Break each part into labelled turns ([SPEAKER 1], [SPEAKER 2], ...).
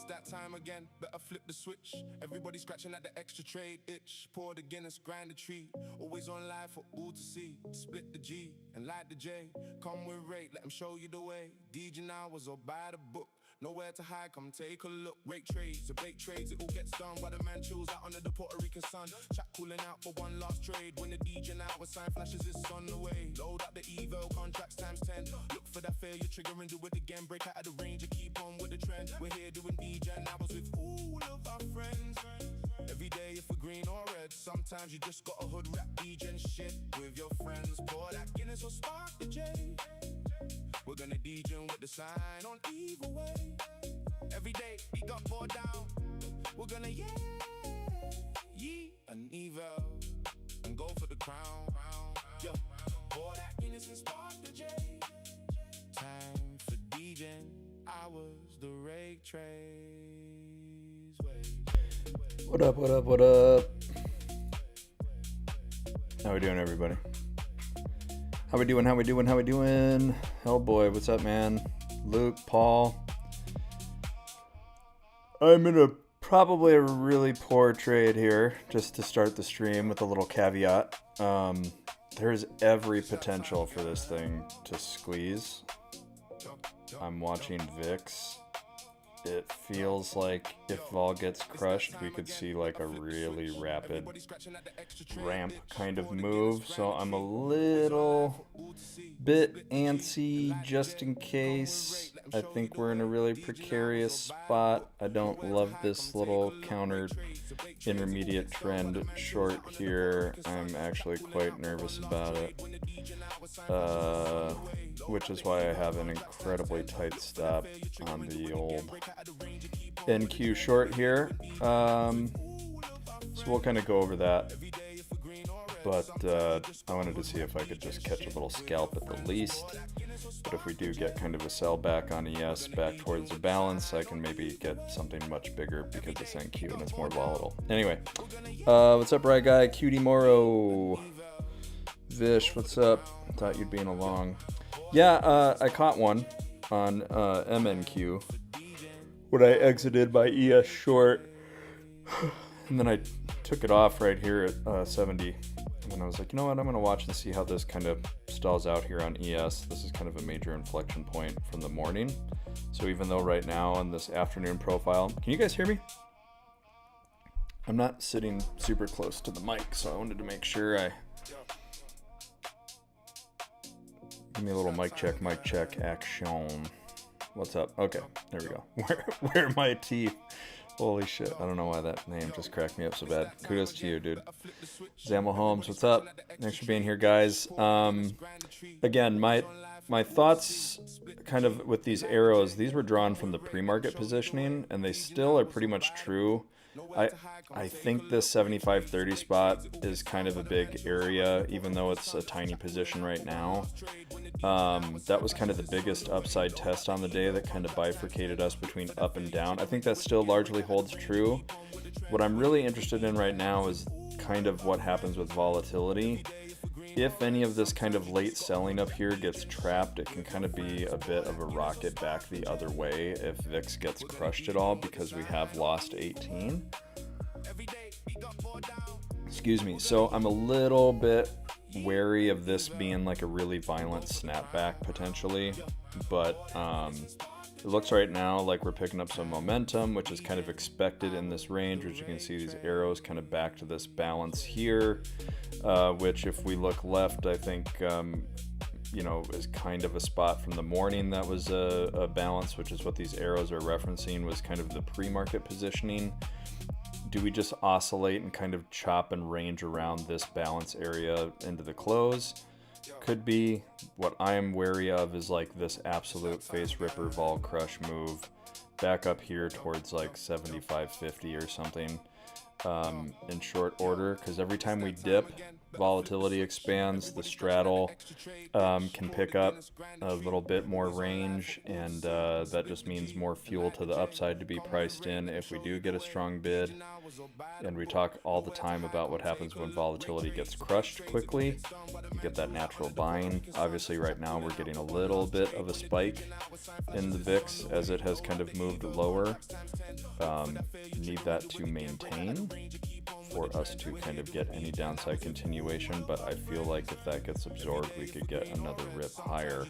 [SPEAKER 1] It's that time again, better flip the switch. Everybody scratching at the extra trade itch. Pour the Guinness, grind the tree. Always on live for all to see. Split the G and light the J. Come with rate, let them show you the way. DJ hours or buy the book. Nowhere to hide, come take a look. Rake trades, the bake trades, it all gets done while the man chills out under the Puerto Rican sun. Chat cooling out for one last trade. When the DJ now a sign flashes, it's on the way. Load up the Evo, contracts times 10. Look for that failure, trigger and do it again. Break out of the range and keep on with the trend. We're here doing DJ hours with all of our friends. Every day if we're green or red. Sometimes you just got a hood rap DJ shit with your friends. Pour that Guinness or spark the J. We're gonna DJ with the sign on either way. Every day we got more down. We're gonna yee an evil and go for the crown. Yeah, pour that Guinness and spark the J. Time for DJing. I was the rake trays.
[SPEAKER 2] What up, what up, what up? How we doing, everybody? How we doing? Hellboy, what's up, man? Luke, Paul. I'm in probably a really poor trade here, just to start the stream with a little caveat. There's every potential for this thing to squeeze. I'm watching VIX. It feels like if Vol gets crushed, we could see like a really rapid ramp kind of move. So I'm a little bit antsy just in case. I think we're in a really precarious spot. I don't love this little counter intermediate trend short here. I'm actually quite nervous about it. Which is why I have an incredibly tight stop on the old NQ short here. So we'll kind of go over that. But I wanted to see if I could just catch a little scalp at the least. But if we do get kind of a sell back on ES back towards the balance, I can maybe get something much bigger because it's NQ and it's more volatile. Anyway, what's up, right guy? Cutie Moro. Vish, what's up? Thought you'd been along. Yeah, I caught one on MNQ when I exited my ES short, and then I took it off right here at 70, and then I was like, you know what, I'm going to watch and see how this kind of stalls out here on ES. This is kind of a major inflection point from the morning, so even though right now on this afternoon profile, can you guys hear me? I'm not sitting super close to the mic, so I wanted to make sure I... Give me a little mic check, action. What's up? Okay, there we go. Where are my teeth? Holy shit, I don't know why that name just cracked me up so bad. Kudos to you, dude. Zamo Holmes, what's up? Thanks for being here, guys. Again, my thoughts kind of with these arrows, these were drawn from the pre-market positioning, and they still are pretty much true. I think this 75-30 spot is kind of a big area, even though it's a tiny position right now. That was kind of the biggest upside test on the day that kind of bifurcated us between up and down. I think that still largely holds true. What I'm really interested in right now is kind of what happens with volatility. If any of this kind of late selling up here gets trapped, it can kind of be a bit of a rocket back the other way if VIX gets crushed at all, because we have lost 18. Excuse me. So I'm a little bit wary of this being like a really violent snapback potentially, but it looks right now like we're picking up some momentum, which is kind of expected in this range, which you can see these arrows kind of back to this balance here, which if we look left, I think, is kind of a spot from the morning that was a balance, which is what these arrows are referencing, was kind of the pre-market positioning. Do we just oscillate and kind of chop and range around this balance area into the close? Could be. What I'm wary of is like this absolute face ripper vol crush move back up here towards like 75.50 or something in short order, because every time we dip, volatility expands, the straddle can pick up a little bit more range, and that just means more fuel to the upside to be priced in if we do get a strong bid. And we talk all the time about what happens when volatility gets crushed quickly. You get that natural buying. Obviously right now we're getting a little bit of a spike in the VIX as it has kind of moved lower. Need that to maintain for us to kind of get any downside continuation, but I feel like if that gets absorbed, we could get another rip higher,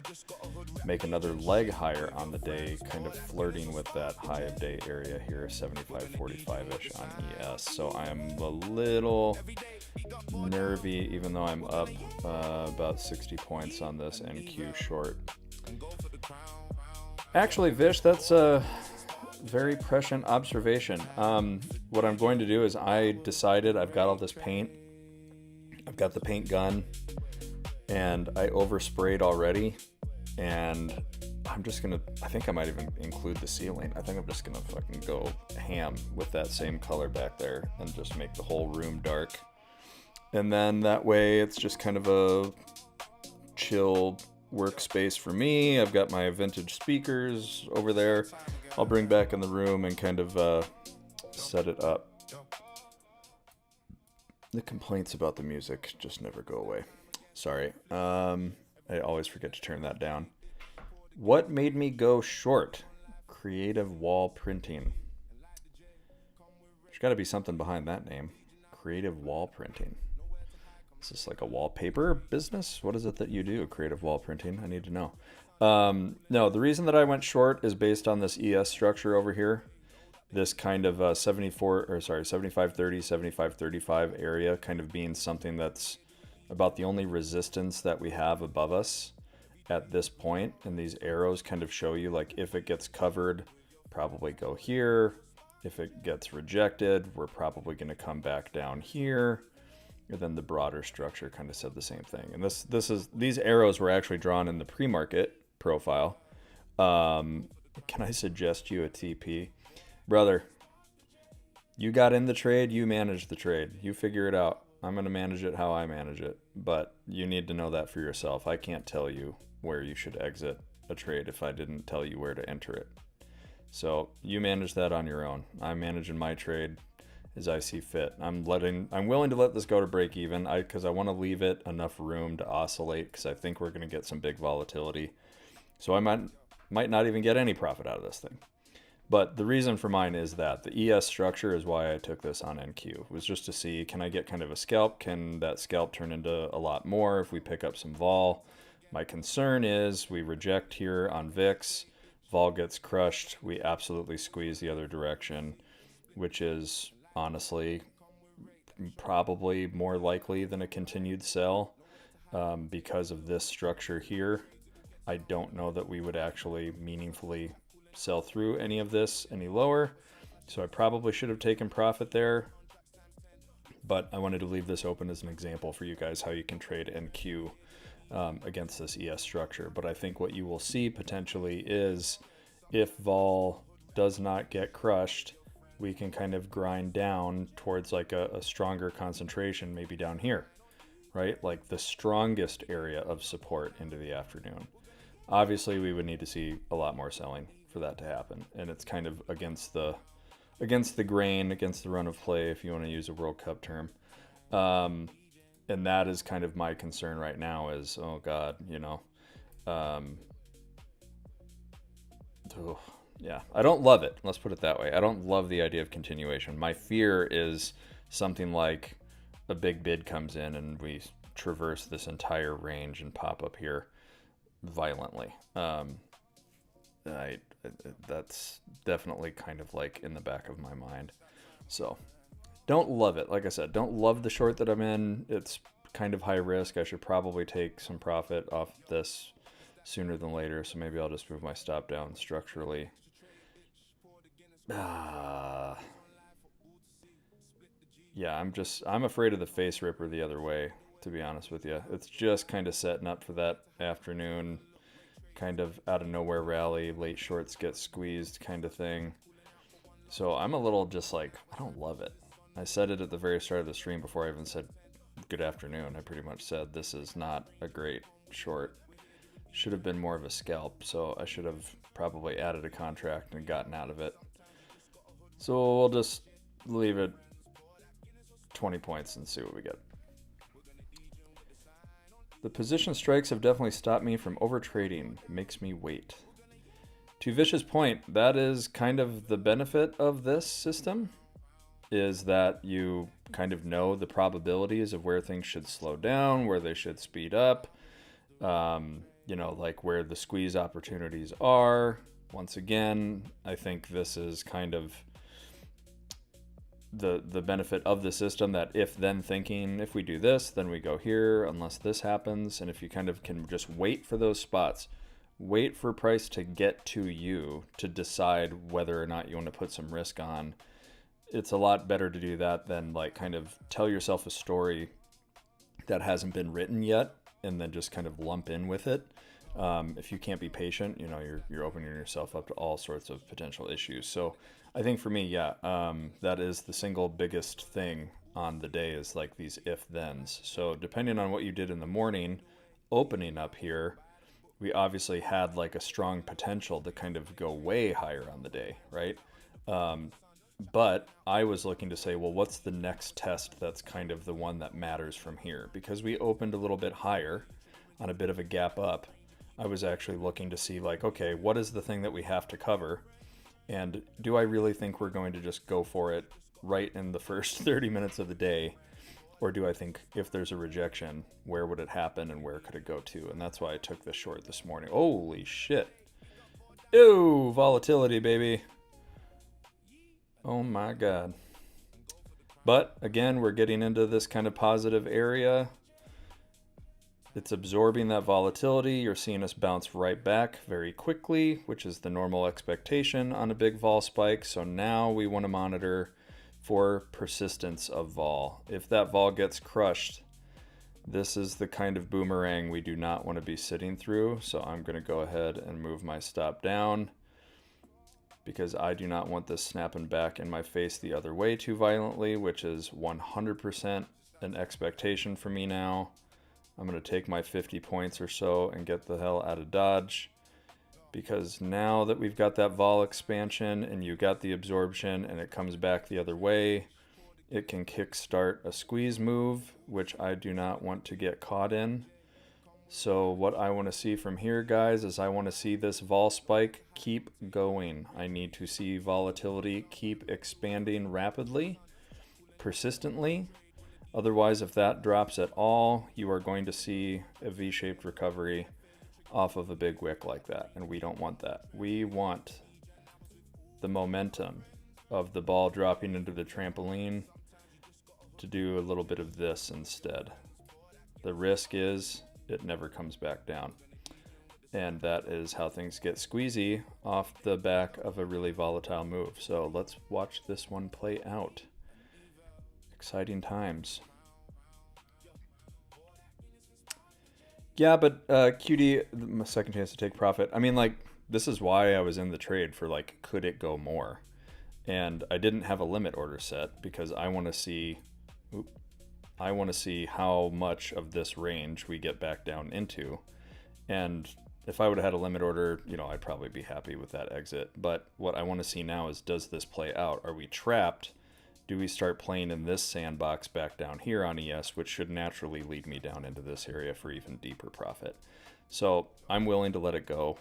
[SPEAKER 2] make another leg higher on the day, kind of flirting with that high of day area here, 75.45-ish on ES. So I am a little nervy, even though I'm up about 60 points on this NQ short. Actually, Vish, that's a very prescient observation. What I'm going to do is I decided I've got all this paint. I've got the paint gun and I oversprayed already, and I'm just gonna, I think I might even include the ceiling. I think I'm just gonna fucking go ham with that same color back there and just make the whole room dark. And then that way it's just kind of a chill workspace for me. I've got my vintage speakers over there. I'll bring back in the room and kind of set it up. The complaints about the music just never go away. Sorry. I always forget to turn that down. What made me go short? Creative wall printing. There's got to be something behind that name. Creative wall printing. Is this like a wallpaper business? What is it that you do? Creative wall printing? I need to know. No, the reason that I went short is based on this ES structure over here. This kind of 75.30, 75.35 area kind of being something that's about the only resistance that we have above us at this point. And these arrows kind of show you, like, if it gets covered, probably go here. If it gets rejected, we're probably going to come back down here. And then the broader structure kind of said the same thing. And these arrows were actually drawn in the pre-market profile. Can I suggest you a TP? Brother, you got in the trade, you manage the trade. You figure it out. I'm going to manage it how I manage it. But you need to know that for yourself. I can't tell you where you should exit a trade if I didn't tell you where to enter it. So you manage that on your own. I'm managing my trade as I see fit. I'm willing to let this go to break even because I want to leave it enough room to oscillate, because I think we're going to get some big volatility. So I might not even get any profit out of this thing. But the reason for mine is that the ES structure is why I took this on NQ. It was just to see, can I get kind of a scalp? Can that scalp turn into a lot more if we pick up some vol? My concern is we reject here on VIX. Vol gets crushed. We absolutely squeeze the other direction, which is honestly probably more likely than a continued sell because of this structure here. I don't know that we would actually meaningfully sell through any of this any lower, so I probably should have taken profit there, but I wanted to leave this open as an example for you guys how you can trade NQ against this ES structure. But I think what you will see potentially is if vol does not get crushed, we can kind of grind down towards like a stronger concentration, maybe down here, right? Like the strongest area of support into the afternoon. Obviously, we would need to see a lot more selling for that to happen, and it's kind of against the grain, against the run of play, if you want to use a World Cup term. And that is kind of my concern right now is, oh God, yeah, I don't love it. Let's put it that way. I don't love the idea of continuation. My fear is something like a big bid comes in and we traverse this entire range and pop up here violently. That's definitely kind of like in the back of my mind. So don't love it. Like I said, don't love the short that I'm in. It's kind of high risk. I should probably take some profit off this sooner than later. So maybe I'll just move my stop down structurally. Yeah, I'm afraid of the face ripper the other way, to be honest with you. It's just kind of setting up for that afternoon kind of out of nowhere rally, late shorts get squeezed kind of thing. So I'm a little just like, I don't love it. I said it at the very start of the stream before I even said good afternoon. I pretty much said this is not a great short. Should have been more of a scalp, so I should have probably added a contract and gotten out of it. So we'll just leave it 20 points and see what we get. The position strikes have definitely stopped me from over trading. Makes me wait. To Vish's point, that is kind of the benefit of this system, is that you kind of know the probabilities of where things should slow down, where they should speed up, like where the squeeze opportunities are. Once again, I think this is kind of the benefit of the system, that if then thinking, if we do this, then we go here unless this happens. And if you kind of can just wait for those spots, wait for price to get to you to decide whether or not you want to put some risk on. It's a lot better to do that than like kind of tell yourself a story that hasn't been written yet and then just kind of lump in with it. If you can't be patient, you're opening yourself up to all sorts of potential issues. So I think for me, that is the single biggest thing on the day, is like these if-thens. So depending on what you did in the morning, opening up here, we obviously had like a strong potential to kind of go way higher on the day, right? But I was looking to say, well, what's the next test that's kind of the one that matters from here? Because we opened a little bit higher on a bit of a gap up. I was actually looking to see like, okay, what is the thing that we have to cover? And do I really think we're going to just go for it right in the first 30 minutes of the day? Or do I think if there's a rejection, where would it happen and where could it go to? And that's why I took the short this morning. Holy shit. Ew, volatility, baby. Oh my God. But again, we're getting into this kind of positive area. It's absorbing that volatility. You're seeing us bounce right back very quickly, which is the normal expectation on a big vol spike. So now we want to monitor for persistence of vol. If that vol gets crushed, this is the kind of boomerang we do not want to be sitting through. So I'm going to go ahead and move my stop down, because I do not want this snapping back in my face the other way too violently, which is 100% an expectation for me now. I'm going to take my 50 points or so and get the hell out of Dodge, because now that we've got that vol expansion and you got the absorption and it comes back the other way, it can kickstart a squeeze move, which I do not want to get caught in. So what I want to see from here, guys, is I want to see this vol spike keep going. I need to see volatility keep expanding rapidly, persistently. Otherwise, if that drops at all, you are going to see a V-shaped recovery off of a big wick like that, and we don't want that. We want the momentum of the ball dropping into the trampoline to do a little bit of this instead. The risk is it never comes back down, and that is how things get squeezy off the back of a really volatile move. So let's watch this one play out. Exciting times. Yeah, but QD, my second chance to take profit. I mean, like, this is why I was in the trade for, like, could it go more? And I didn't have a limit order set because I want to see, how much of this range we get back down into. And if I would have had a limit order, I'd probably be happy with that exit. But what I want to see now is, does this play out? Are we trapped? Do we start playing in this sandbox back down here on ES, which should naturally lead me down into this area for even deeper profit? So I'm willing to let it go.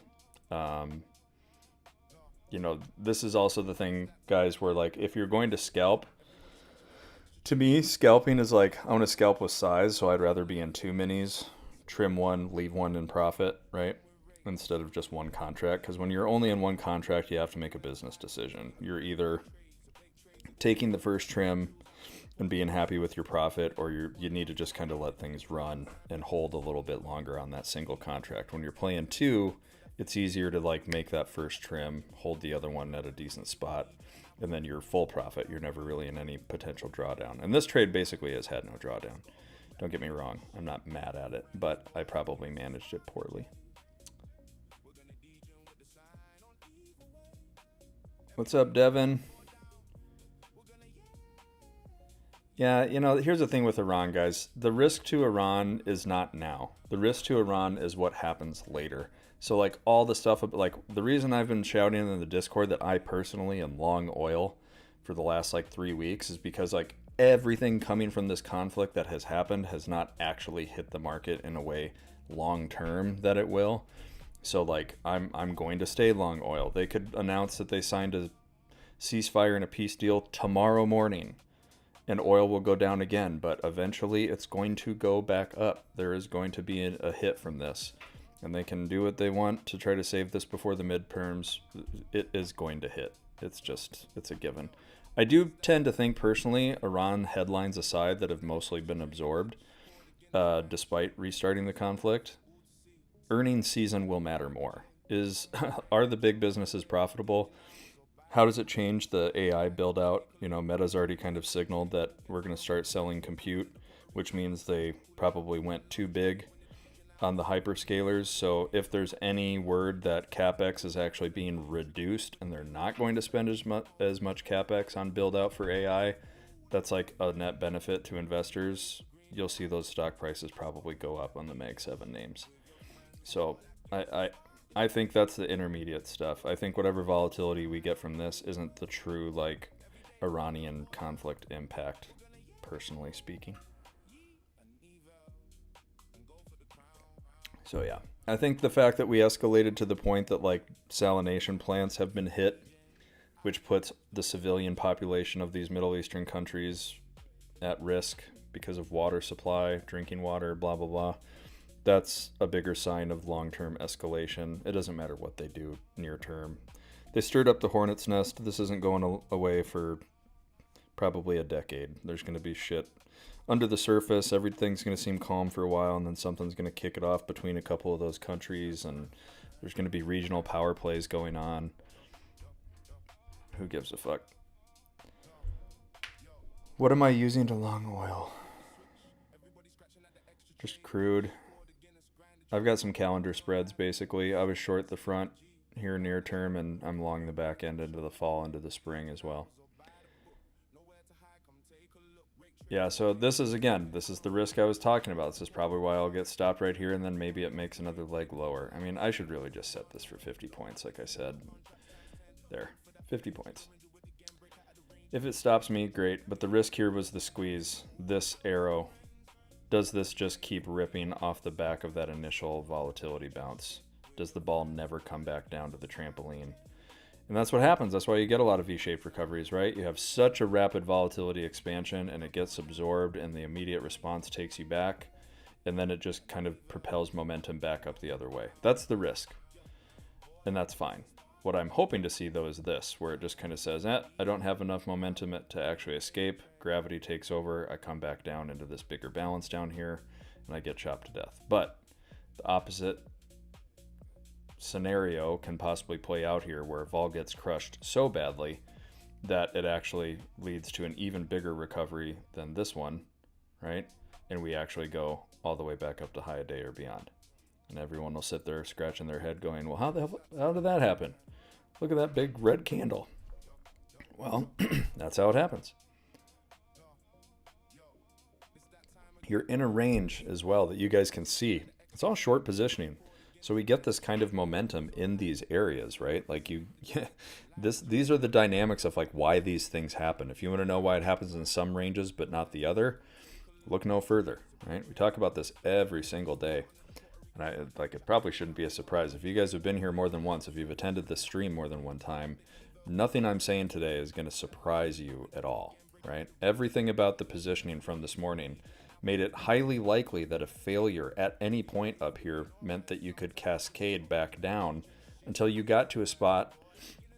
[SPEAKER 2] This is also the thing, guys, where like, if you're going to scalp, to me, scalping is like, I want to scalp with size. So I'd rather be in two minis, trim one, leave one in profit, right? Instead of just one contract. Because when you're only in one contract, you have to make a business decision. You're either taking the first trim and being happy with your profit, or you need to just kind of let things run and hold a little bit longer on that single contract. When you're playing two, it's easier to like make that first trim, hold the other one at a decent spot, and then you're full profit. You're never really in any potential drawdown. And this trade basically has had no drawdown. Don't get me wrong, I'm not mad at it, but I probably managed it poorly. What's up, Devin? Yeah, here's the thing with Iran, guys. The risk to Iran is not now. The risk to Iran is what happens later. So, like, all the stuff, like, the reason I've been shouting in the Discord that I personally am long oil for the last, like, 3 weeks is because, like, everything coming from this conflict that has happened has not actually hit the market in a way long term that it will. So, like, I'm going to stay long oil. They could announce that they signed a ceasefire and a peace deal tomorrow morning, and oil will go down again, but eventually it's going to go back up. There is going to be a hit from this, and they can do what they want to try to save this before the midterms. It is going to hit. It's a given. I do tend to think personally, Iran headlines aside that have mostly been absorbed, despite restarting the conflict, earnings season will matter more. Are the big businesses profitable? How does it change the AI build out? Meta's already kind of signaled that we're going to start selling compute, which means they probably went too big on the hyperscalers. So if there's any word that CapEx is actually being reduced and they're not going to spend as much CapEx on build out for AI, that's like a net benefit to investors. You'll see those stock prices probably go up on the Mag 7 names. So I think that's the intermediate stuff. I think whatever volatility we get from this isn't the true, like, Iranian conflict impact, personally speaking. So yeah, I think the fact that we escalated to the point that, like, salination plants have been hit, which puts the civilian population of these Middle Eastern countries at risk because of water supply, drinking water, blah, blah, blah. That's a bigger sign of long-term escalation. It doesn't matter what they do near term. They stirred up the hornet's nest. This isn't going away for probably a decade. There's going to be shit under the surface. Everything's going to seem calm for a while, and then something's going to kick it off between a couple of those countries, and there's going to be regional power plays going on. Who gives a fuck? What am I using to long oil? Just crude. I've got some calendar spreads, basically. I was short the front here near term, and I'm long the back end into the fall, into the spring as well. Yeah, so this is the risk I was talking about. This is probably why I'll get stopped right here, and then maybe it makes another leg lower. I mean, I should really just set this for 50 points, like I said. There, 50 points. If it stops me, great, but the risk here was the squeeze. This arrow. Does this just keep ripping off the back of that initial volatility bounce? Does the ball never come back down to the trampoline? And that's what happens. That's why you get a lot of V-shaped recoveries, right? You have such a rapid volatility expansion, and it gets absorbed, and the immediate response takes you back, and then it just kind of propels momentum back up the other way. That's the risk, and that's fine. What I'm hoping to see, though, is this, where it just kind of says, I don't have enough momentum to actually escape. Gravity takes over. I come back down into this bigger balance down here, and I get chopped to death. But the opposite scenario can possibly play out here, where vol gets crushed so badly that it actually leads to an even bigger recovery than this one, right? And we actually go all the way back up to high a day or beyond. And everyone will sit there scratching their head going, well, how did that happen? Look at that big red candle. Well, that's how it happens. You're in a range as well that you guys can see. It's all short positioning. So we get this kind of momentum in these areas, right? Like these are the dynamics of, like, why these things happen. If you want to know why it happens in some ranges but not the other, look no further, right? We talk about this every single day. And it probably shouldn't be a surprise. If you guys have been here more than once, if you've attended this stream more than one time, nothing I'm saying today is going to surprise you at all, right? Everything about the positioning from this morning made it highly likely that a failure at any point up here meant that you could cascade back down until you got to a spot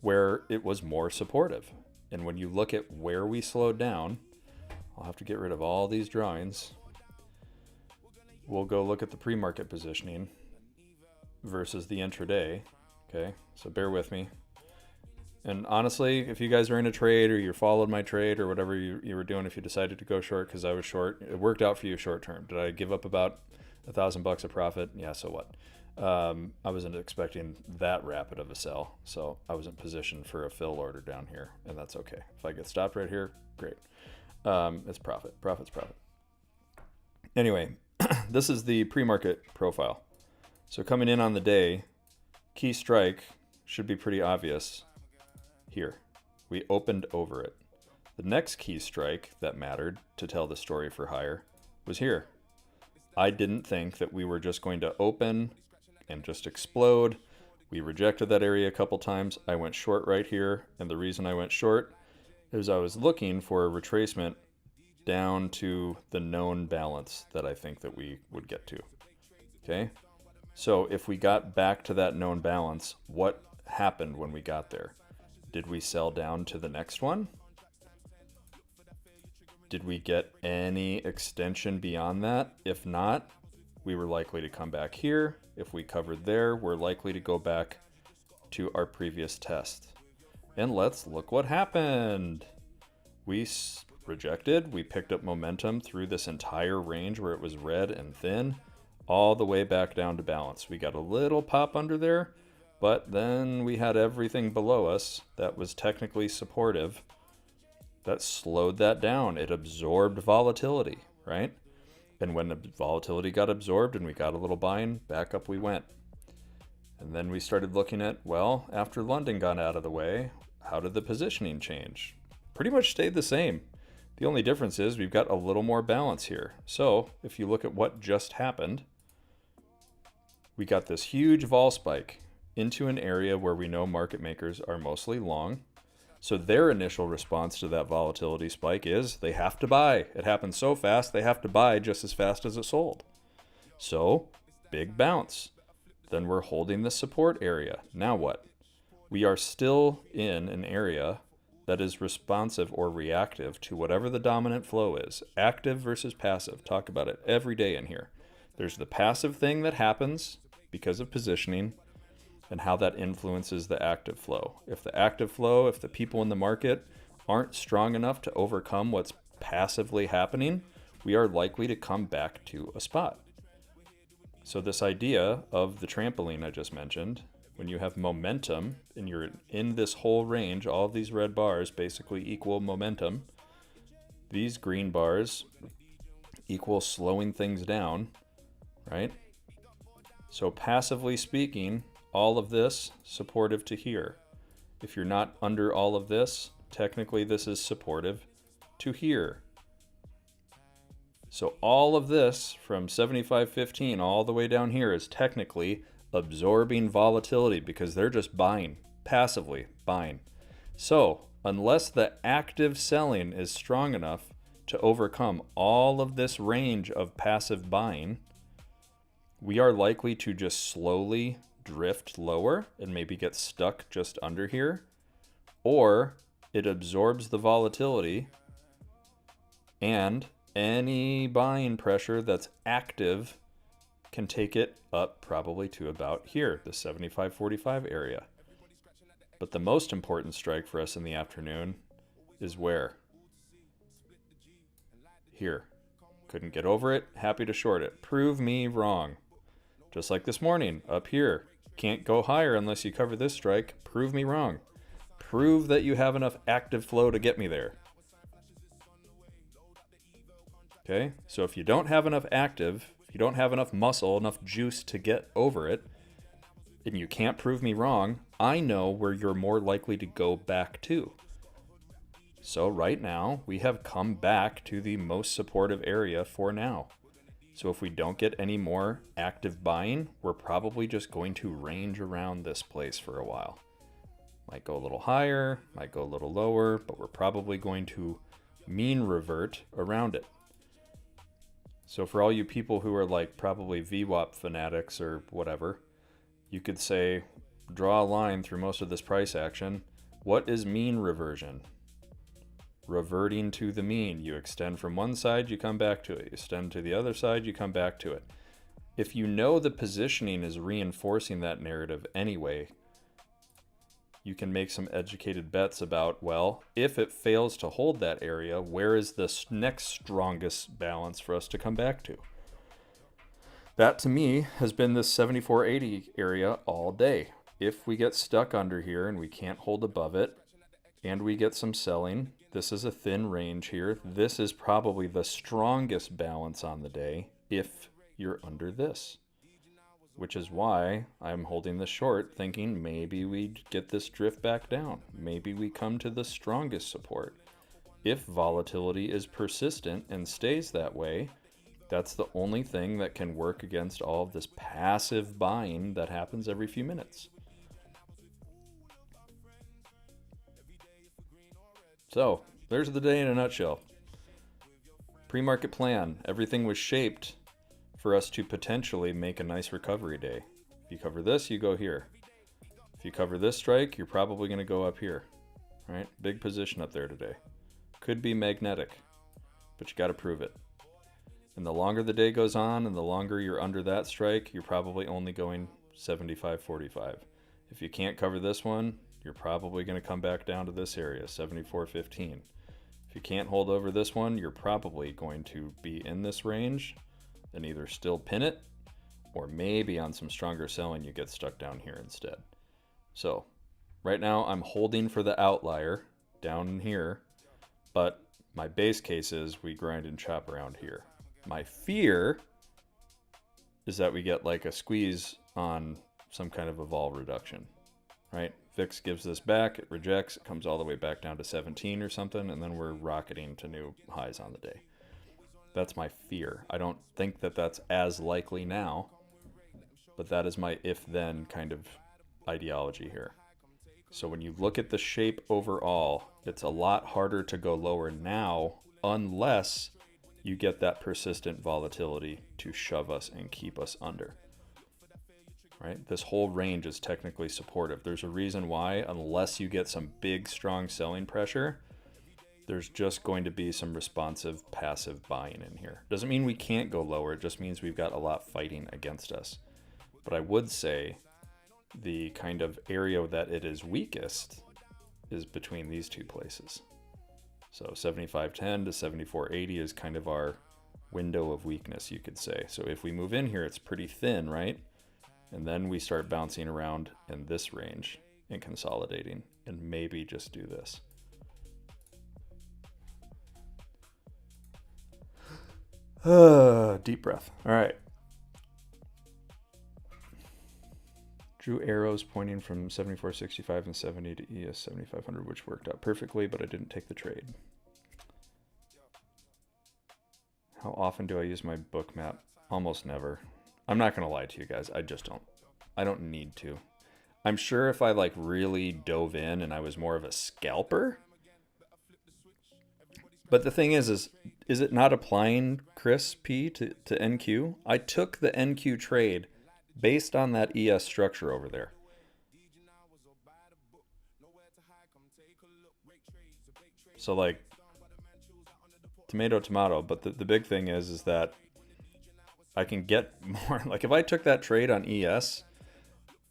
[SPEAKER 2] where it was more supportive. And when you look at where we slowed down, I'll have to get rid of all these drawings. We'll go look at the pre-market positioning versus the intraday. Okay, so bear with me. And honestly, if you guys are in a trade or you followed my trade or whatever you were doing, if you decided to go short because I was short, it worked out for you short term. Did I give up about $1,000 of profit? Yeah, so what? I wasn't expecting that rapid of a sell, so I wasn't positioned for a fill order down here, and that's okay. If I get stopped right here, great. It's profit. Profit's profit. Anyway, this is the pre-market profile. So coming in on the day, key strike should be pretty obvious here. We opened over it. The next key strike that mattered to tell the story for higher was here. I didn't think that we were just going to open and just explode. We rejected that area a couple times. I went short right here, and the reason I went short is I was looking for a retracement down to the known balance that I think that we would get to. Okay? So if we got back to that known balance, what happened when we got there? Did we sell down to the next one? Did we get any extension beyond that? If not, we were likely to come back here. If we covered there, we're likely to go back to our previous test. And let's look what happened. We rejected. We picked up momentum through this entire range where it was red and thin, all the way back down to balance. We got a little pop under there, but then we had everything below us that was technically supportive that slowed that down. It absorbed volatility, right? And when the volatility got absorbed and we got a little buying, back up we went. And then we started looking at, well, after London got out of the way, how did the positioning change? Pretty much stayed the same. The only difference is we've got a little more balance here. So if you look at what just happened, we got this huge vol spike into an area where we know market makers are mostly long. So their initial response to that volatility spike is they have to buy. It happened so fast, they have to buy just as fast as it sold. So big bounce. Then we're holding the support area. Now what? We are still in an area that is responsive or reactive to whatever the dominant flow is. Active versus passive. Talk about it every day in here. There's the passive thing that happens because of positioning and how that influences the active flow. If the people in the market aren't strong enough to overcome what's passively happening, we are likely to come back to a spot. So this idea of the trampoline I just mentioned, when you have momentum and you're in this whole range, all of these red bars basically equal momentum. These green bars equal slowing things down, right? So passively speaking, all of this supportive to here. If you're not under all of this, technically this is supportive to here. So all of this from 75.15 all the way down here is technically absorbing volatility because they're just buying, passively buying. So unless the active selling is strong enough to overcome all of this range of passive buying, we are likely to just slowly drift lower and maybe get stuck just under here, or it absorbs the volatility and any buying pressure that's active can take it up probably to about here, the 75.45 area. But the most important strike for us in the afternoon is where? Here. Couldn't get over it, happy to short it. Prove me wrong. Just like this morning, up here. Can't go higher unless you cover this strike. Prove me wrong. Prove that you have enough active flow to get me there. Okay, so if you don't have enough active, if you don't have enough muscle, enough juice to get over it, and you can't prove me wrong, I know where you're more likely to go back to. So right now, we have come back to the most supportive area for now. So if we don't get any more active buying, we're probably just going to range around this place for a while. Might go a little higher, might go a little lower, but we're probably going to mean revert around it. So for all you people who are like probably VWAP fanatics or whatever, you could say, draw a line through most of this price action. What is mean reversion? Reverting to the mean. You extend from one side, you come back to it. You extend to the other side, you come back to it. If you know the positioning is reinforcing that narrative anyway, you can make some educated bets about, well, if it fails to hold that area, where is the next strongest balance for us to come back to? That to me has been this 74.80 area all day. If we get stuck under here and we can't hold above it, and we get some selling. This is a thin range here. This is probably the strongest balance on the day if you're under this, which is why I'm holding the short, thinking maybe we get this drift back down. Maybe we come to the strongest support. If volatility is persistent and stays that way, that's the only thing that can work against all of this passive buying that happens every few minutes. So there's the day in a nutshell. Pre-market plan. Everything was shaped for us to potentially make a nice recovery day. If you cover this, you go here. If you cover this strike, you're probably going to go up here. Right? Big position up there today. Could be magnetic, but you got to prove it. And the longer the day goes on and the longer you're under that strike, you're probably only going 75.45. If you can't cover this one, you're probably going to come back down to this area, 74.15. If you can't hold over this one, you're probably going to be in this range and either still pin it, or maybe on some stronger selling you get stuck down here instead. So right now I'm holding for the outlier down here, but my base case is we grind and chop around here. My fear is that we get like a squeeze on some kind of a vol reduction, right? VIX gives this back, it rejects, it comes all the way back down to 17 or something, and then we're rocketing to new highs on the day. That's my fear. I don't think that that's as likely now, but that is my if-then kind of ideology here. So when you look at the shape overall, it's a lot harder to go lower now unless you get that persistent volatility to shove us and keep us under. Right? This whole range is technically supportive. There's a reason why, unless you get some big, strong selling pressure, there's just going to be some responsive, passive buying in here. Doesn't mean we can't go lower. It just means we've got a lot fighting against us. But I would say the kind of area that it is weakest is between these two places. So 75.10 to 74.80 is kind of our window of weakness, you could say. So if we move in here, it's pretty thin, right? And then we start bouncing around in this range and consolidating, and maybe just do this. Deep breath. All right. Drew arrows pointing from 74.65 and 70 to ES 7500, which worked out perfectly, but I didn't take the trade. How often do I use my book map? Almost never. I'm not going to lie to you guys. I just don't. I don't need to. I'm sure if I like really dove in and I was more of a scalper. But the thing is it not applying Chris P to NQ? I took the NQ trade based on that ES structure over there. So like tomato, but the big thing is that I can get more. Like if I took that trade on ES,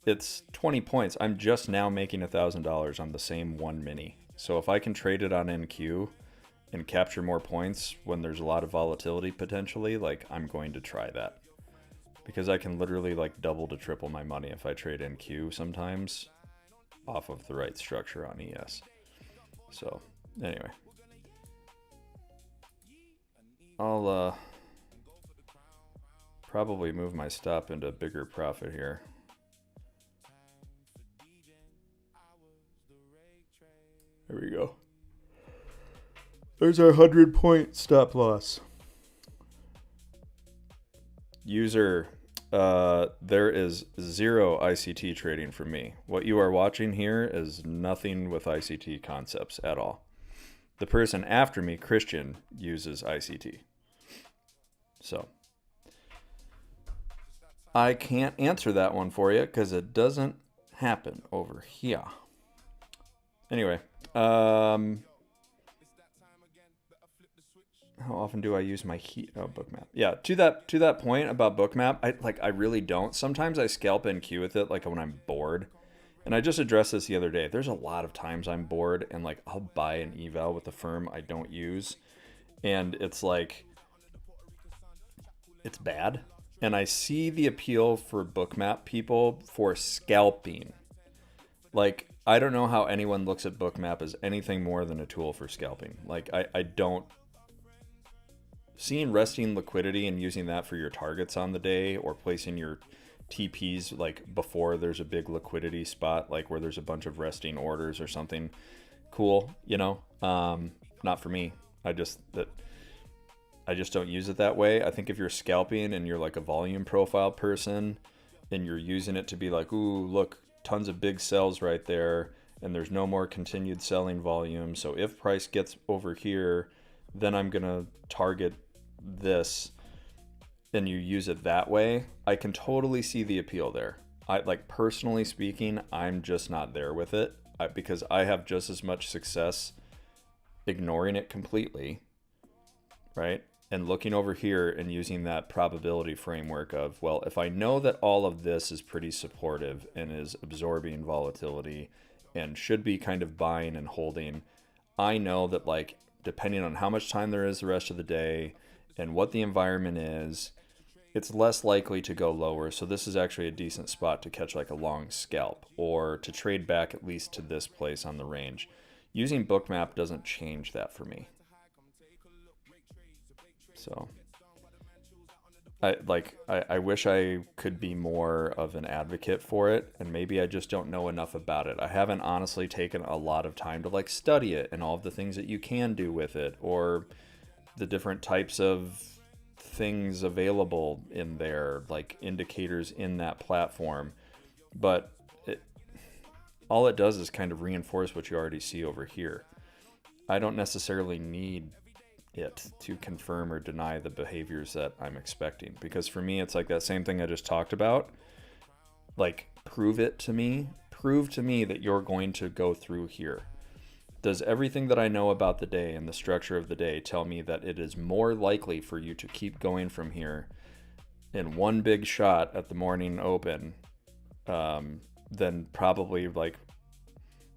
[SPEAKER 2] it's 20 points. I'm just now making $1,000 on the same one mini. So if I can trade it on NQ and capture more points when there's a lot of volatility potentially, like I'm going to try that. Because I can literally like double to triple my money if I trade NQ sometimes off of the right structure on ES. So anyway, I'll probably move my stop into bigger profit here. There we go. There's our 100-point stop loss. User, there is zero ICT trading for me. What you are watching here is nothing with ICT concepts at all. The person after me, Christian, uses ICT. So I can't answer that one for you because it doesn't happen over here. Anyway, how often do I use my bookmap? Yeah, to that point about bookmap, I really don't. Sometimes I scalp NQ with it, like when I'm bored. And I just addressed this the other day. There's a lot of times I'm bored and like I'll buy an eval with a firm I don't use, and it's like it's bad. And I see the appeal for bookmap people for scalping. Like I don't know how anyone looks at Bookmap as anything more than a tool for scalping. Like, I don't... Seeing resting liquidity and using that for your targets on the day, or placing your TPs like before there's a big liquidity spot, like where there's a bunch of resting orders or something, cool, you know. Not for me. I just don't use it that way. I think if you're scalping and you're like a volume profile person and you're using it to be like, ooh, look, tons of big sells right there, and there's no more continued selling volume, so if price gets over here, then I'm gonna target this, and you use it that way, I can totally see the appeal there. I, like, personally speaking, I'm just not there with it, because I have just as much success ignoring it completely, right? And looking over here and using that probability framework of, well, if I know that all of this is pretty supportive and is absorbing volatility and should be kind of buying and holding, I know that, like, depending on how much time there is the rest of the day and what the environment is, it's less likely to go lower. So this is actually a decent spot to catch like a long scalp, or to trade back at least to this place on the range. Using Bookmap doesn't change that for me. So I wish I could be more of an advocate for it, and maybe I just don't know enough about it. I haven't honestly taken a lot of time to like study it and all of the things that you can do with it, or the different types of things available in there, like indicators in that platform. But all it does is kind of reinforce what you already see over here. I don't necessarily need it to confirm or deny the behaviors that I'm expecting, because for me it's like that same thing I just talked about. Like, prove to me that you're going to go through here. Does everything that I know about the day and the structure of the day tell me that it is more likely for you to keep going from here in one big shot at the morning open than probably like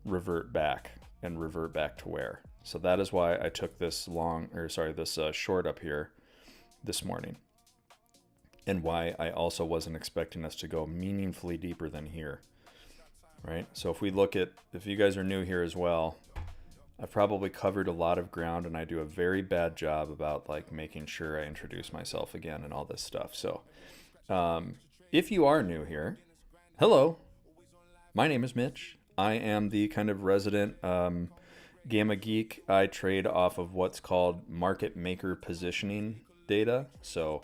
[SPEAKER 2] revert back to where? So that is why I took this short up here this morning, and why I also wasn't expecting us to go meaningfully deeper than here, right? So if you guys are new here as well, I've probably covered a lot of ground, and I do a very bad job about like making sure I introduce myself again and all this stuff. So if you are new here, hello, my name is Mitch. I am the kind of resident Gamma geek. I trade off of what's called market maker positioning data. So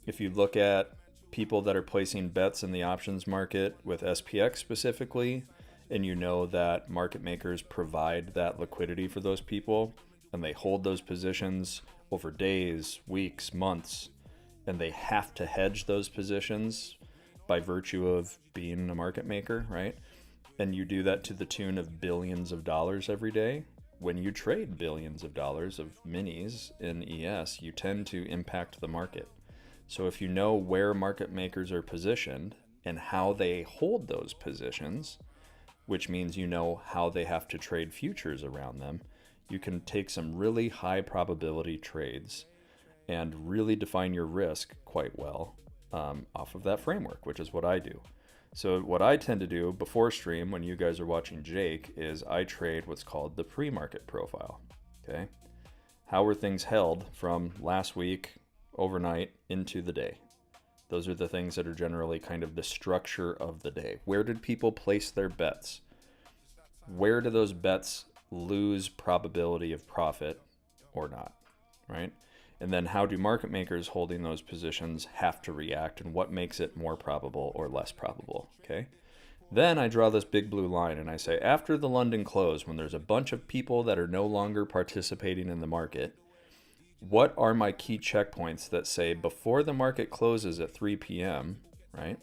[SPEAKER 2] if you look at people that are placing bets in the options market with SPX specifically, and you know that market makers provide that liquidity for those people, and they hold those positions over days, weeks, months, and they have to hedge those positions by virtue of being a market maker, right? And you do that to the tune of billions of dollars every day. When you trade billions of dollars of minis in ES, you tend to impact the market. So if you know where market makers are positioned and how they hold those positions, which means you know how they have to trade futures around them, you can take some really high probability trades and really define your risk quite well off of that framework, which is what I do. So what I tend to do before stream, when you guys are watching Jake, is I trade what's called the pre-market profile. Okay, how were things held from last week, overnight, into the day? Those are the things that are generally kind of the structure of the day. Where did people place their bets? Where do those bets lose probability of profit or not, right? And then how do market makers holding those positions have to react, and what makes it more probable or less probable, okay? Then I draw this big blue line and I say, after the London close, when there's a bunch of people that are no longer participating in the market, what are my key checkpoints that say before the market closes at 3 p.m., right?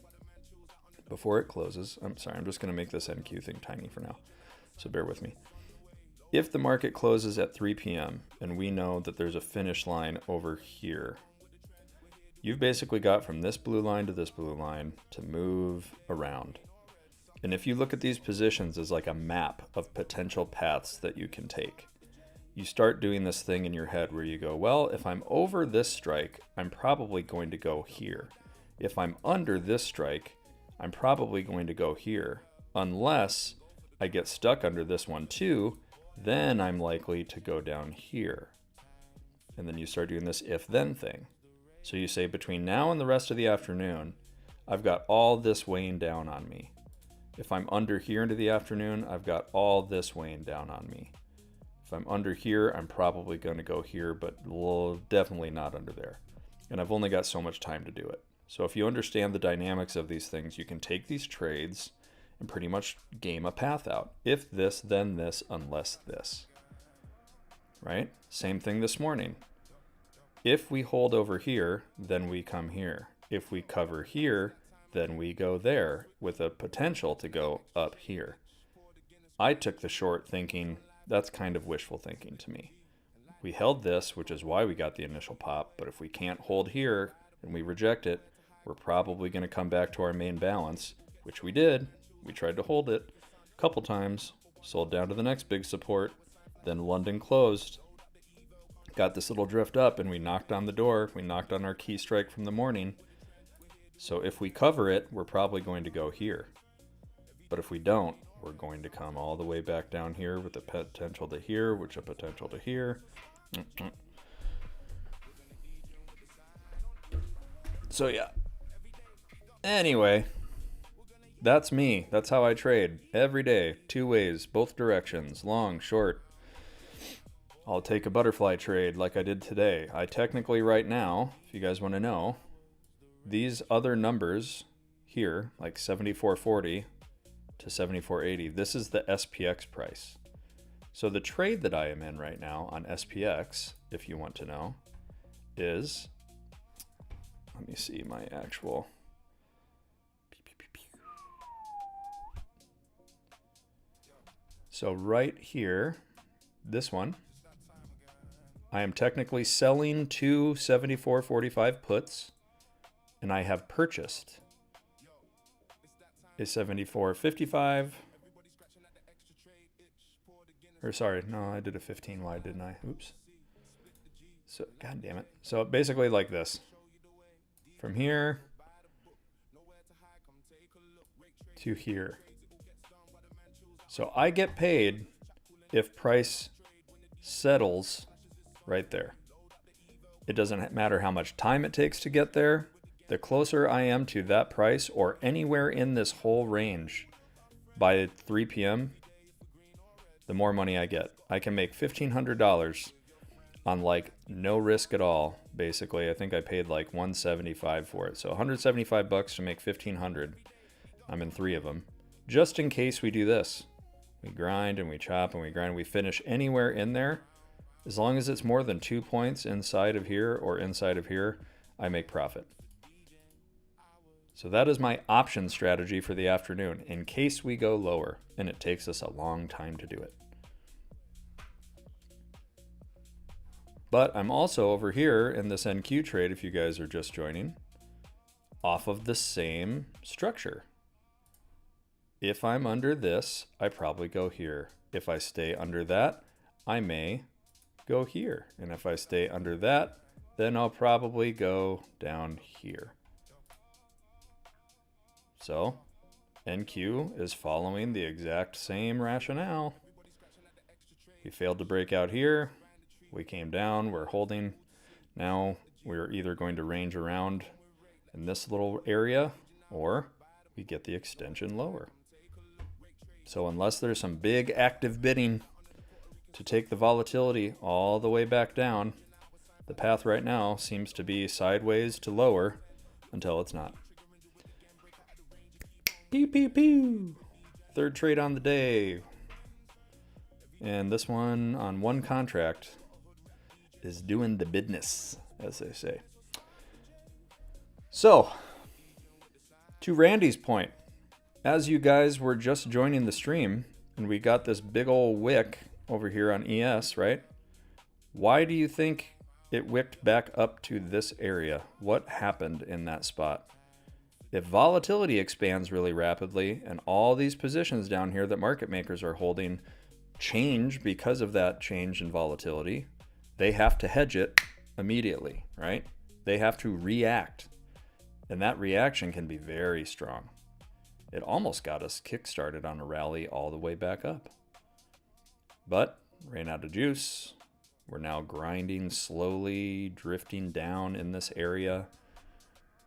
[SPEAKER 2] Before it closes, I'm sorry, I'm just going to make this NQ thing tiny for now, so bear with me. If the market closes at 3 p.m. and we know that there's a finish line over here, you've basically got from this blue line to this blue line to move around. And if you look at these positions as like a map of potential paths that you can take, you start doing this thing in your head where you go, well, if I'm over this strike, I'm probably going to go here. If I'm under this strike, I'm probably going to go here, unless I get stuck under this one too, then I'm likely to go down here. And then you start doing this if-then thing. So you say between now and the rest of the afternoon, I've got all this weighing down on me. If I'm under here into the afternoon, I've got all this weighing down on me. If I'm under here, I'm probably going to go here, but definitely not under there. And I've only got so much time to do it. So if you understand the dynamics of these things, you can take these trades and pretty much game a path out. If this, then this, unless this. Right? Same thing this morning. If we hold over here, then we come here. If we cover here, then we go there with a potential to go up here. I took the short thinking, that's kind of wishful thinking to me. We held this, which is why we got the initial pop, but if we can't hold here and we reject it, we're probably going to come back to our main balance, which we did. We tried to hold it a couple times, sold down to the next big support, then London closed. Got this little drift up and we knocked on the door. We knocked on our key strike from the morning. So if we cover it, we're probably going to go here. But if we don't, we're going to come all the way back down here with a potential to here, which a potential to here. So yeah. Anyway, that's me. That's how I trade every day. 2 ways, both directions, long, short. I'll take a butterfly trade like I did today. I technically right now, if you guys want to know, these other numbers here, like 74.40 to 74.80, this is the SPX price. So the trade that I am in right now on SPX, if you want to know, is, let me see my actual, so right here, this one, I am technically selling 2 74.45 puts, and I have purchased a 74.55. Or sorry, no, I did a 15 wide, didn't I? Oops. So, god damn it. So basically like this. From here to here. So I get paid if price settles right there. It doesn't matter how much time it takes to get there. The closer I am to that price or anywhere in this whole range by 3 p.m., the more money I get. I can make $1,500 on like no risk at all. Basically, I think I paid like $175 for it. So $175 to make $1,500. I'm in 3 of them. Just in case we do this. We grind and we chop and we grind. We finish anywhere in there. As long as it's more than 2 points inside of here or inside of here, I make profit. So that is my option strategy for the afternoon in case we go lower and it takes us a long time to do it. But I'm also over here in this NQ trade, if you guys are just joining, off of the same structure. If I'm under this, I probably go here. If I stay under that, I may go here. And if I stay under that, then I'll probably go down here. So NQ is following the exact same rationale. We failed to break out here. We came down, we're holding. Now we're either going to range around in this little area or we get the extension lower. So unless there's some big active bidding to take the volatility all the way back down, the path right now seems to be sideways to lower until it's not. Pew, pew, pew. Third trade on the day. And this one on one contract is doing the business, as they say. So, to Randy's point, as you guys were just joining the stream and we got this big old wick over here on ES, right? Why do you think it wicked back up to this area? What happened in that spot? If volatility expands really rapidly and all these positions down here that market makers are holding change because of that change in volatility, they have to hedge it immediately, right? They have to react. And that reaction can be very strong. It almost got us kick-started on a rally all the way back up. But ran out of juice. We're now grinding slowly, drifting down in this area.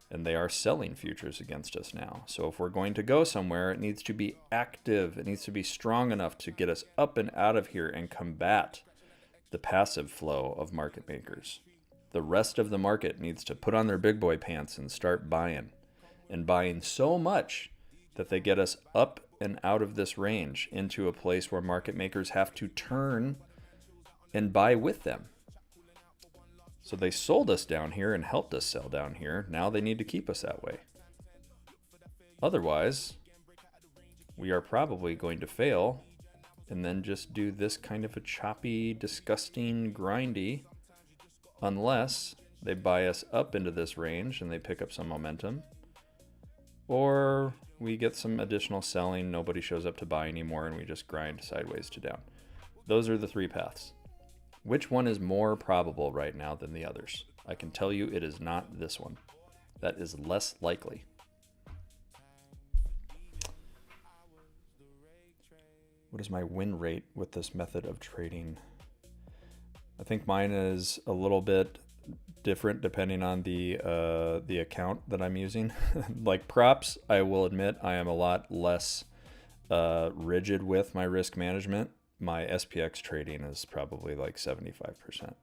[SPEAKER 2] And they are selling futures against us now. So if we're going to go somewhere, it needs to be active. It needs to be strong enough to get us up and out of here and combat the passive flow of market makers. The rest of the market needs to put on their big boy pants and start buying. And buying so much that they get us up and out of this range into a place where market makers have to turn and buy with them. So they sold us down here and helped us sell down here. Now they need to keep us that way. Otherwise, we are probably going to fail and then just do this kind of a choppy, disgusting, grindy, unless they buy us up into this range and they pick up some momentum. Or we get some additional selling, nobody shows up to buy anymore, and we just grind sideways to down. Those are the three paths. Which one is more probable right now than the others? I can tell you it is not this one. That is less likely. What is my win rate with this method of trading? I think mine is a little bit different depending on the account that I'm using. Like props, I will admit I am a lot less rigid with my risk management. My SPX trading is probably like 75%.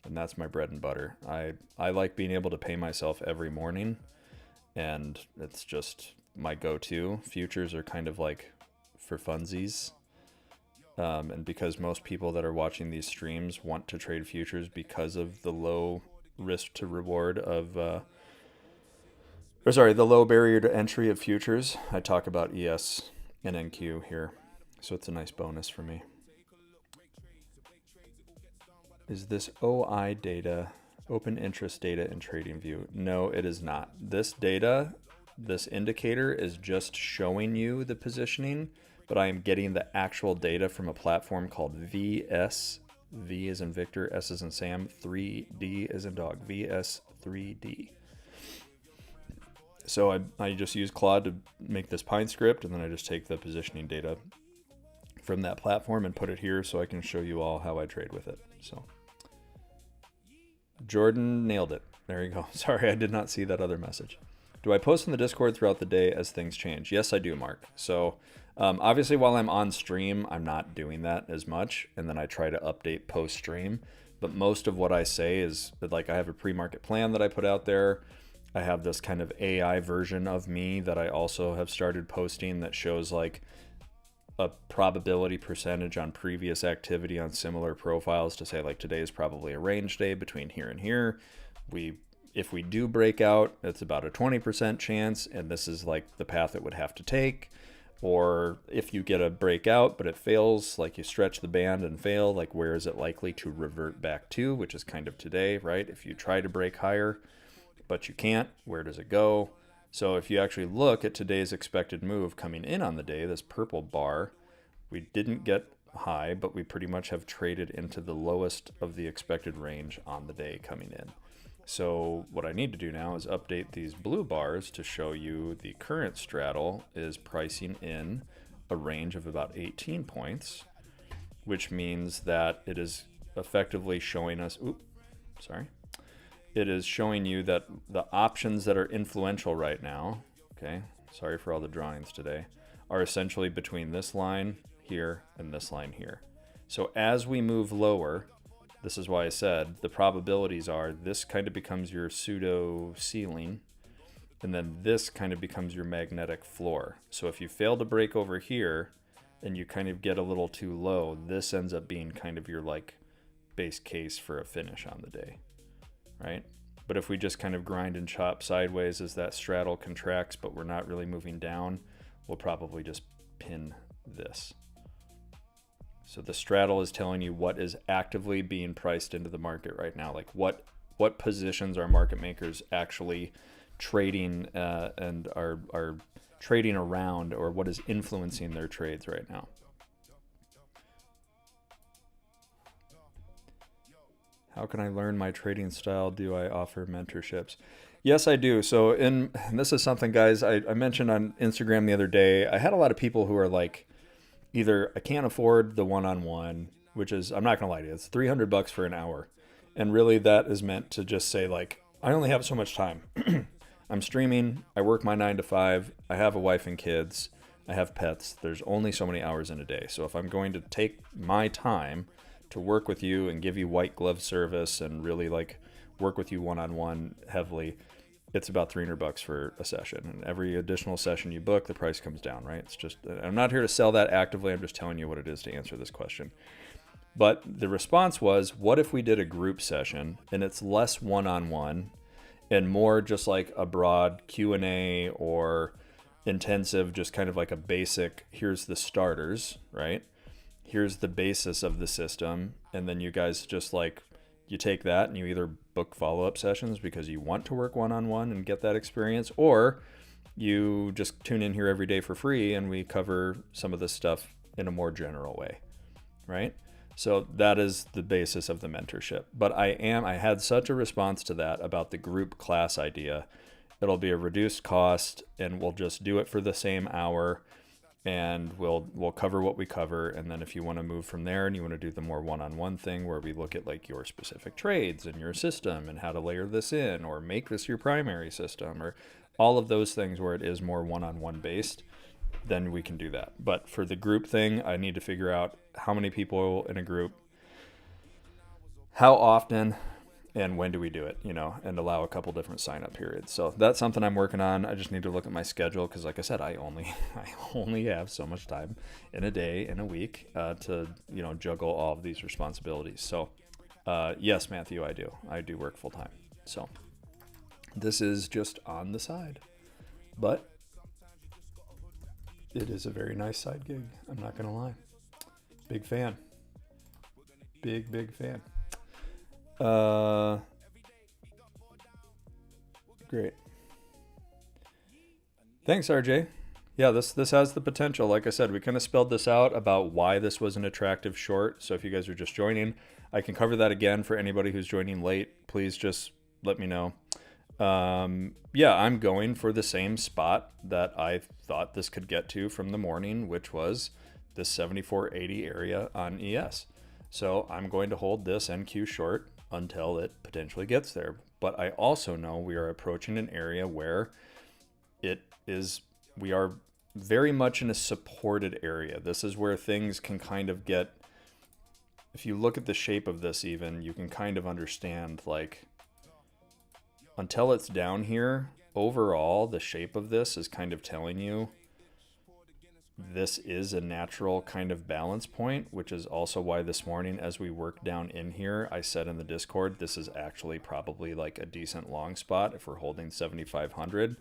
[SPEAKER 2] And that's my bread and butter. I like being able to pay myself every morning, and it's just my go-to. Futures are kind of like for funsies. And because most people that are watching these streams want to trade futures because of the low risk to reward of, the low barrier to entry of futures, I talk about ES and NQ here. So it's a nice bonus for me. Is this OI data, open interest data in TradingView? No, it is not. This data, this indicator is just showing you the positioning, but I am getting the actual data from a platform called VS. V as in Victor, S as in Sam, 3D as in dog, VS3D. So I just use Claude to make this Pine script, and then I just take the positioning data from that platform and put it here so I can show you all how I trade with it. So Jordan nailed it. There you go. Sorry, I did not see that other message. Do I post in the Discord throughout the day as things change? Yes, I do, Mark. So obviously while I'm on stream, I'm not doing that as much. And then I try to update post stream. But most of what I say is like I have a pre-market plan that I put out there. I have this kind of AI version of me that I also have started posting that shows like a probability percentage on previous activity on similar profiles to say like today is probably a range day between here and here. If we do break out, it's about a 20% chance, and this is like the path it would have to take. Or if you get a breakout but it fails, like you stretch the band and fail, like where is it likely to revert back to, which is kind of today, right? If you try to break higher but you can't, where does it go? So if you actually look at today's expected move coming in on the day, this purple bar, we didn't get high, but we pretty much have traded into the lowest of the expected range on the day coming in. So what I need to do now is update these blue bars to show you the current straddle is pricing in a range of about 18 points, which means that it is effectively showing us, it is showing you that the options that are influential right now, okay, sorry for all the drawings today, are essentially between this line here and this line here. So as we move lower, this is why I said the probabilities are this kind of becomes your pseudo ceiling, and then this kind of becomes your magnetic floor. So if you fail to break over here and you kind of get a little too low, this ends up being kind of your like base case for a finish on the day, right? But if we just kind of grind and chop sideways as that straddle contracts, but we're not really moving down, we'll probably just pin this. So the straddle is telling you what is actively being priced into the market right now. Like what positions are market makers actually trading and are trading around, or what is influencing their trades right now. How can I learn my trading style? Do I offer mentorships? Yes, I do. So and this is something, guys, I mentioned on Instagram the other day. I had a lot of people who are like, either I can't afford the one-on-one, which is, I'm not going to lie to you, it's $300 for an hour. And really that is meant to just say like, I only have so much time. I'm streaming, I work my 9 to 5, I have a wife and kids, I have pets. There's only so many hours in a day. So if I'm going to take my time to work with you and give you white glove service and really like work with you one-on-one heavily, it's about $300 for a session. And every additional session you book, the price comes down, right? It's just, I'm not here to sell that actively. I'm just telling you what it is to answer this question. But the response was, what if we did a group session and it's less one-on-one and more just like a broad Q&A or intensive, just kind of like a basic, here's the starters, right? Here's the basis of the system. And then you guys just like, you take that and you either book follow-up sessions because you want to work one-on-one and get that experience, or you just tune in here every day for free and we cover some of this stuff in a more general way, right? So that is the basis of the mentorship. But I had such a response to that about the group class idea. It'll be a reduced cost and we'll just do it for the same hour and we'll cover what we cover. And then if you want to move from there and you want to do the more one-on-one thing where we look at like your specific trades and your system and how to layer this in or make this your primary system or all of those things where it is more one-on-one based, then we can do that. But for the group thing, I need to figure out how many people in a group, how often, and when do we do it, and allow a couple different sign-up periods. So that's something I'm working on. I just need to look at my schedule because, like I said, I only have so much time in a day, in a week, to juggle all of these responsibilities. So, yes, Matthew, I do work full time. So this is just on the side, but it is a very nice side gig. I'm not gonna lie. Big fan. Big fan. Great. Thanks, RJ. Yeah, this has the potential. Like I said, we kind of spelled this out about why this was an attractive short. So if you guys are just joining, I can cover that again for anybody who's joining late. Please just let me know. Yeah, I'm going for the same spot that I thought this could get to from the morning, which was this 74.80 area on ES. So I'm going to hold this NQ short until it potentially gets there. But I also know we are approaching an area where we are very much in a supported area. This is where things can kind of get, if you look at the shape of this even, you can kind of understand like, until it's down here, overall, the shape of this is kind of telling you this is a natural kind of balance point, which is also why this morning as we work down in here, I said in the Discord, this is actually probably like a decent long spot. If we're holding 7,500,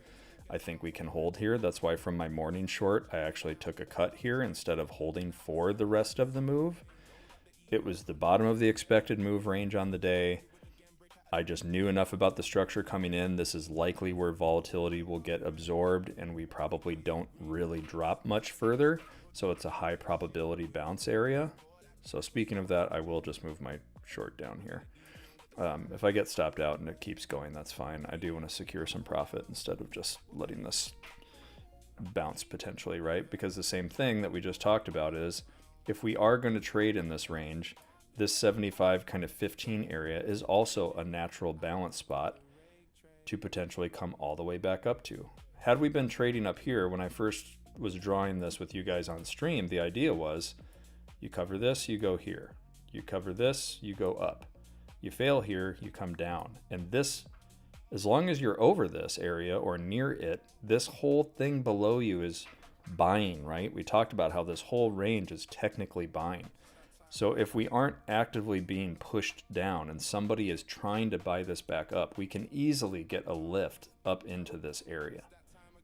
[SPEAKER 2] I think we can hold here. That's why from my morning short, I actually took a cut here instead of holding for the rest of the move. It was the bottom of the expected move range on the day. I just knew enough about the structure coming in. This is likely where volatility will get absorbed and we probably don't really drop much further. So it's a high probability bounce area. So speaking of that, I will just move my short down here. If I get stopped out and it keeps going, that's fine. I do want to secure some profit instead of just letting this bounce potentially, right? Because the same thing that we just talked about is if we are going to trade in this range, this 75 kind of 15 area is also a natural balance spot to potentially come all the way back up to. Had we been trading up here, when I first was drawing this with you guys on stream, the idea was you cover this, you go here. You cover this, you go up. You fail here, you come down. And this, as long as you're over this area or near it, this whole thing below you is buying, right? We talked about how this whole range is technically buying. So if we aren't actively being pushed down and somebody is trying to buy this back up, we can easily get a lift up into this area,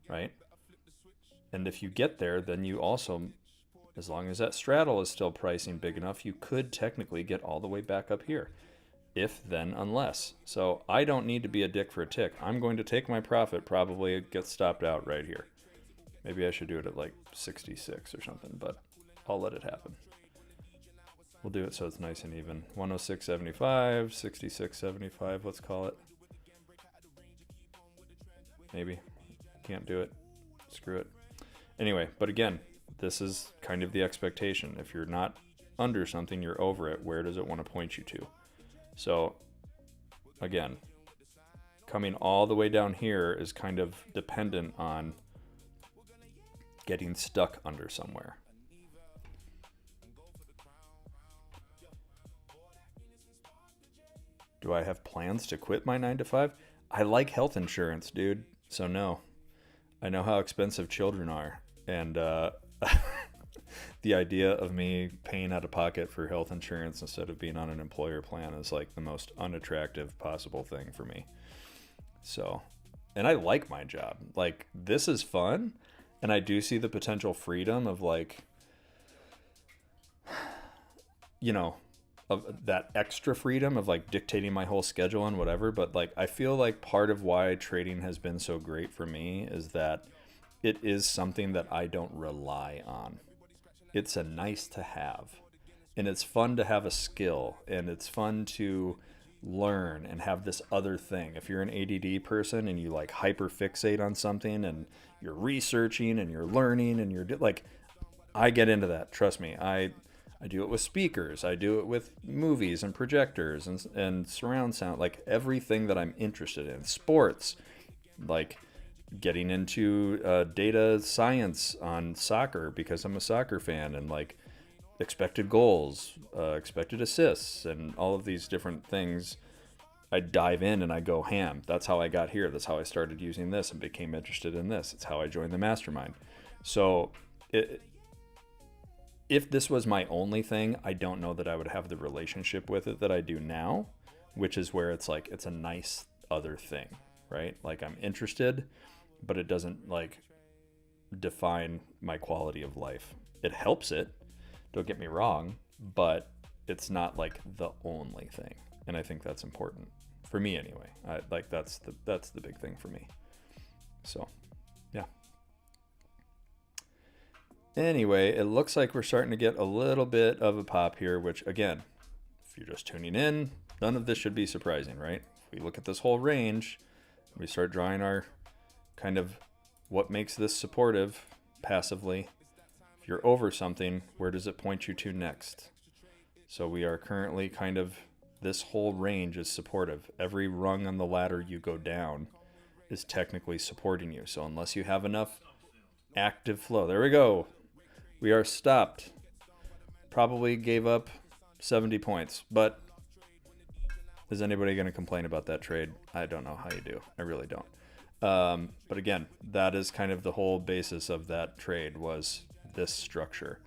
[SPEAKER 2] right? And if you get there, then you also, as long as that straddle is still pricing big enough, you could technically get all the way back up here. If, then, unless. So I don't need to be a dick for a tick. I'm going to take my profit, probably get stopped out right here. Maybe I should do it at like 66 or something, but I'll let it happen. We'll do it so it's nice and even. 106.75, 66.75, let's call it. maybe. Can't do it. Screw it. Anyway, but again, this is kind of the expectation. If you're not under something, you're over it. Where does it want to point you to? So again, coming all the way down here is kind of dependent on getting stuck under somewhere. Do I have plans to quit my 9 to 5? I like health insurance, dude. So no. I know how expensive children are. And the idea of me paying out of pocket for health insurance instead of being on an employer plan is like the most unattractive possible thing for me. So, and I like my job. Like, this is fun. And I do see the potential freedom of like, you know, of that extra freedom of like dictating my whole schedule and whatever. But like, I feel like part of why trading has been so great for me is that it is something that I don't rely on. It's a nice to have, and it's fun to have a skill, and it's fun to learn and have this other thing. If you're an ADD person and you like hyper fixate on something and you're researching and you're learning and you're like, I get into that. Trust me. I do it with speakers. I do it with movies and projectors and surround sound, like everything that I'm interested in. Sports, like getting into data science on soccer because I'm a soccer fan, and like expected goals, expected assists, and all of these different things. I dive in and I go ham. That's how I got here. That's how I started using this and became interested in this. It's how I joined the mastermind. So if this was my only thing, I don't know that I would have the relationship with it that I do now, which is where it's like, it's a nice other thing, right? Like I'm interested, but it doesn't like define my quality of life. It helps it, don't get me wrong, but it's not like the only thing. And I think that's important for me anyway. That's the big thing for me. So, yeah. Anyway, it looks like we're starting to get a little bit of a pop here, which again, if you're just tuning in, none of this should be surprising, right? If we look at this whole range, we start drawing our kind of what makes this supportive passively. If you're over something, where does it point you to next? So we are currently kind of, this whole range is supportive. Every rung on the ladder you go down is technically supporting you. So unless you have enough active flow, there we go. We are stopped. Probably gave up 70 points, but is anybody going to complain about that trade? I don't know how you do. I really don't. But again, that is kind of the whole basis of that trade, was this structure.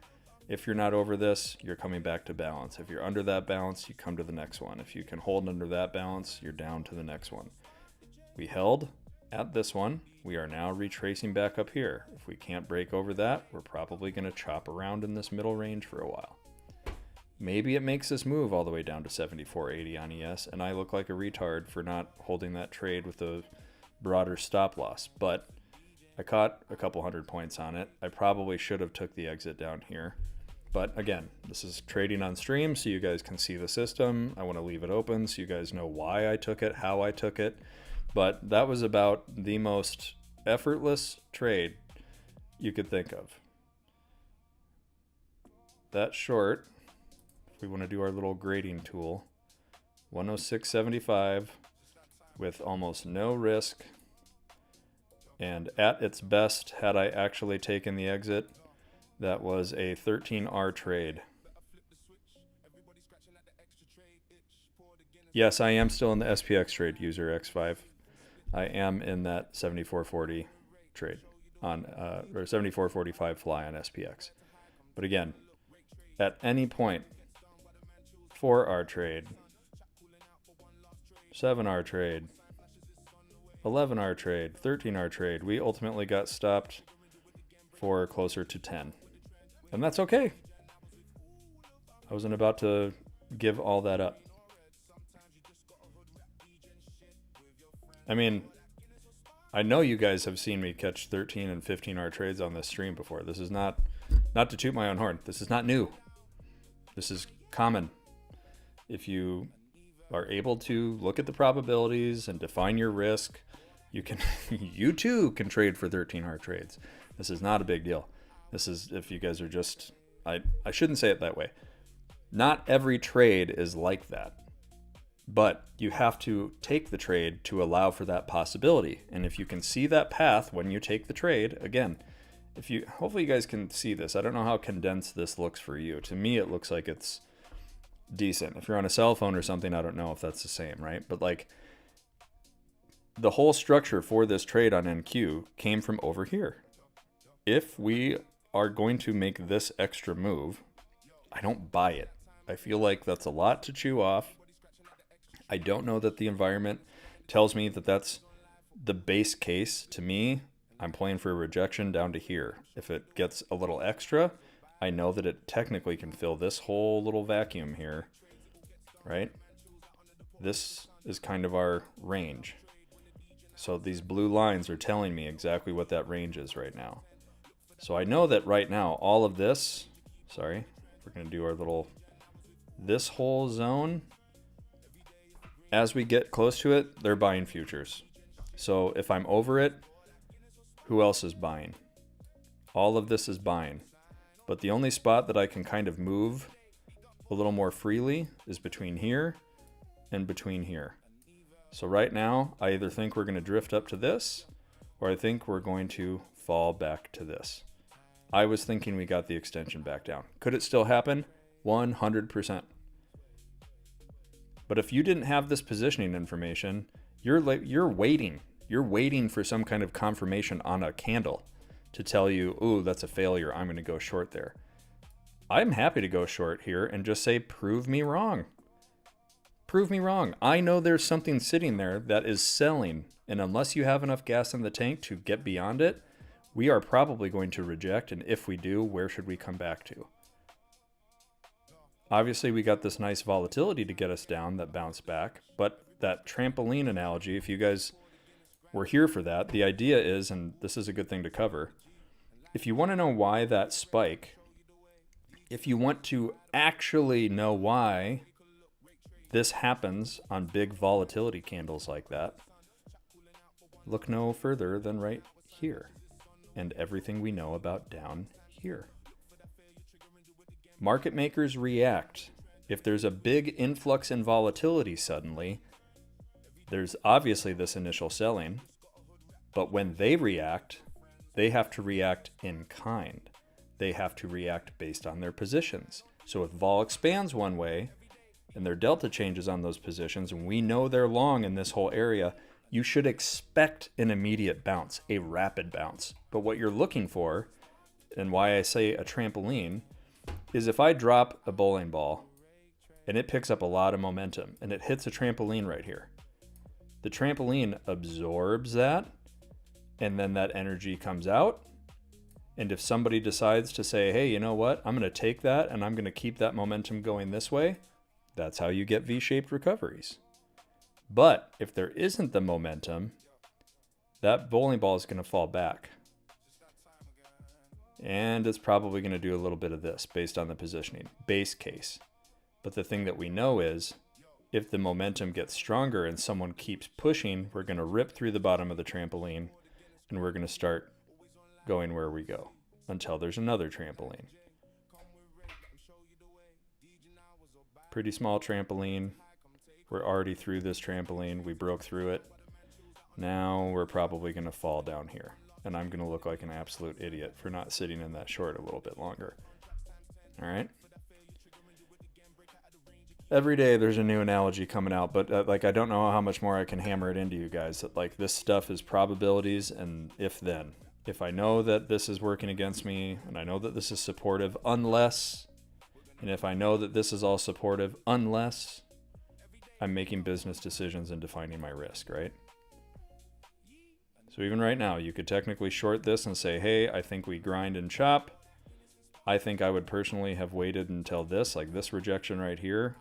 [SPEAKER 2] If you're not over this, you're coming back to balance. If you're under that balance, you come to the next one. If you can hold under that balance, you're down to the next one. We held at this one. We are now retracing back up here. If we can't break over that, we're probably going to chop around in this middle range for a while. Maybe it makes us move all the way down to 74.80 on ES, and I look like a retard for not holding that trade with a broader stop loss, but I caught a couple hundred points on it. I probably should have took the exit down here. But again, this is trading on stream, so you guys can see the system. I want to leave it open so you guys know why I took it, how I took it. But that was about the most effortless trade you could think of. That short, if we want to do our little grading tool, 106.75 with almost no risk. And at its best, had I actually taken the exit, that was a 13R trade. Yes, I am still in the SPX trade, user X5. I am in that 74.40 trade on, or 74.45 fly on SPX. But again, at any point, 4R trade, 7R trade, 11R trade, 13R trade, we ultimately got stopped for closer to 10. And that's okay. I wasn't about to give all that up. I mean, I know you guys have seen me catch 13 and 15R trades on this stream before. This is not to toot my own horn. This is not new. This is common. If you are able to look at the probabilities and define your risk You can, you too can trade for 13 hard trades. This is not a big deal. This is, if you guys are just, I shouldn't say it that way. Not every trade is like that, but you have to take the trade to allow for that possibility. And if you can see that path when you take the trade, again, if you, hopefully you guys can see this. I don't know how condensed this looks for you. To me, it looks like it's decent. If you're on a cell phone or something, I don't know if that's the same, right? But like, the whole structure for this trade on NQ came from over here. If we are going to make this extra move, I don't buy it. I feel like that's a lot to chew off. I don't know that the environment tells me that that's the base case. To me, I'm playing for a rejection down to here. If it gets a little extra, I know that it technically can fill this whole little vacuum here, right? This is kind of our range. So these blue lines are telling me exactly what that range is right now. So I know that right now, all of this, sorry, we're going to do our little, this whole zone, as we get close to it, they're buying futures. So if I'm over it, who else is buying? All of this is buying. But the only spot that I can kind of move a little more freely is between here and between here. So right now, I either think we're going to drift up to this, or I think we're going to fall back to this. I was thinking we got the extension back down. Could it still happen? 100%. But if you didn't have this positioning information, you're waiting. You're waiting for some kind of confirmation on a candle to tell you, ooh, that's a failure. I'm going to go short there. I'm happy to go short here and just say, prove me wrong. Prove me wrong. I know there's something sitting there that is selling, and unless you have enough gas in the tank to get beyond it, we are probably going to reject, and if we do, where should we come back to? Obviously, we got this nice volatility to get us down that bounced back, but that trampoline analogy, if you guys were here for that, the idea is, and this is a good thing to cover, if you want to know why that spike, if you want to actually know why this happens on big volatility candles like that, look no further than right here and everything we know about down here. Market makers react. If there's a big influx in volatility suddenly, there's obviously this initial selling, but when they react, they have to react in kind. They have to react based on their positions. So if vol expands one way, and their delta changes on those positions, and we know they're long in this whole area, you should expect an immediate bounce, a rapid bounce. But what you're looking for, and why I say a trampoline, is if I drop a bowling ball and it picks up a lot of momentum and it hits a trampoline right here, the trampoline absorbs that, and then that energy comes out. And if somebody decides to say, hey, you know what, I'm going to take that and I'm going to keep that momentum going this way, that's how you get V-shaped recoveries. But if there isn't the momentum, that bowling ball is going to fall back. And it's probably going to do a little bit of this based on the positioning, base case. But the thing that we know is if the momentum gets stronger and someone keeps pushing, we're going to rip through the bottom of the trampoline and we're going to start going where we go until there's another trampoline. Pretty small trampoline. We're already through this trampoline. We broke through it. Now we're probably going to fall down here. And I'm going to look like an absolute idiot for not sitting in that short a little bit longer. All right. Every day there's a new analogy coming out, but like I don't know how much more I can hammer it into you guys. That like this stuff is probabilities and if then. If I know that this is working against me and I know that this is supportive unless, and if I know that this is all supportive unless I'm making business decisions and defining my risk, right? So even right now, you could technically short this and say, hey, I think we grind and chop. I think I would personally have waited until this, like this rejection right here.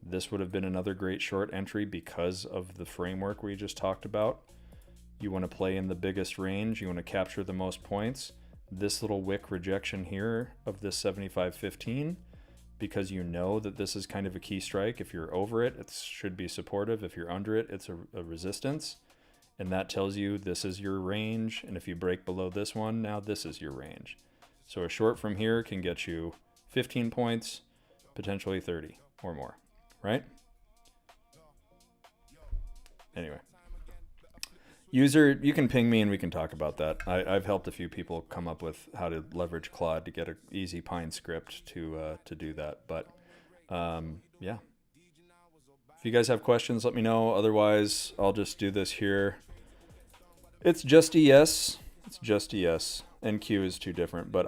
[SPEAKER 2] This would have been another great short entry because of the framework we just talked about. You want to play in the biggest range. You want to capture the most points. This little wick rejection here of this 75.15, because you know that this is kind of a key strike. If you're over it, it should be supportive. If you're under it, it's a resistance. And that tells you this is your range. And if you break below this one, now this is your range. So a short from here can get you 15 points, potentially 30 or more, right? Anyway. User, you can ping me and we can talk about that. I've helped a few people come up with how to leverage Claude to get an easy Pine script to do that. But yeah. If you guys have questions, let me know. Otherwise, I'll just do this here. It's just ES. It's just ES. NQ is too different, but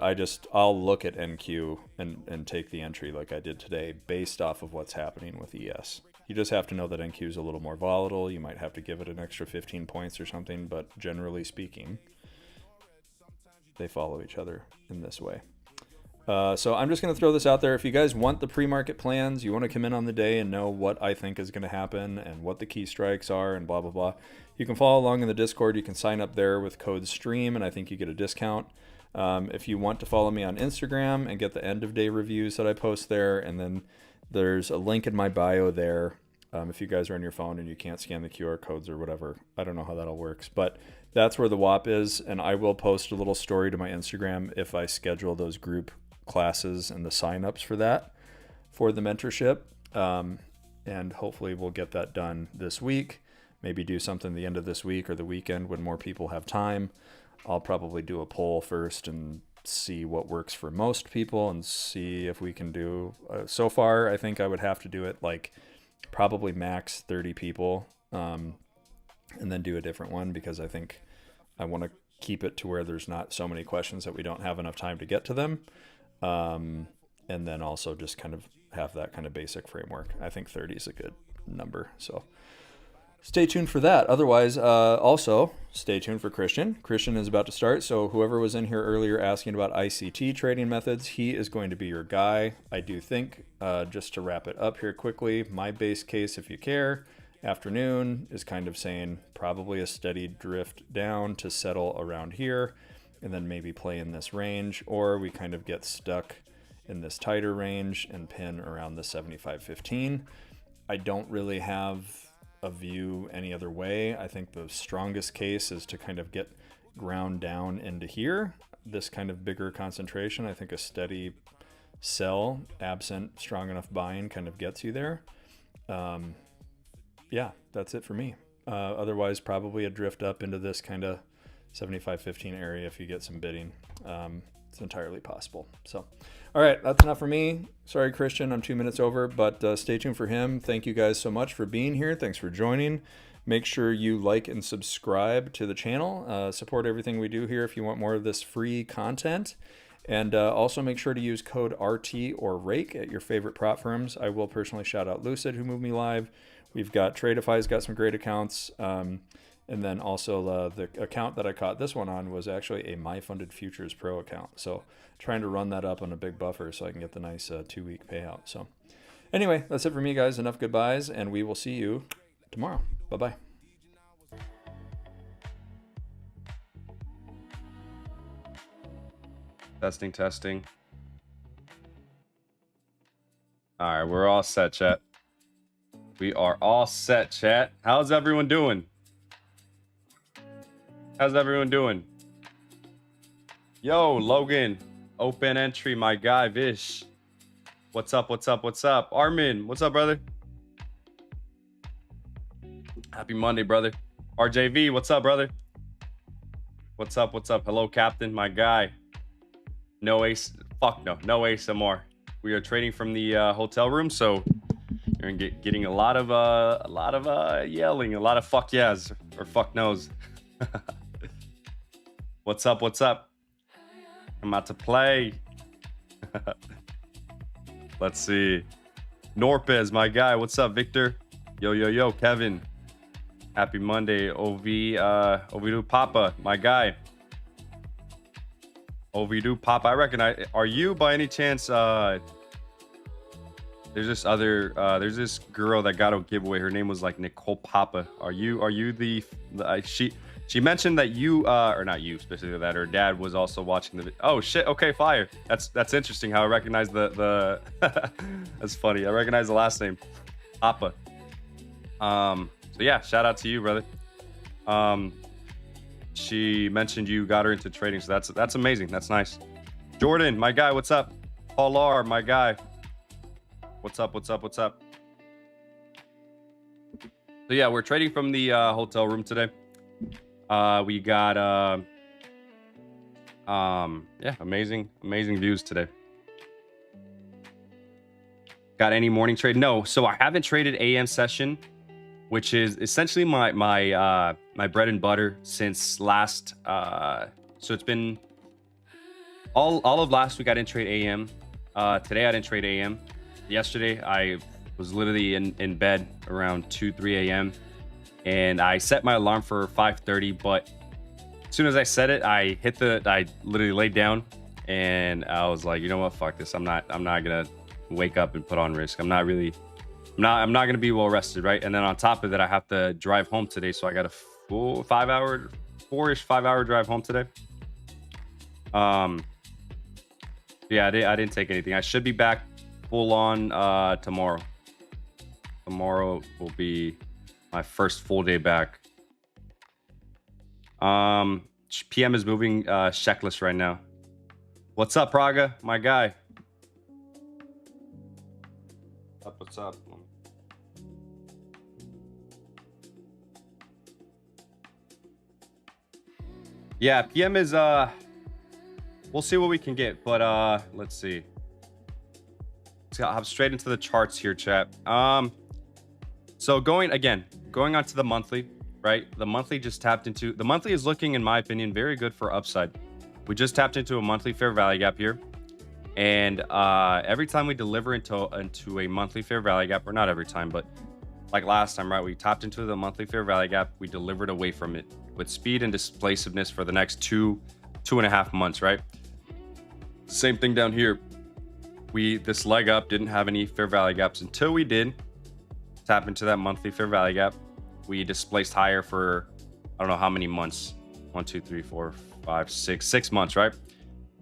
[SPEAKER 2] I'll look at NQ and take the entry like I did today based off of what's happening with ES. You just have to know that NQ is a little more volatile. You might have to give it an extra 15 points or something, but generally speaking, they follow each other in this way. So I'm just going to throw this out there. If you guys want the pre-market plans, you want to come in on the day and know what I think is going to happen and what the key strikes are and blah, blah, blah, you can follow along in the Discord. You can sign up there with code STREAM, and I think you get a discount. If you want to follow me on Instagram and get the end of day reviews that I post there, and then there's a link in my bio there. If you guys are on your phone and you can't scan the QR codes or whatever, I don't know how that all works, but that's where the WAP is. And I will post a little story to my Instagram if I schedule those group classes and the signups for that, for the mentorship. And hopefully we'll get that done this week. Maybe do something the end of this week or the weekend when more people have time. I'll probably do a poll first and see what works for most people and see if we can do so far. I think I would have to do it like probably max 30 people, and then do a different one, because I think I want to keep it to where there's not so many questions that we don't have enough time to get to them, and then also just kind of have that kind of basic framework. I think 30 is a good number, so stay tuned for that. Otherwise, also stay tuned for Christian. Christian is about to start. So whoever was in here earlier asking about ICT trading methods, he is going to be your guy. I do think, just to wrap it up here quickly, my base case, if you care, afternoon is kind of saying probably a steady drift down to settle around here and then maybe play in this range, or we kind of get stuck in this tighter range and pin around the 75.15. I don't really have a view any other way. I think the strongest case is to kind of get ground down into here, this kind of bigger concentration. I think a steady sell absent strong enough buying kind of gets you there. Yeah, that's it for me. Otherwise, probably a drift up into this kind of 75.15 area if you get some bidding. It's entirely possible. So, all right, that's enough for me. Sorry, Christian, I'm 2 minutes over, but stay tuned for him. Thank you guys so much for being here. Thanks for joining. Make sure you like and subscribe to the channel. Support everything we do here if you want more of this free content. And also make sure to use code RT or RAKE at your favorite prop firms. I will personally shout out Lucid, who moved me live. We've got Tradeify's got some great accounts. And then also the account that I caught this one on was actually a My Funded Futures Pro account. So trying to run that up on a big buffer so I can get the nice 2-week payout. So anyway, that's it for me, guys. Enough goodbyes, and we will see you tomorrow. Bye-bye.
[SPEAKER 3] Testing, testing. All right, we're all set, chat. We are all set, chat. How's everyone doing? How's everyone doing? Yo, Logan, open entry, my guy, Vish. What's up, what's up, what's up? Armin, what's up, brother? Happy Monday, brother. RJV, what's up, brother? What's up, what's up? Hello, Captain, my guy. No ace, fuck no, no ASMR. We are trading from the hotel room, so you're getting a lot of yelling, a lot of fuck yes or fuck no's. What's up? What's up? I'm about to play. Let's see. Norpez, my guy. What's up, Victor? Yo, yo, yo, Kevin. Happy Monday. Ovidu Papa, my guy. Ovidu Papa. I recognize. Are you by any chance? There's this other. There's this girl that got a giveaway. Her name was like Nicole Papa. Are you the She mentioned that you, or not you specifically, that her dad was also watching the video. Oh shit, okay, fire. That's interesting how I recognize the that's funny. I recognize the last name, Papa. So yeah, shout out to you, brother. She mentioned you got her into trading, so that's amazing. That's nice. Jordan, my guy, what's up? Paul R, my guy, what's up? So yeah, we're trading from the hotel room today. We got yeah, amazing views today. Got any morning trade? No. So I haven't traded AM session, which is essentially my bread and butter since last. So it's been all of last week I didn't trade AM. Today I didn't trade AM. Yesterday I was literally in bed around 2-3 a.m. and I set my alarm for 5:30. But as soon as I set it, I literally laid down and I was like, you know what, fuck this. I'm not gonna wake up and put on risk. I'm not gonna be well rested, right? And then on top of that, I have to drive home today, so I got a full 4-ish 5-hour drive home today. Yeah, I didn't take anything. I should be back full on tomorrow. Tomorrow will be my first full day back. PM is moving checklist right now. What's up, Praga, my guy? What's up? Yeah, PM is we'll see what we can get, but let's see. Let's hop straight into the charts here, chat. So going on to the monthly, right? The monthly just tapped into, the monthly is looking, in my opinion, very good for upside. We just tapped into a monthly fair value gap here. And every time we deliver into a monthly fair value gap, or not every time, but like last time, right? We tapped into the monthly fair value gap. We delivered away from it with speed and displacitiveness for the next 2.5 months, right? Same thing down here. This leg up didn't have any fair value gaps until we did tap into that monthly fair value gap. We displaced higher for I don't know how many months. 1, 2, 3, 4, 5, 6 months, right?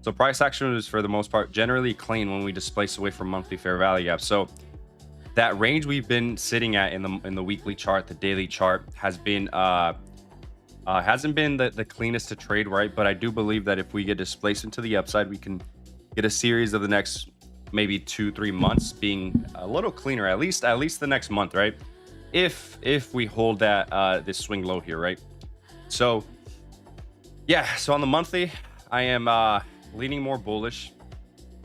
[SPEAKER 3] So price action is for the most part generally clean when we displace away from monthly fair value gap. So that range we've been sitting at in the weekly chart, the daily chart has been hasn't been the cleanest to trade, right? But I do believe that if we get displaced into the upside, we can get a series of the next maybe 2-3 months being a little cleaner, at least the next month, right? If we hold that this swing low here, right? So yeah, so on the monthly, I am leaning more bullish,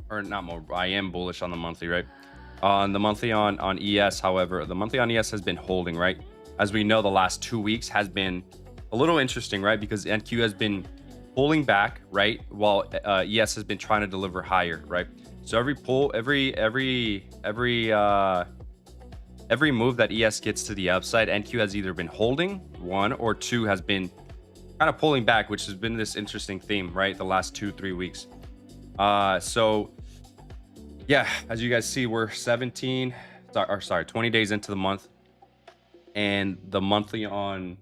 [SPEAKER 3] or not more, I am bullish on the monthly, right? On the monthly on ES, however, the monthly on ES has been holding, right? As we know, the last 2 weeks has been a little interesting, right? Because NQ has been pulling back, right? While ES has been trying to deliver higher, right? So every pull, every move that ES gets to the upside, NQ has either been holding, 1 or 2 has been kind of pulling back, which has been this interesting theme, right? The last 2-3 weeks. So yeah, as you guys see, we're 20 days into the month, and the monthly on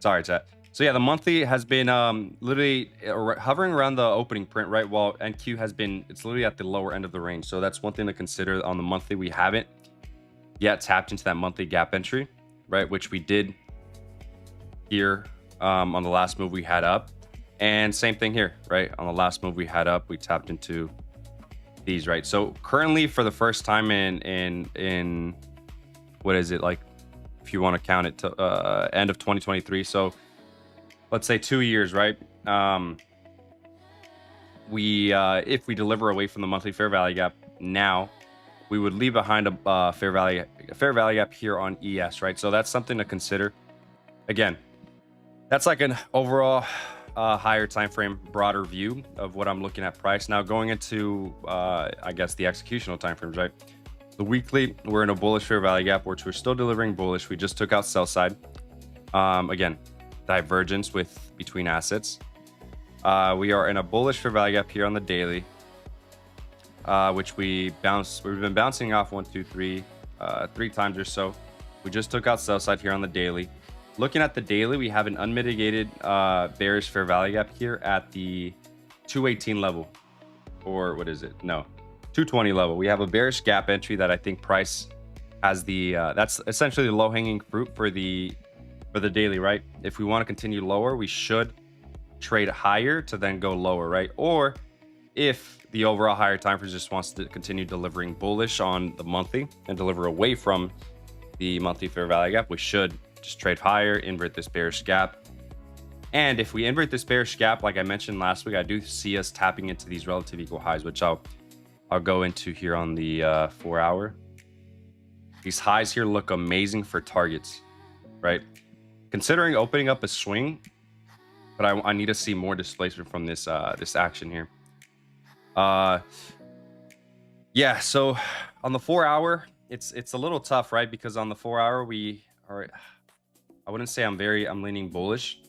[SPEAKER 3] sorry, chat. So yeah, the monthly has been literally hovering around the opening print, right? While NQ has been, it's literally at the lower end of the range. So that's one thing to consider on the monthly. We haven't yet tapped into that monthly gap entry, right? Which we did here on the last move we had up. And same thing here, right? On the last move we had up, we tapped into these, right? So currently, for the first time in what is it, like, if you want to count it to end of 2023, so let's say 2 years, right? If we deliver away from the monthly fair value gap now, we would leave behind a fair value gap here on ES, right? So that's something to consider. Again, that's like an overall higher time frame, broader view of what I'm looking at price. Now going into I guess the executional time frames, right? The weekly, we're in a bullish fair value gap, which we're still delivering bullish. We just took out sell side. Again, divergence between assets. We are in a bullish fair value gap here on the daily, which we've been bouncing off 1, 2, 3 times or so. We just took out sell side here on the daily. looking at the daily, we have an unmitigated bearish fair value gap here at the 218 level, or what is it? No, 220 level. We have a bearish gap entry that I think price has the that's essentially the low-hanging fruit for the daily, right? If we want to continue lower, we should trade higher to then go lower, right? Or if the overall higher time frame just wants to continue delivering bullish on the monthly and deliver away from the monthly fair value gap, we should just trade higher, invert this bearish gap. And if we invert this bearish gap, like I mentioned last week, I do see us tapping into these relative equal highs, which I'll go into here on the 4 hour. These highs here look amazing for targets, right? Considering opening up a swing, but I need to see more displacement from this this action here. Yeah, so on the 4 hour, it's a little tough, right? Because on the 4 hour, we are, I wouldn't say I'm leaning bullish.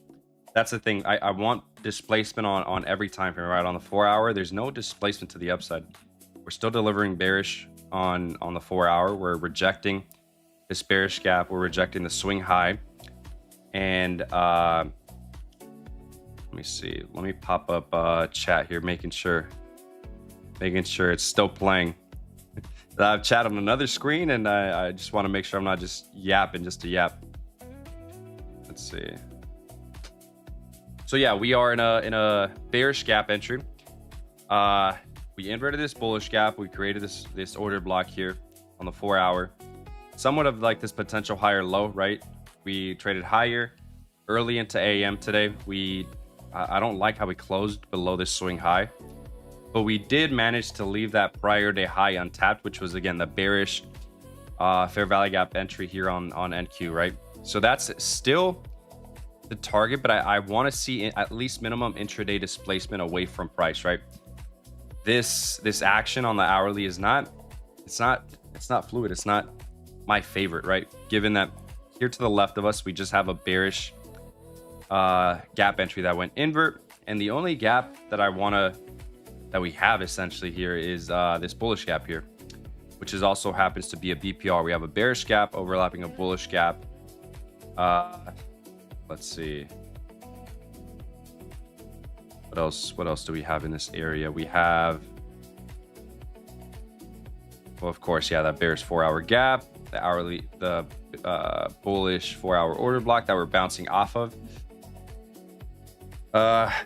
[SPEAKER 3] That's the thing. I want displacement on every time frame, right? On the 4 hour, there's no displacement to the upside. We're still delivering bearish on the 4 hour. We're rejecting this bearish gap. We're rejecting the swing high. And let me see. Let me pop up chat here, making sure it's still playing. I have chat on another screen, and I just want to make sure I'm not just yapping just to yap. Let's see. So yeah, we are in a bearish gap entry. We inverted this bullish gap. We created this order block here on the 4 hour. Somewhat of like this potential higher low, right? We traded higher early into AM today. I don't like how we closed below this swing high, but we did manage to leave that prior day high untapped, which was again the bearish fair value gap entry here on NQ, right? So that's still the target, but I want to see at least minimum intraday displacement away from price, right? This action on the hourly is not fluid. It's not my favorite, right? Given that here to the left of us, we just have a bearish gap entry that went invert, and the only gap that we have essentially here is this bullish gap here, which is also happens to be a BPR. We have a bearish gap overlapping a bullish gap. Let's see. What else do we have in this area? We have, well, of course, yeah, that bearish 4 hour gap, the bullish 4 hour order block that we're bouncing off of.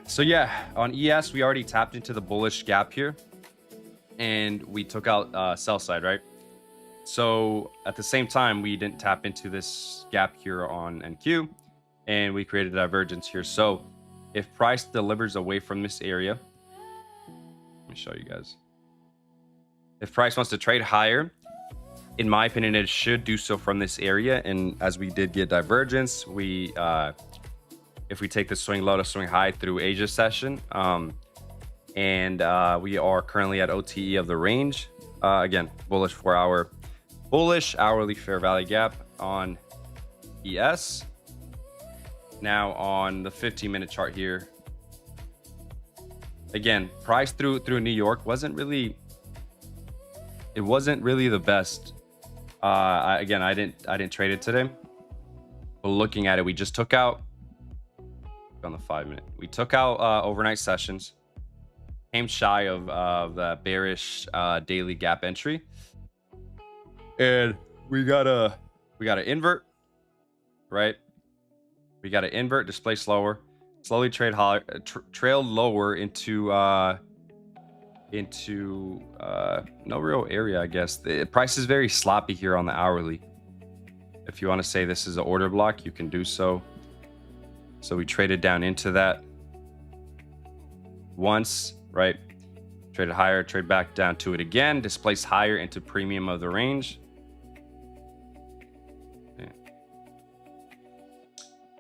[SPEAKER 3] So yeah, on ES, we already tapped into the bullish gap here, and we took out sell side, right? So at the same time, we didn't tap into this gap here on NQ, and we created a divergence here. So if price delivers away from this area, let me show you guys. If price wants to trade higher, in my opinion, it should do so from this area. And as we did get divergence, if we take the swing low to swing high through Asia session, and we are currently at OTE of the range. Again, bullish 4 hour, bullish hourly fair value gap on ES. Now on the 15-minute chart here, again, price through New York wasn't really the best. I didn't trade it today, but looking at it, we just took out on the 5-minute. We took out overnight sessions, came shy of the bearish daily gap entry, and we gotta invert, right? We got to invert, displace lower, slowly trade higher, trail lower into no real area, I guess. The price is very sloppy here on the hourly. If you want to say this is an order block, you can do so. So we traded down into that once, right? Traded higher, trade back down to it again, displace higher into premium of the range.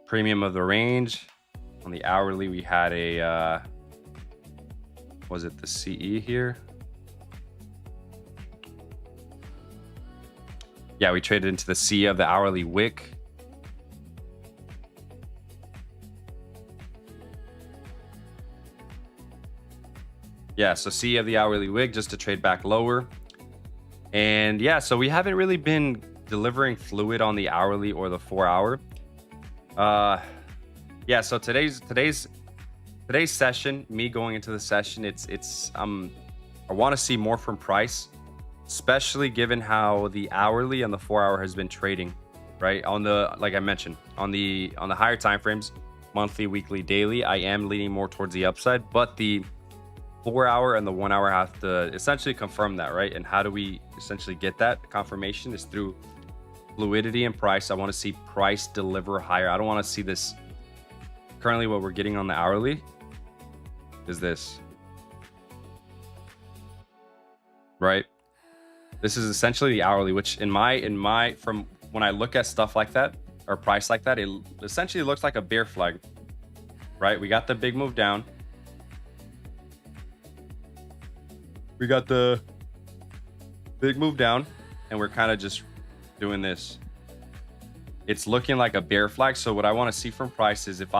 [SPEAKER 3] Premium of the range. On the hourly, we had a was it the CE here? Yeah, we traded into the C of the hourly wick. Yeah, so C of the hourly wick just to trade back lower. And yeah, so we haven't really been delivering fluid on the hourly or the 4 hour. Yeah, so today's session, me going into the session, I want to see more from price, especially given how the hourly and the 4-hour has been trading, right? On the, like I mentioned, on the higher time frames, monthly, weekly, daily, I am leaning more towards the upside, but the 4-hour and the 1-hour have to essentially confirm that, right? And how do we essentially get that confirmation is through fluidity and price. I want to see price deliver higher. I don't want to see this. Currently what we're getting on the hourly is this, right? This is essentially the hourly, which in my from when I look at stuff like that or price like that, it essentially looks like a bear flag, right? We got the big move down. We got the big move down, and we're kind of just doing this. It's looking like a bear flag. So what I want to see from price is if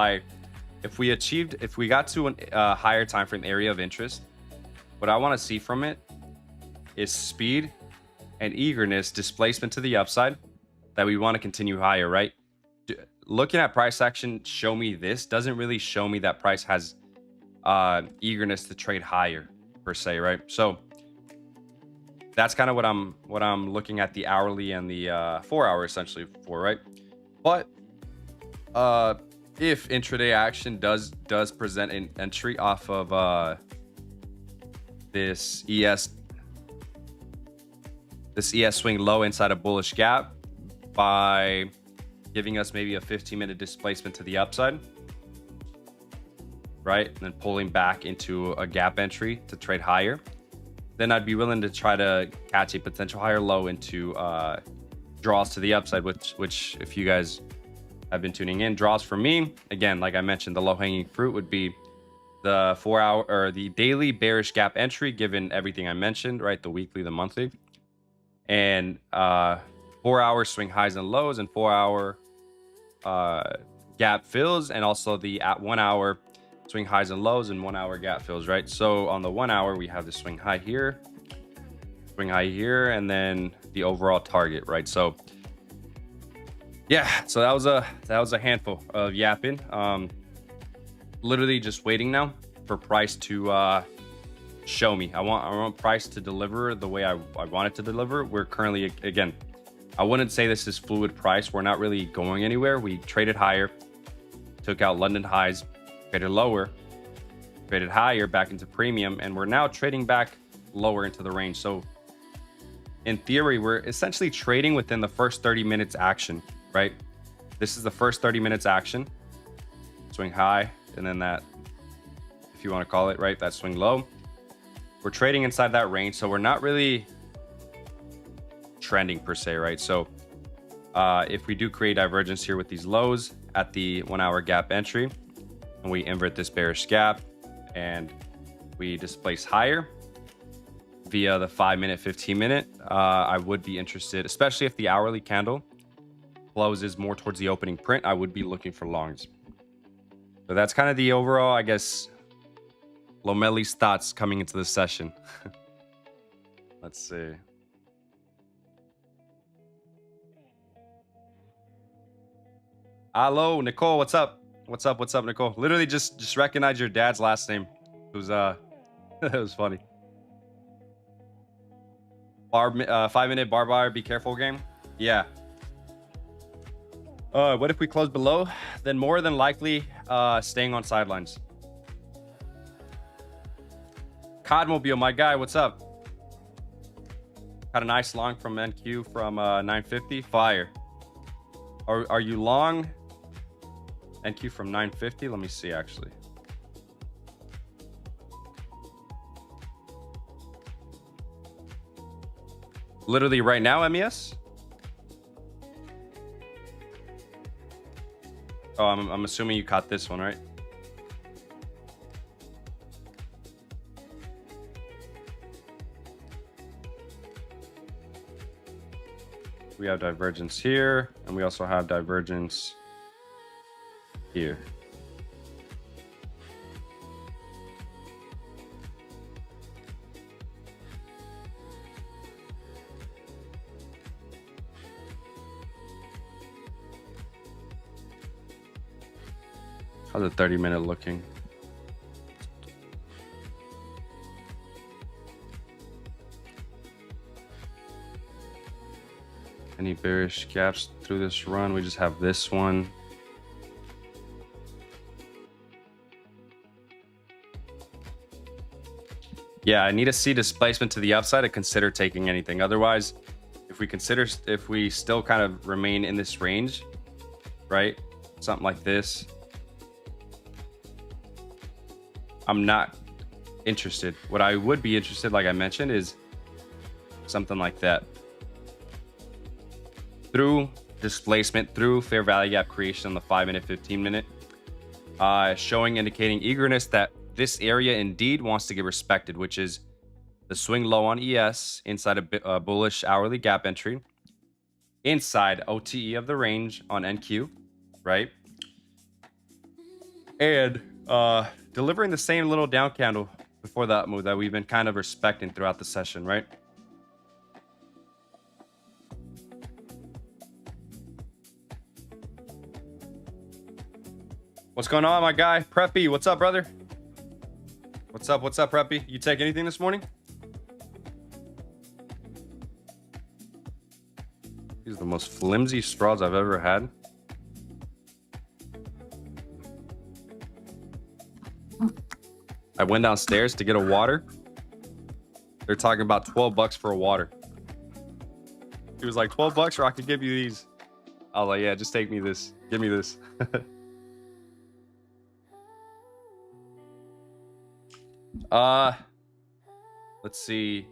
[SPEAKER 3] we got to a higher time frame area of interest, what I want to see from it is speed and eagerness, displacement to the upside, that we want to continue higher, right? Looking at price action, show me this doesn't really show me that price has eagerness to trade higher per se, right? So that's kind of what I'm looking at the hourly and the 4-hour essentially for, right? But if intraday action does present an entry off of this ES swing low inside a bullish gap by giving us maybe a 15-minute displacement to the upside, right? And then pulling back into a gap entry to trade higher, then I'd be willing to try to catch a potential higher low into draws to the upside, which if you guys have been tuning in, draws for me, again, like I mentioned, the low-hanging fruit would be the 4-hour or the daily bearish gap entry, given everything I mentioned, right? The weekly, the monthly, and 4-hour swing highs and lows, and 4-hour gap fills, and also the 1-hour swing highs and lows and 1-hour gap fills, right? So on the 1-hour, we have the swing high here, and then the overall target, right? So yeah, so that was a handful of yapping. Literally just waiting now for price to show me. I want price to deliver the way I want it to deliver. We're currently, again, I wouldn't say this is fluid price. We're not really going anywhere. We traded higher, took out London highs, traded lower, traded higher back into premium, and we're now trading back lower into the range. So in theory, we're essentially trading within the first 30 minutes action, right? This is the first 30 minutes action. Swing high, and then that, if you want to call it, right, that swing low. We're trading inside that range, so we're not really trending per se, right? So if we do create divergence here with these lows at the 1-hour gap entry, and we invert this bearish gap, and we displace higher via the 5-minute, 15-minute, I would be interested, especially if the hourly candle closes more towards the opening print. I would be looking for longs. So that's kind of the overall, I guess, Lomeli's thoughts coming into the session. Let's see. Hello, Nicole. What's up? What's up, Nicole? Literally just recognize your dad's last name. It was it was funny. 5-minute bar bar, be careful game. Yeah. What if we close below? Then more than likely staying on sidelines. Codmobile, my guy, what's up? Got a nice long from NQ from 950. Fire. Are you long NQ from 950? Let me see, actually. Literally right now, MES? Oh, I'm assuming you caught this one, right? We have divergence here, and we also have divergence here. How's the 30-minute looking? Any bearish gaps through this run? We just have this one. Yeah, I need to see displacement to the upside to consider taking anything. Otherwise, if we still kind of remain in this range, right? Something like this, I'm not interested. What I would be interested, like I mentioned, is something like that. Through displacement, through fair value gap creation on the 5-minute, 15-minute, showing, indicating eagerness that this area indeed wants to get respected, which is the swing low on ES inside a bullish hourly gap entry, inside OTE of the range on NQ, right? And delivering the same little down candle before that move that we've been kind of respecting throughout the session, right? What's going on, my guy? Preppy, what's up, brother? What's up, Preppy? You take anything this morning? These are the most flimsy straws I've ever had. I went downstairs to get a water. They're talking about 12 bucks for a water. He was like, 12 bucks or I could give you these. I was like, yeah, just take me this. Give me this. Let's see.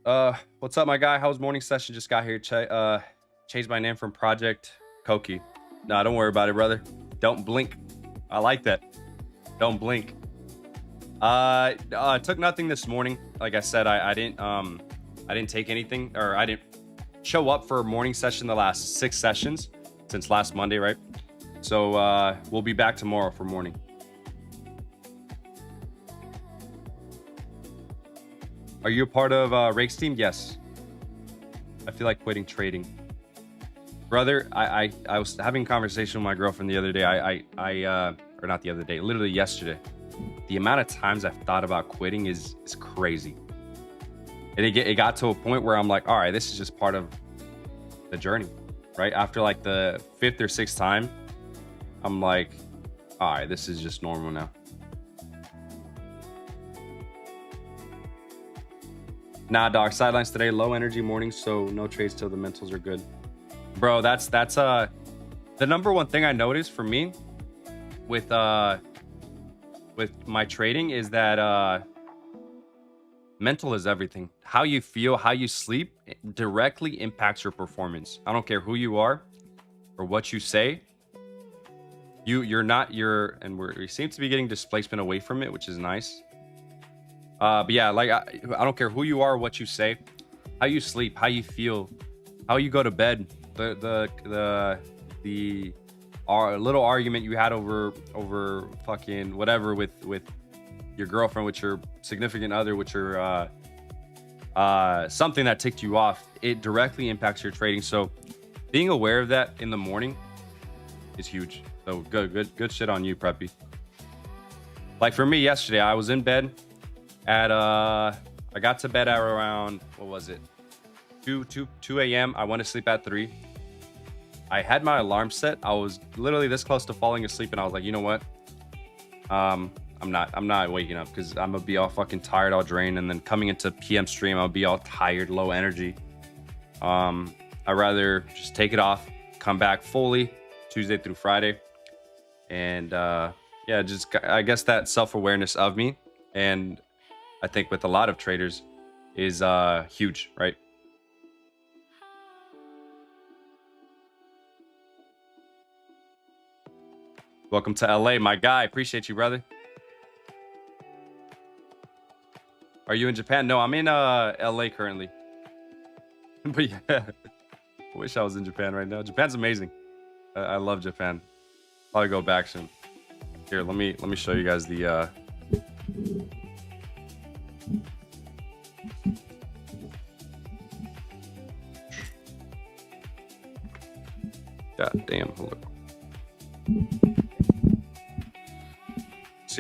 [SPEAKER 3] What's up, my guy? How's morning session? Just got here. Changed my name from Project Koki. Nah, don't worry about it, brother. Don't blink. I like that. Don't blink. Took nothing this morning. Like I said, I didn't take anything, or I didn't show up for a morning session the last 6 sessions since last Monday, right? So we'll be back tomorrow for morning. Are you a part of Rake's team? Yes. I feel like quitting trading. Brother, I was having a conversation with my girlfriend the other day. Or not the other day, literally yesterday. The amount of times I've thought about quitting is crazy. And it got to a point where I'm like, all right, this is just part of the journey, right? After like the 5th or 6th time, I'm like, all right, this is just normal now. Nah, dog, sidelines today, low energy morning, so no trades till the mentals are good. Bro, that's the number one thing I noticed for me with my trading is that mental is everything. How you feel, how you sleep directly impacts your performance. I don't care who you are or what you say. And we seem to be getting displacement away from it, which is nice. But yeah, like I don't care who you are, what you say, how you sleep, how you feel, how you go to bed, the little argument you had over fucking whatever with your girlfriend, with your significant other, with your something that ticked you off, it directly impacts your trading. So being aware of that in the morning is huge. So good shit on you, Preppy. Like for me yesterday, I was in bed at I got to bed at around, what was it, 2 a.m. I went to sleep at 3. I had my alarm set. I was literally this close to falling asleep, and I was like, you know what, I'm not waking up because I'm gonna be all fucking tired, all drained, and then coming into PM stream I'll be all tired, low energy. I'd rather just take it off, come back fully Tuesday through Friday, and yeah, just I guess that self-awareness of me, and I think with a lot of traders, is huge, right? Welcome to LA, my guy. Appreciate you, brother. Are you in Japan? No, I'm in LA currently. But yeah, I wish I was in Japan right now. Japan's amazing. I love Japan. Probably go back soon. Here, let me show you guys the God damn, look.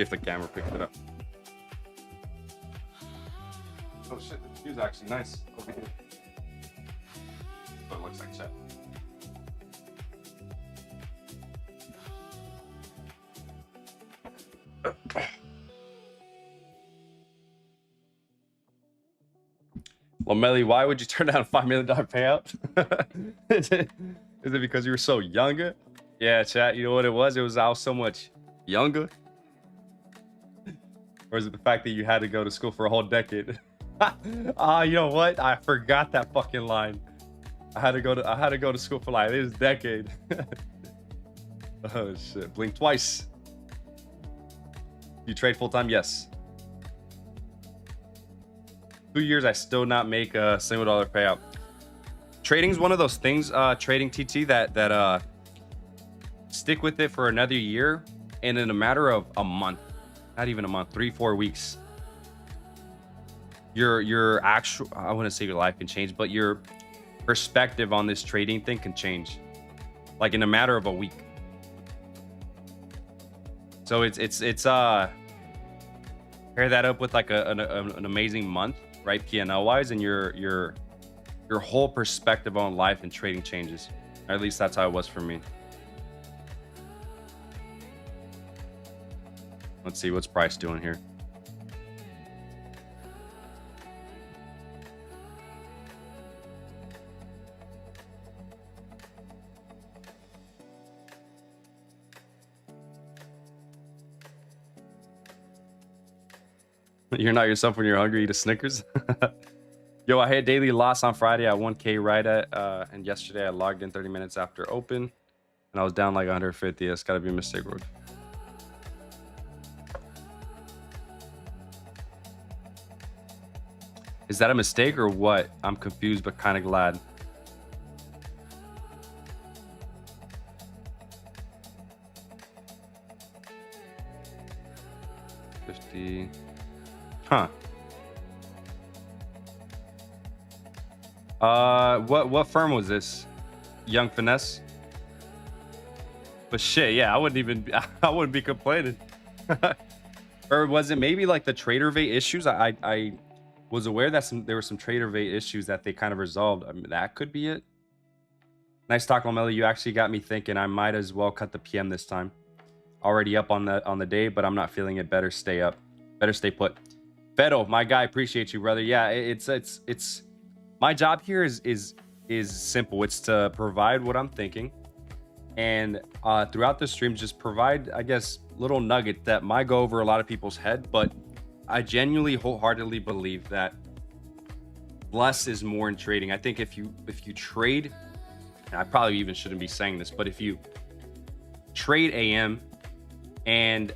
[SPEAKER 3] especially if the camera picks it up. Oh shit, the view's actually nice over here. But it looks like shit. Lomeli, why would you turn down a $5 million payout? Is it because you were so younger? Yeah, chat, you know what it was? It was I was so much younger. Or is it the fact that you had to go to school for a whole decade? You know what? I forgot that fucking line. I had to go to school for like this decade. Oh shit. Blink twice. You trade full time? Yes. 2 years, I still not make a single dollar payout. Trading's one of those things, trading TT, that stick with it for another year, and in a matter of a month, not even a month, 3-4 weeks, your actual, I wouldn't say your life can change, but your perspective on this trading thing can change, like in a matter of a week. So it's pair that up with like an amazing month, right? P&L wise, and your whole perspective on life and trading changes. Or at least that's how it was for me. Let's see what's price doing here. You're not yourself when you're hungry. Eat a Snickers. Yo, I had daily loss on Friday at 1K right at, and yesterday I logged in 30 minutes after open, and I was down like 150. That's got to be a mistake, bro. Is that a mistake or what? I'm confused, but kind of glad. Huh. What firm was this? Young Finesse? But shit, yeah, I wouldn't be complaining. Or was it maybe like the TraderVate issues? I was aware that there were some TraderVate issues that they kind of resolved. I mean, that could be it. Nice talk, Lomeli. You actually got me thinking I might as well cut the PM this time. Already up on the day, but I'm not feeling it. Better stay up. Better stay put. Beto, my guy, appreciate you, brother. Yeah, it's my job here is simple. It's to provide what I'm thinking, and throughout the stream, just provide, I guess, little nugget that might go over a lot of people's head, but I genuinely, wholeheartedly believe that less is more in trading. I think if you trade, and I probably even shouldn't be saying this, but if you trade AM and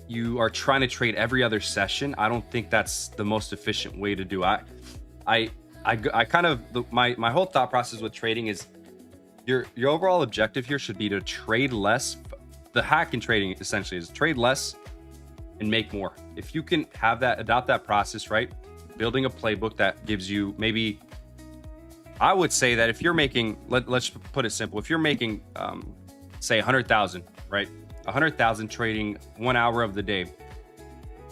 [SPEAKER 3] you are trying to trade every other session, I don't think that's the most efficient way to do. I kind of, my whole thought process with trading is your overall objective here should be to trade less. The hack in trading essentially is trade less and make more. If you can have that, adopt that process, right? Building a playbook that gives you, maybe, I would say that if you're making, let's put it simple. If you're making, say 100,000, right? 100,000 trading 1 hour of the day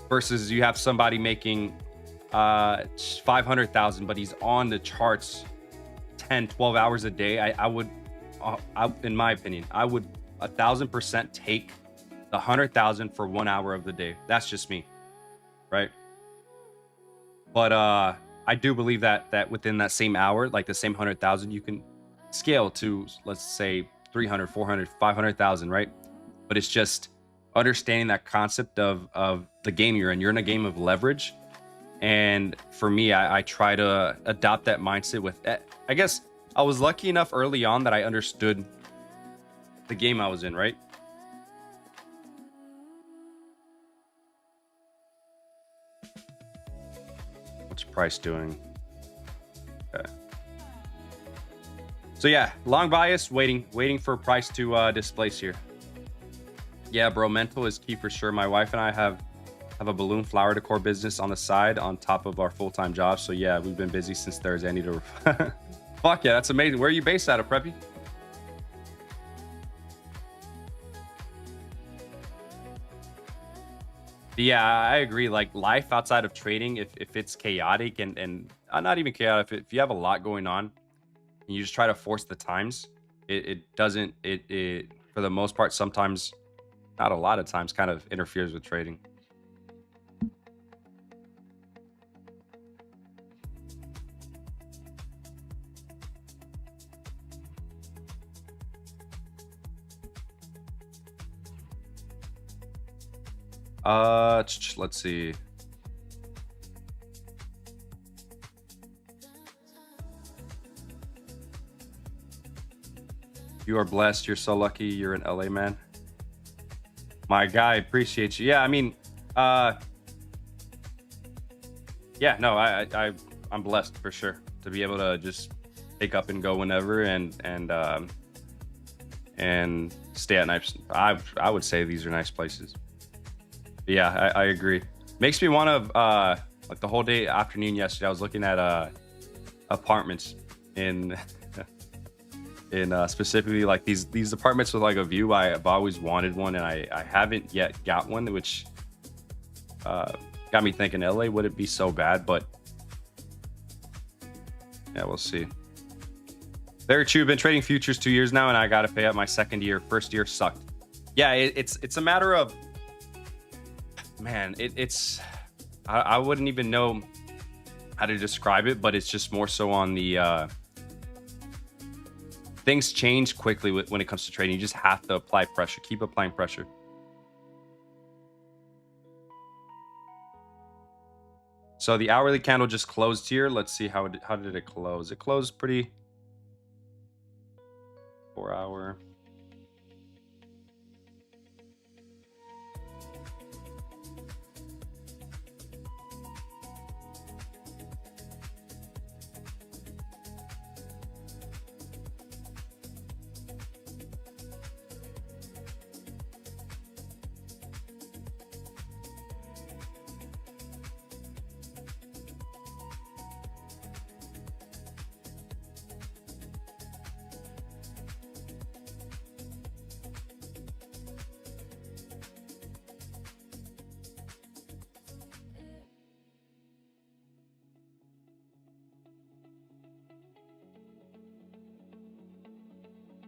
[SPEAKER 3] versus you have somebody making 500,000, but he's on the charts 10-12 hours a day. I would, in my opinion, I would 1,000% take the 100,000 for 1 hour of the day. That's just me, right? But I do believe that within that same hour, like the same 100,000, you can scale to, let's say, 300, 400, 500,000, right? But it's just understanding that concept of the game you're in. You're in a game of leverage. And for me, I try to adopt that mindset with, I guess I was lucky enough early on that I understood the game I was in, right? What's price doing? Okay. So yeah, long bias, waiting for price to displace here. Yeah, bro, mental is key for sure. My wife and I have a balloon flower decor business on the side on top of our full-time job. So yeah, we've been busy since Thursday. I need to fuck yeah, that's amazing. Where are you based out of, Preppy? Yeah, I agree. Like life outside of trading, if it's chaotic and not even chaotic, if you have a lot going on and you just try to force the times, it doesn't it for the most part sometimes, not a lot of times, kind of interferes with trading. Let's see. You are blessed. You're so lucky. You're an LA man. My guy, appreciate you. Yeah, I mean, yeah, no, I'm blessed for sure to be able to just pick up and go whenever and stay at nice. I would say these are nice places. But yeah, I agree. Makes me want to like the whole day afternoon yesterday. I was looking at apartments in in specifically like these apartments with like a view. I've always wanted one, and I haven't yet got one, which got me thinking, LA wouldn't be so bad, but yeah, we'll see. Very true. Been trading futures 2 years now, and I got to pay up my second year. First year sucked. Yeah, it's a matter of, man, it's I wouldn't even know how to describe it, but it's just more so on the things change quickly when it comes to trading. You just have to apply pressure. Keep applying pressure. So the hourly candle just closed here. Let's see how did it close. It closed pretty 4 hour.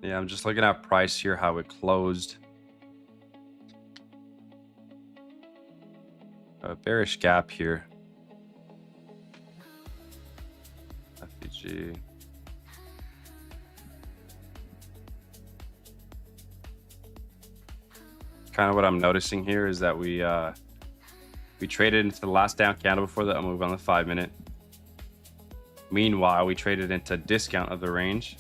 [SPEAKER 3] Yeah, I'm just looking at price here, how it closed. A bearish gap here. FEG. Kind of what I'm noticing here is that we traded into the last down candle before the move on the 5-minute. Meanwhile, we traded into discount of the range.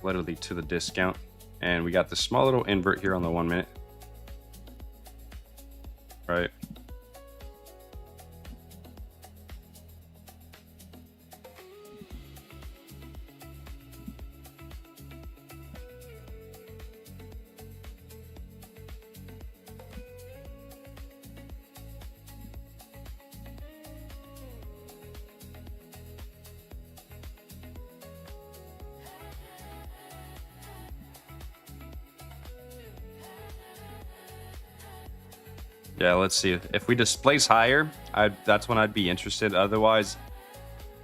[SPEAKER 3] Literally to the discount, and we got this small little invert here on the 1 minute, right? Yeah, let's see. If we displace higher, that's when I'd be interested. Otherwise,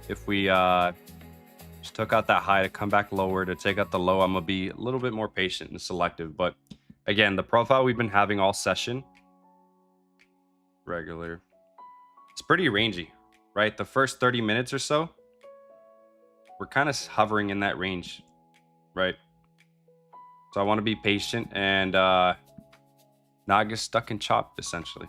[SPEAKER 3] if we just took out that high to come back lower to take out the low, I'm gonna be a little bit more patient and selective. But again, the profile we've been having all session, regular, it's pretty rangy, right? The first 30 minutes or so, we're kind of hovering in that range, right? So I want to be patient and not get stuck and chopped, essentially.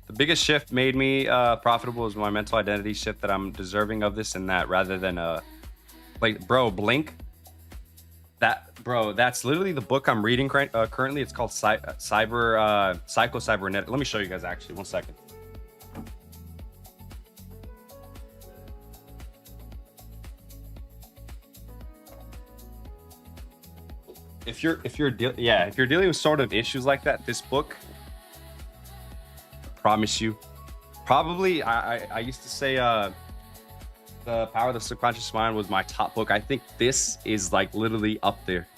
[SPEAKER 3] The biggest shift made me profitable is my mental identity shift, that I'm deserving of this and that, rather than like, bro, Blink. That, bro, that's literally the book I'm reading currently. It's called Psycho Cybernetic. Let me show you guys, actually. 1 second. if you're dealing with sort of issues like that, this book, I promise you, probably I used to say The Power of the Subconscious Mind was my top book. I think this is like literally up there.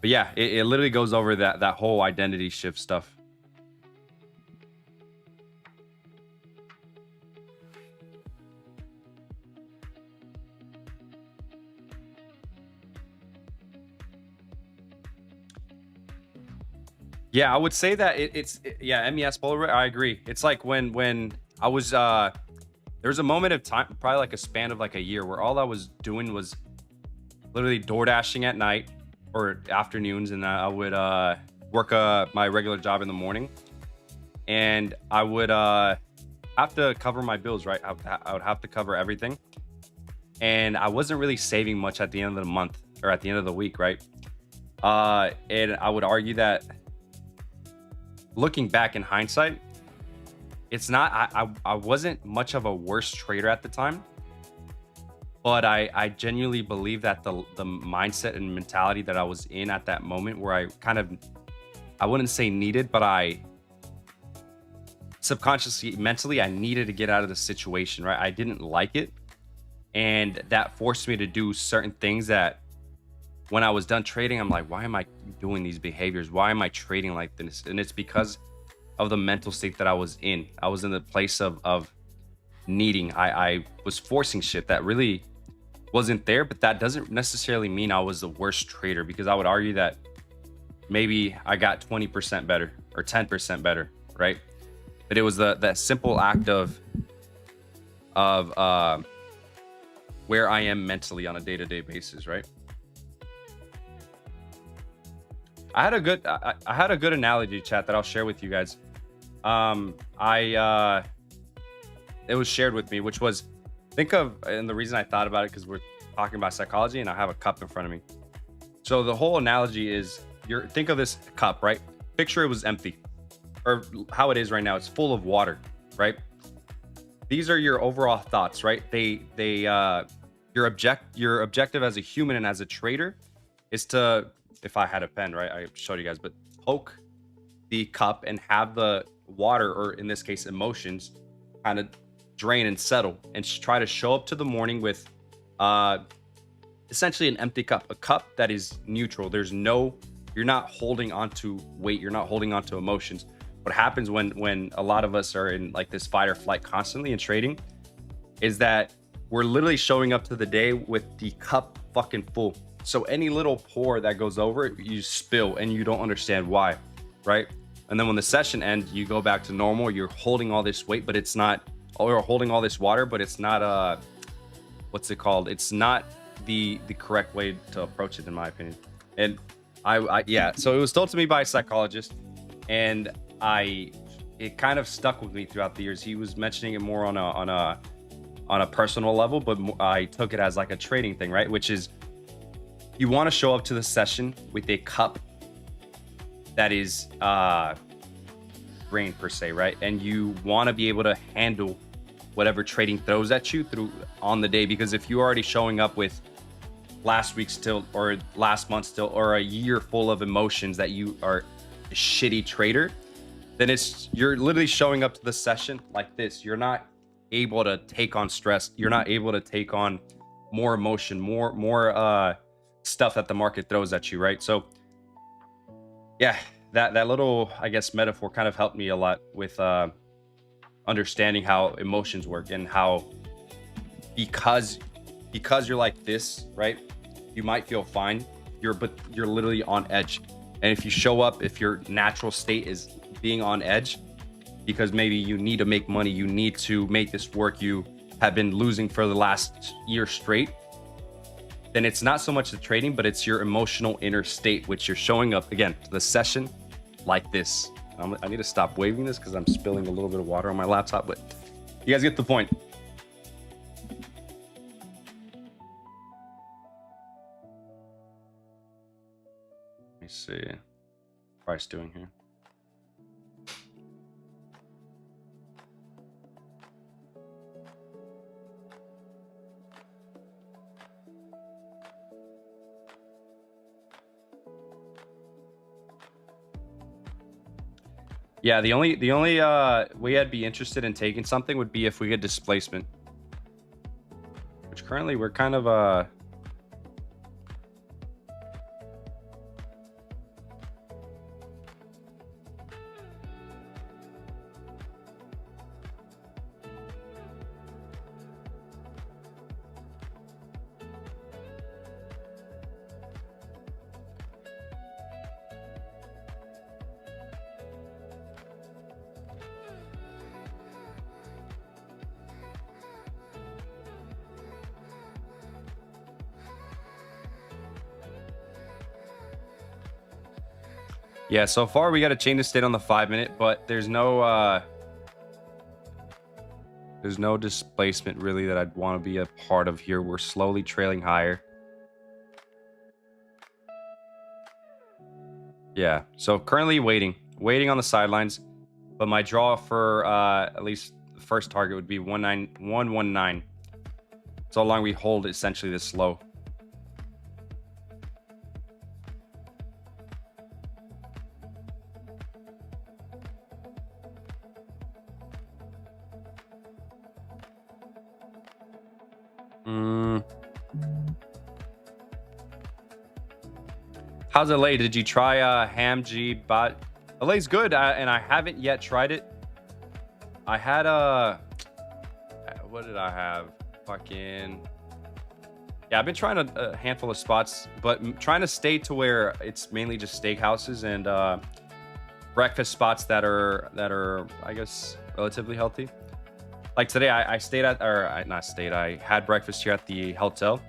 [SPEAKER 3] But yeah, it literally goes over that whole identity shift stuff. Yeah, I would say that it's MES polar. I agree. It's like when I was there was a moment of time, probably like a span of like a year, where all I was doing was literally door dashing at night or afternoons, and I would work my regular job in the morning, and I would have to cover my bills, right? I would have to cover everything, and I wasn't really saving much at the end of the month or at the end of the week, right? And I would argue that, looking back in hindsight, it's not, I wasn't much of a worse trader at the time, but I genuinely believe that the mindset and mentality that I was in at that moment, where I kind of, I wouldn't say needed, but I subconsciously, mentally, I needed to get out of the situation, right? I didn't like it. And that forced me to do certain things that when I was done trading, I'm like, why am I doing these behaviors? Why am I trading like this? And it's because of the mental state that I was in. I was in the place of needing. I was forcing shit that really wasn't there, but that doesn't necessarily mean I was the worst trader, because I would argue that maybe I got 20% better or 10% better, right? But it was that simple act of where I am mentally on a day-to-day basis, right? I had a good analogy, chat, that I'll share with you guys. It was shared with me, which was, think of, and the reason I thought about it, because we're talking about psychology and I have a cup in front of me. So the whole analogy is, think of this cup, right? Picture it was empty, or how it is right now. It's full of water, right? These are your overall thoughts, right? Your objective as a human and as a trader is to, if I had a pen, right, I showed you guys, but poke the cup and have the water, or in this case, emotions, kind of drain and settle, and try to show up to the morning with essentially an empty cup, a cup that is neutral. You're not holding onto weight, you're not holding onto emotions. What happens when a lot of us are in like this fight or flight constantly in trading is that we're literally showing up to the day with the cup fucking full. So any little pour that goes over it, you spill, and you don't understand why, right? And then when the session ends, you go back to normal. You're holding all this weight, but it's not, or holding all this water, but it's not, what's it called? It's not the correct way to approach it, in my opinion. And yeah, so it was told to me by a psychologist, and it kind of stuck with me throughout the years. He was mentioning it more on a personal level, but I took it as like a trading thing, right? Which is, you want to show up to the session with a cup that is drained per se, right? And you want to be able to handle whatever trading throws at you on the day, because if you're already showing up with last week's tilt or last month's tilt or a year full of emotions that you are a shitty trader, then you're literally showing up to the session like this. You're not able to take on stress. You're not able to take on more emotion, more stuff that the market throws at you, right? So yeah, that little, I guess, metaphor kind of helped me a lot with understanding how emotions work, and how because you're like this, right, you might feel fine, but you're literally on edge. And if you show up, if your natural state is being on edge because maybe you need to make money, you need to make this work, you have been losing for the last year straight, then it's not so much the trading, but it's your emotional inner state, which you're showing up again to the session like this. I need to stop waving this because I'm spilling a little bit of water on my laptop, but you guys get the point. Let me see. Price doing here. Yeah, the only way I'd be interested in taking something would be if we get displacement, which currently we're kind of yeah, so far we got a chain to state on the 5-minute, but there's no displacement really that I'd want to be a part of here. We're slowly trailing higher. Yeah, so currently waiting on the sidelines, but my draw for at least the first target would be 119. So long we hold essentially this low. How's LA? Did you try Ham G bot? LA's good, and I haven't yet tried it. I had what did I have? Fucking yeah, I've been trying a handful of spots, but trying to stay to where it's mainly just steakhouses and breakfast spots that are I guess relatively healthy. Like today, I had breakfast here at the hotel,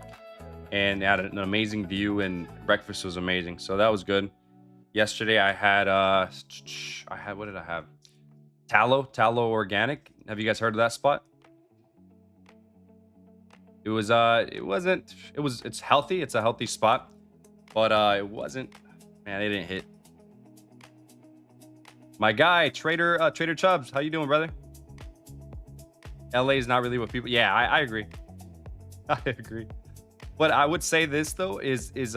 [SPEAKER 3] and had an amazing view, and breakfast was amazing. So that was good. Yesterday, I had what did I have? Tallow Organic. Have you guys heard of that spot? It's healthy. It's a healthy spot, but it wasn't. Man, they didn't hit. My guy, Trader Chubbs, how you doing, brother? LA is not really what people. Yeah, I agree. I agree. But I would say this though is it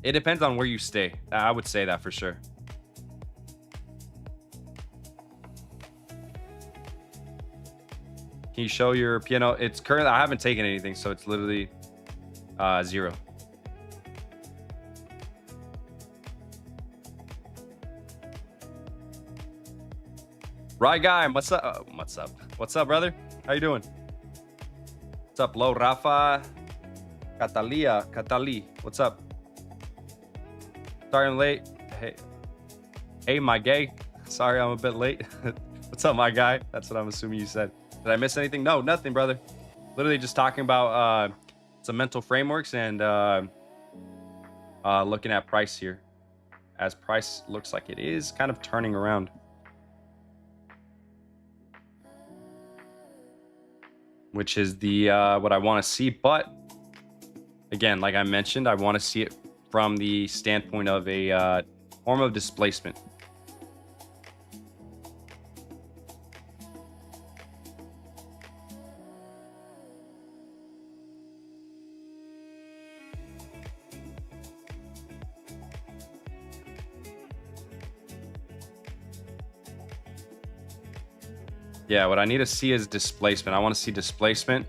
[SPEAKER 3] depends on where you stay. I would say that for sure. Can you show your piano? It's currently, I haven't taken anything, so it's literally 0. Right guy, what's up? What's up, brother? How you doing? What's up, Lo Rafa? Catali, what's up? Sorry I'm late. Hey, my gay. Sorry I'm a bit late. What's up, my guy? That's what I'm assuming you said. Did I miss anything? No, nothing, brother. Literally just talking about some mental frameworks and looking at price here, as price looks like it is kind of turning around. Which is the what I want to see. But again, like I mentioned, I want to see it from the standpoint of a form of displacement. Yeah, what I need to see is displacement. I want to see displacement,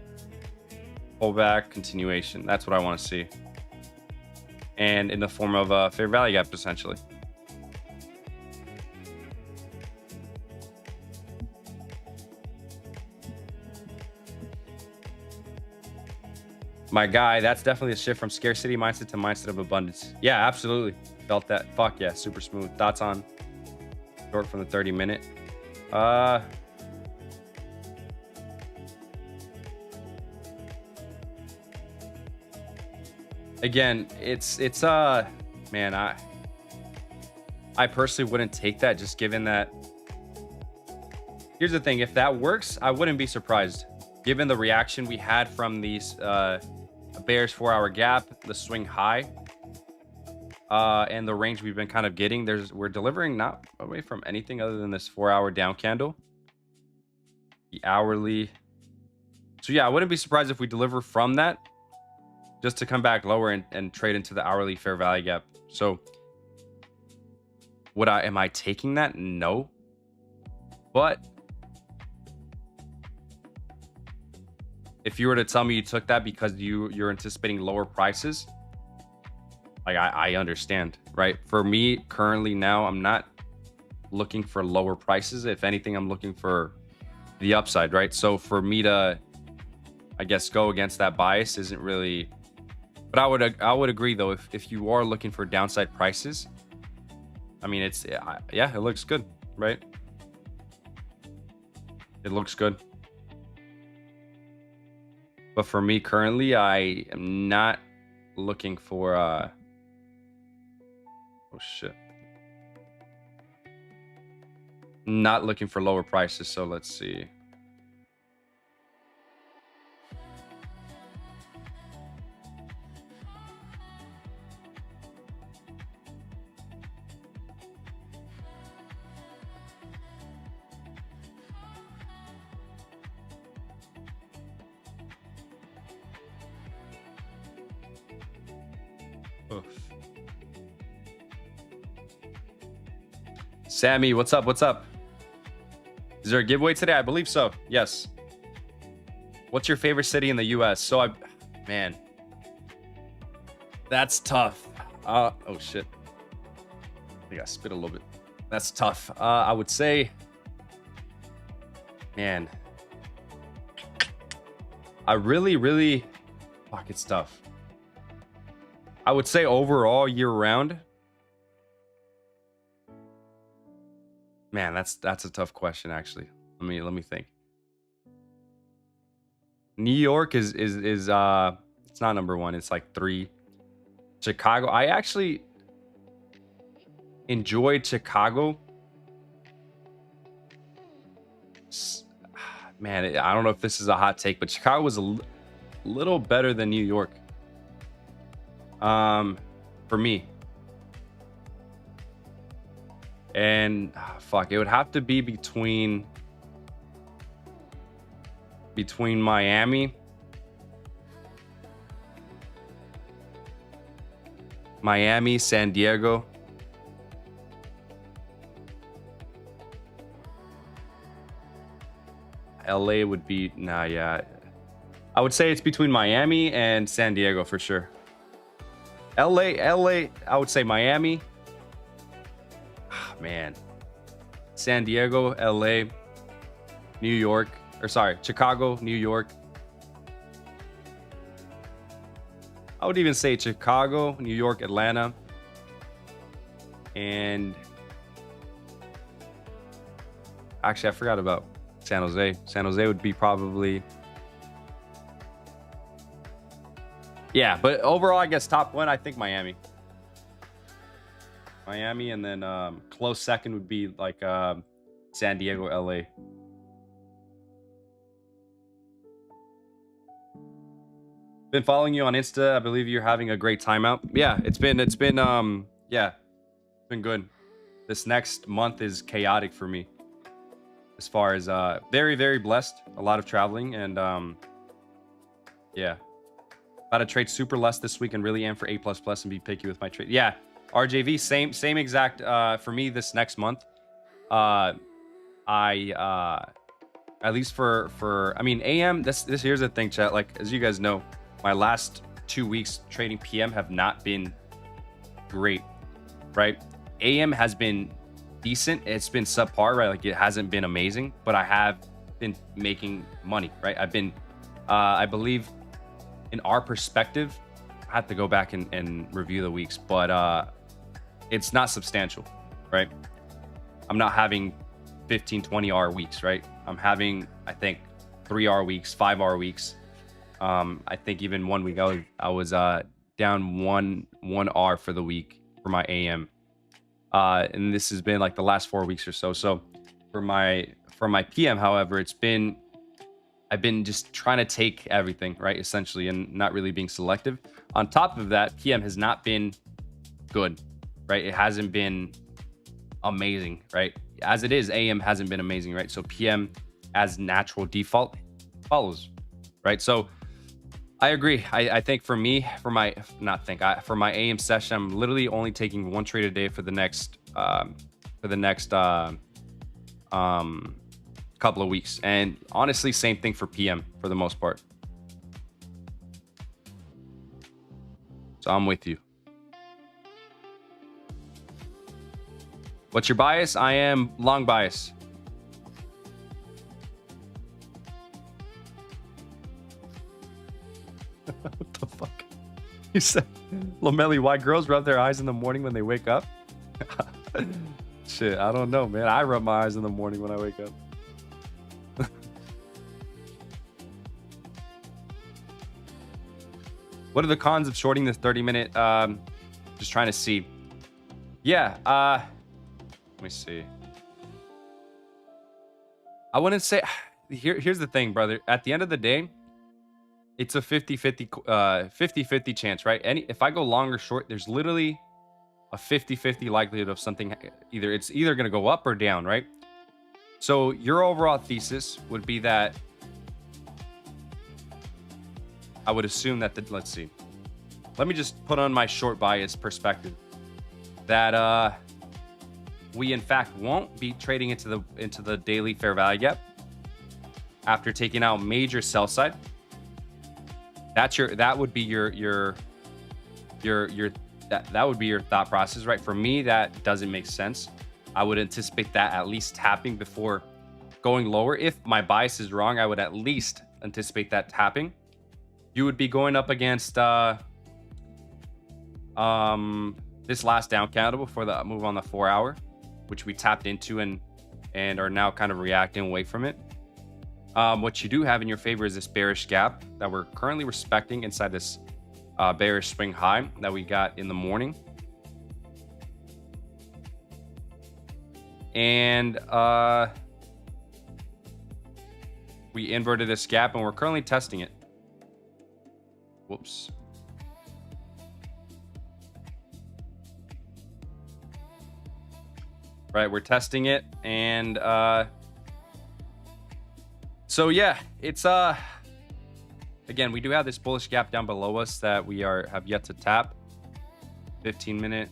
[SPEAKER 3] pullback, continuation. That's what I want to see. And in the form of a fair value gap, essentially. My guy, that's definitely a shift from scarcity mindset to mindset of abundance. Yeah, absolutely. Felt that. Fuck yeah, super smooth. Thoughts on short from the 30-minute? Again, it's man, I personally wouldn't take that, just given that. Here's the thing, if that works, I wouldn't be surprised, given the reaction we had from these bears 4-hour gap, the swing high, and the range we've been kind of getting. We're delivering not away from anything other than this 4-hour down candle, the hourly. So yeah, I wouldn't be surprised if we deliver from that, just to come back lower and trade into the hourly fair value gap. So am I taking that? No. But if you were to tell me you took that because you're anticipating lower prices, like I understand, right? For me currently now, I'm not looking for lower prices. If anything, I'm looking for the upside, right? So for me to, I guess, go against that bias isn't really, but I would agree though, if you are looking for downside prices, I mean, yeah, it looks good, right? It looks good. But for me currently, I am not looking for oh shit. Not looking for lower prices, so let's see. Oof. Sammy, what's up? What's up? Is there a giveaway today? I believe so. Yes. What's your favorite city in the US? So man, that's tough. Oh shit. I think I spit a little bit. That's tough. I would say, man, I really, fuck, it's tough. I would say overall year round. Man, that's a tough question actually. Let me think. New York is it's not number 1, it's like 3. Chicago, I actually enjoyed Chicago. Man, I don't know if this is a hot take, but Chicago was a little better than New York. For me. And fuck, it would have to be between Miami, San Diego, LA would be, yeah. I would say it's between Miami and San Diego for sure. LA, I would say Miami. Man, San Diego, LA, New York, or sorry, Chicago, New York. I would even say Chicago, New York, Atlanta, and actually I forgot about San Jose. San Jose would be probably, yeah, but overall I guess top 1, I think Miami, and then close second would be like San Diego, LA. Been following you on Insta. I believe you're having a great time out. Yeah, it's been yeah, it's been good. This next month is chaotic for me as far as very blessed, a lot of traveling, and yeah, about to trade super less this week and really aim for A++ and be picky with my trade. Yeah, RJV, same exact for me this next month. I at least for I mean AM, this here's the thing, chat, like as you guys know, my last 2 weeks trading PM have not been great, right? AM has been decent, it's been subpar, right? Like it hasn't been amazing, but I have been making money, right? I've been I believe in our perspective, I have to go back and review the weeks, but it's not substantial, right? I'm not having 15-20 hour weeks, right? I'm having, I think, 3 hour weeks, 5 hour weeks. I think even 1 week I was down one hour for the week for my AM, and this has been like the last 4 weeks or so. So for my PM, however, I've been just trying to take everything, right, essentially, and not really being selective. On top of that, PM has not been good, right? It hasn't been amazing, right? As it is, AM hasn't been amazing, right? So PM as natural default follows, right? So I agree. I think for me, for my AM session, I'm literally only taking 1 trade a day for the next couple of weeks. And honestly, same thing for PM for the most part. So I'm with you. What's your bias? I am long bias. What the fuck? You said, Lomeli, why girls rub their eyes in the morning when they wake up? Shit, I don't know, man. I rub my eyes in the morning when I wake up. What are the cons of shorting this 30-minute? Just trying to see. Yeah, let me see. I wouldn't say... Here's the thing, brother. At the end of the day, it's a 50-50 chance, right? If I go long or short, there's literally a 50-50 likelihood of something. It's either going to go up or down, right? So your overall thesis would be that I would assume that let's see. Let me just put on my short bias perspective that we in fact won't be trading into the daily fair value gap after taking out major sell side. That would be your thought process, right? For me, that doesn't make sense. I would anticipate that at least tapping before going lower. If my bias is wrong, I would at least anticipate that tapping. You would be going up against this last down candle before the move on the 4 hour, which we tapped into and are now kind of reacting away from it. What you do have in your favor is this bearish gap that we're currently respecting inside this bearish swing high that we got in the morning. And we inverted this gap and we're currently testing it. Whoops. Right, we're testing it, and so yeah, it's again, we do have this bullish gap down below us that we have yet to tap. 15-minute.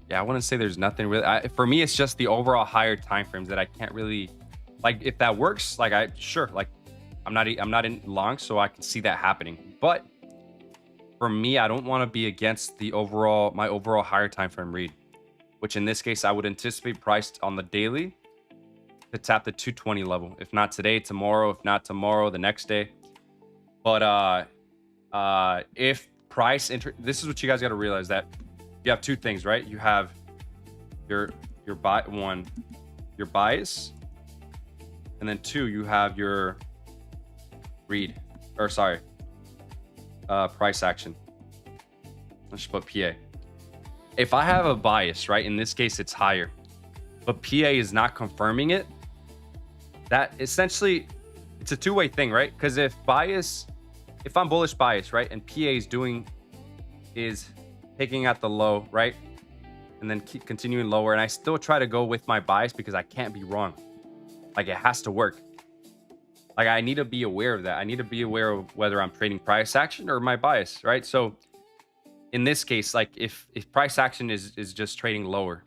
[SPEAKER 3] Yeah, I wouldn't say there's nothing really. For me, it's just the overall higher time frames that I can't really like. If that works, like I'm not in long, so I can see that happening. But for me, I don't want to be against my overall higher time frame read, which in this case I would anticipate priced on the daily to tap the 220 level. If not today, tomorrow. If not tomorrow, the next day. But if price this is what you guys got to realize, that you have two things, right? You have your bias, and then two, you have your price action. Let's just put PA. If I have a bias, right, in this case it's higher, but PA is not confirming it, that essentially it's a two-way thing, right? Because if I'm bullish bias, right, and PA is taking at the low, right, and then keep continuing lower, and I still try to go with my bias because I can't be wrong. Like, it has to work. Like, I need to be aware of that. I need to be aware of whether I'm trading price action or my bias, right? So in this case, like if price action is just trading lower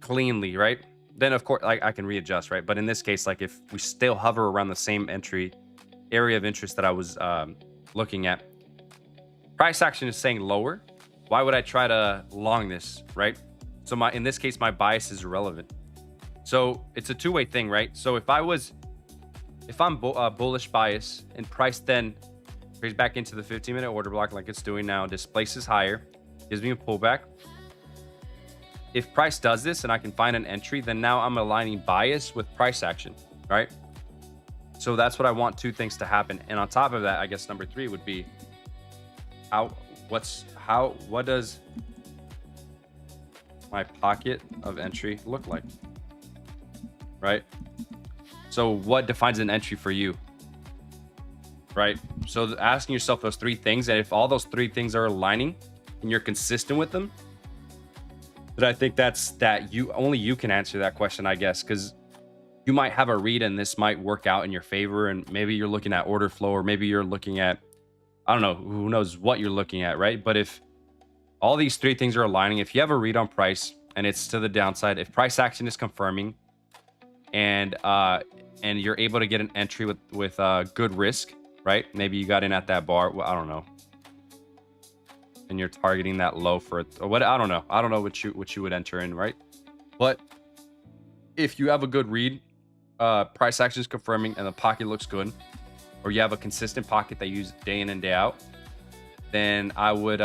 [SPEAKER 3] cleanly, right? Then of course, like, I can readjust, right? But in this case, like if we still hover around the same area of interest that I was looking at, price action is saying lower. Why would I try to long this, right? So in this case, my bias is irrelevant. So it's a two-way thing, right? So if I'm bullish bias and price then trades back into the 15-minute order block like it's doing now, displaces higher, gives me a pullback. If price does this and I can find an entry, then now I'm aligning bias with price action, right? So that's what I want, two things to happen. And on top of that, I guess number three would be what does my pocket of entry look like, right? So what defines an entry for you, right? So asking yourself those three things, and if all those three things are aligning and you're consistent with them, then I think only you can answer that question, I guess, because you might have a read and this might work out in your favor, and maybe you're looking at order flow, or maybe you're looking at I don't know, who knows what you're looking at, right? But if all these three things are aligning, if you have a read on price and it's to the downside, if price action is confirming, and you're able to get an entry with good risk, right? Maybe you got in at that bar. Well, I don't know, and you're targeting that low for it, or what? I don't know. I don't know what you would enter in, right? But if you have a good read, price action is confirming, and the pocket looks good, or you have a consistent pocket that you use day in and day out, then I would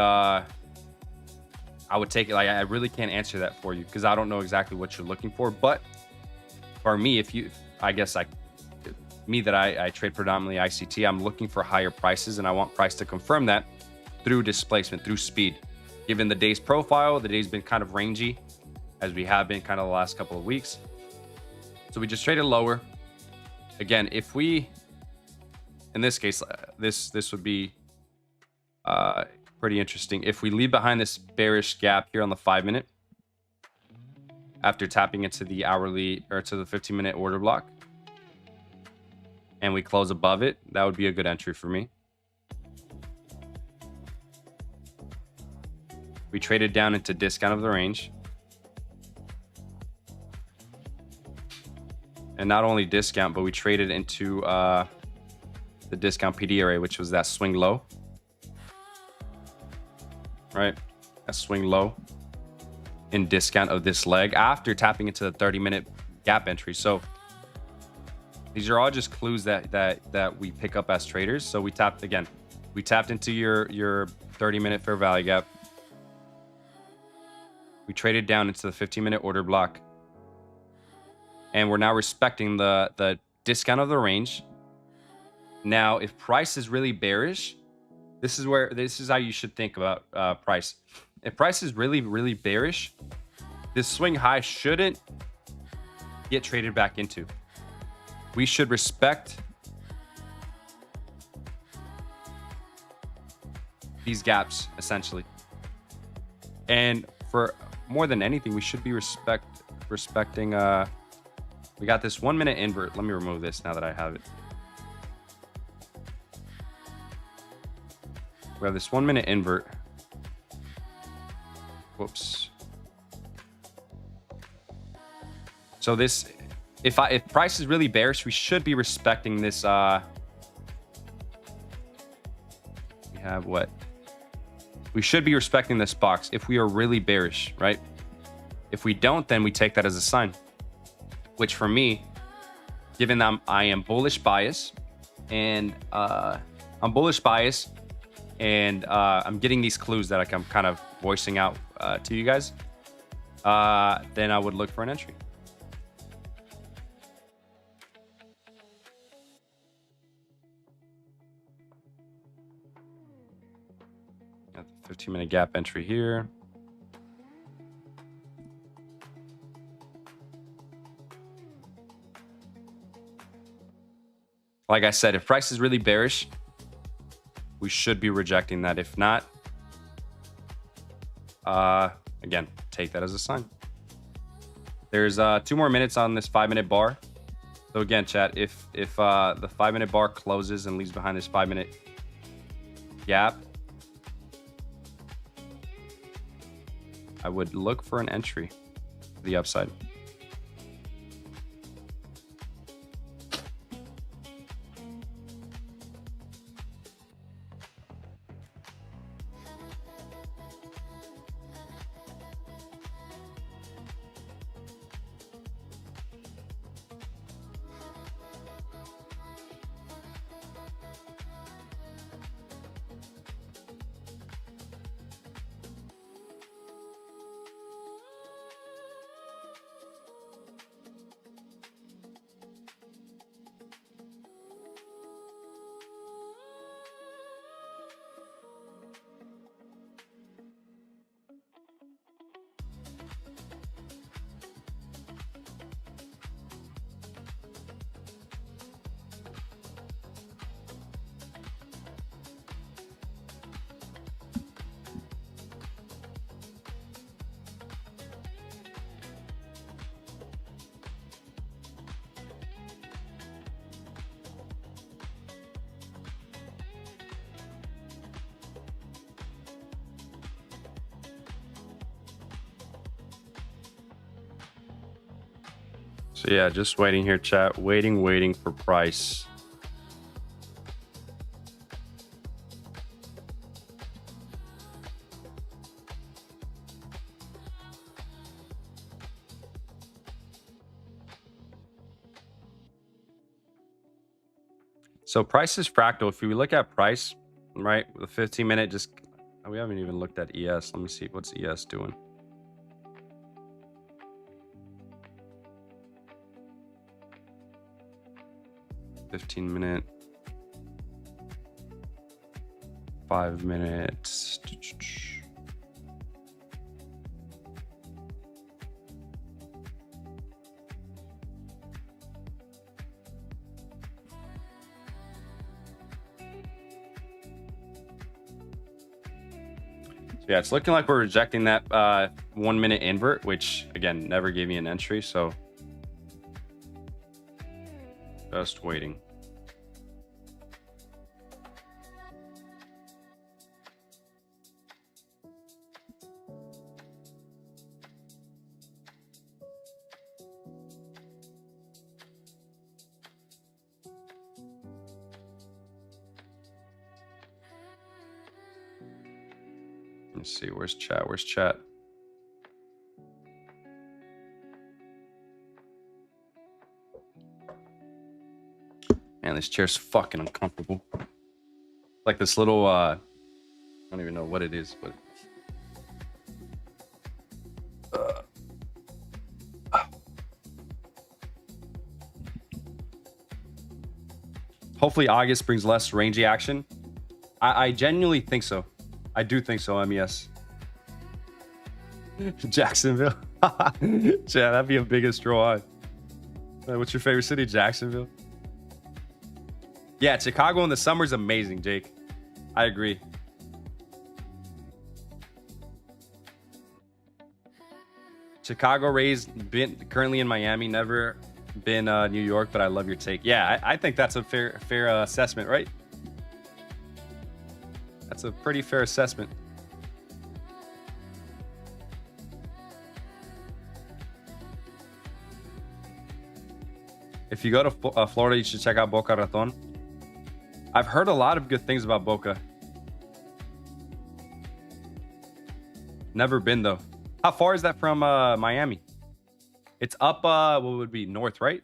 [SPEAKER 3] take it. Like, I really can't answer that for you because I don't know exactly what you're looking for. But for me, I trade predominantly ICT. I'm looking for higher prices, and I want price to confirm that through displacement, through speed. Given the day's profile, the day's been kind of rangy, as we have been kind of the last couple of weeks. So we just traded lower. Again, if we, in this case, this would be pretty interesting. If we leave behind this bearish gap here on the 5-minute, after tapping into the hourly or to the 15-minute order block, and we close above it, that would be a good entry for me. We traded down into discount of the range. And not only discount, but we traded into the discount PD array, which was that swing low. Right? That swing low in discount of this leg after tapping into the 30-minute gap entry. So these are all just clues that we pick up as traders. So we tapped into your 30-minute fair value gap. We traded down into the 15-minute order block. And we're now respecting the discount of the range. Now, if price is really bearish, this is how you should think about price. If price is really, really bearish, this swing high shouldn't get traded back into. We should respect these gaps, essentially. And for more than anything, we should be respecting we got this 1-minute invert. Let me remove this now that I have it. We have this 1-minute invert. Whoops. So this, if price is really bearish, we should be respecting this. We have what? We should be respecting this box if we are really bearish, right? If we don't, then we take that as a sign. Which for me, given that I am bullish bias, and I'm getting these clues that I'm kind of voicing out to you guys, then I would look for an entry. Got the 15-minute gap entry here. Like I said, if price is really bearish, we should be rejecting that. If not, again, take that as a sign. There's 2 more minutes on this 5-minute bar. So again, chat, if the 5-minute bar closes and leaves behind this 5-minute gap, I would look for an entry to the upside. So yeah, just waiting here, chat. Waiting for price. So price is fractal. If we look at price, right, the 15-minute, just we haven't even looked at ES. Let me see what's ES doing. $15-minute, 5 minutes. Yeah, it's looking like we're rejecting that 1 minute invert, which again never gave me an entry, so just waiting. Let's see, where's chat? Where's chat? Man, this chair's fucking uncomfortable. Like this little, I don't even know what it is, but. Hopefully August brings less rangy action. I genuinely think so. I do think so, MES. Jacksonville. Yeah, that'd be a biggest draw. What's your favorite city? Jacksonville. Yeah, Chicago in the summer is amazing, Jake. I agree. Chicago raised, currently in Miami, never been New York, but I love your take. Yeah, I think that's a fair assessment, right? That's a pretty fair assessment. If you go to Florida, you should check out Boca Raton. I've heard a lot of good things about Boca. Never been though. How far is that from Miami? It's up, what would be north, right?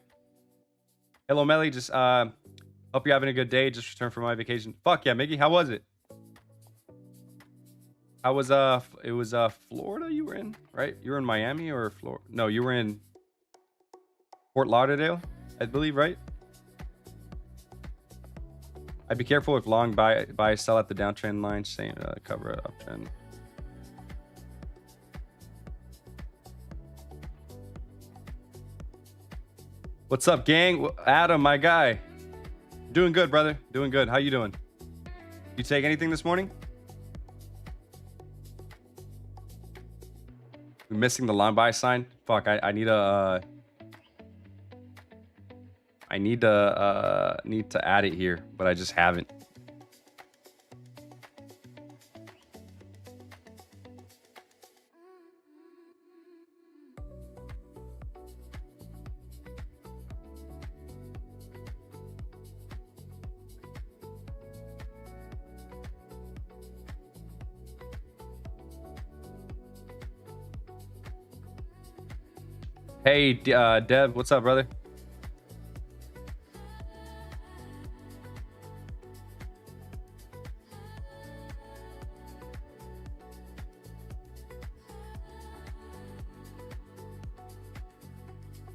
[SPEAKER 3] Hey, Lomeli, just hope you're having a good day. Just returned from my vacation. Fuck yeah, Miggy, how was it? How was it was Florida you were in, right? You were in Miami or Florida? No, you were in Fort Lauderdale, I believe, right? I'd be careful with long buy sell at the downtrend line, same cover uptrend. What's up, gang? Adam, my guy. Doing good, brother. Doing good. How you doing? You take anything this morning? We're missing the long buy sign. Fuck, I need a need to add it here, but I just haven't. Hey, Deb, what's up, brother?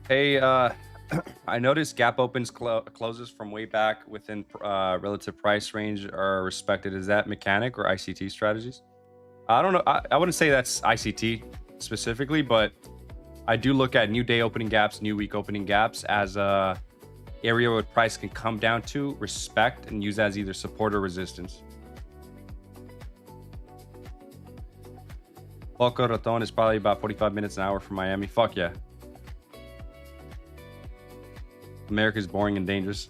[SPEAKER 3] Hey, I noticed gap opens closes from way back within relative price range are respected. Is that mechanic or ICT strategies? I don't know. I wouldn't say that's ICT specifically, but I do look at new day opening gaps, new week opening gaps as a area where price can come down to, respect, and use as either support or resistance. Boca Raton is probably about 45 minutes an hour from Miami. Fuck yeah. America's boring and dangerous.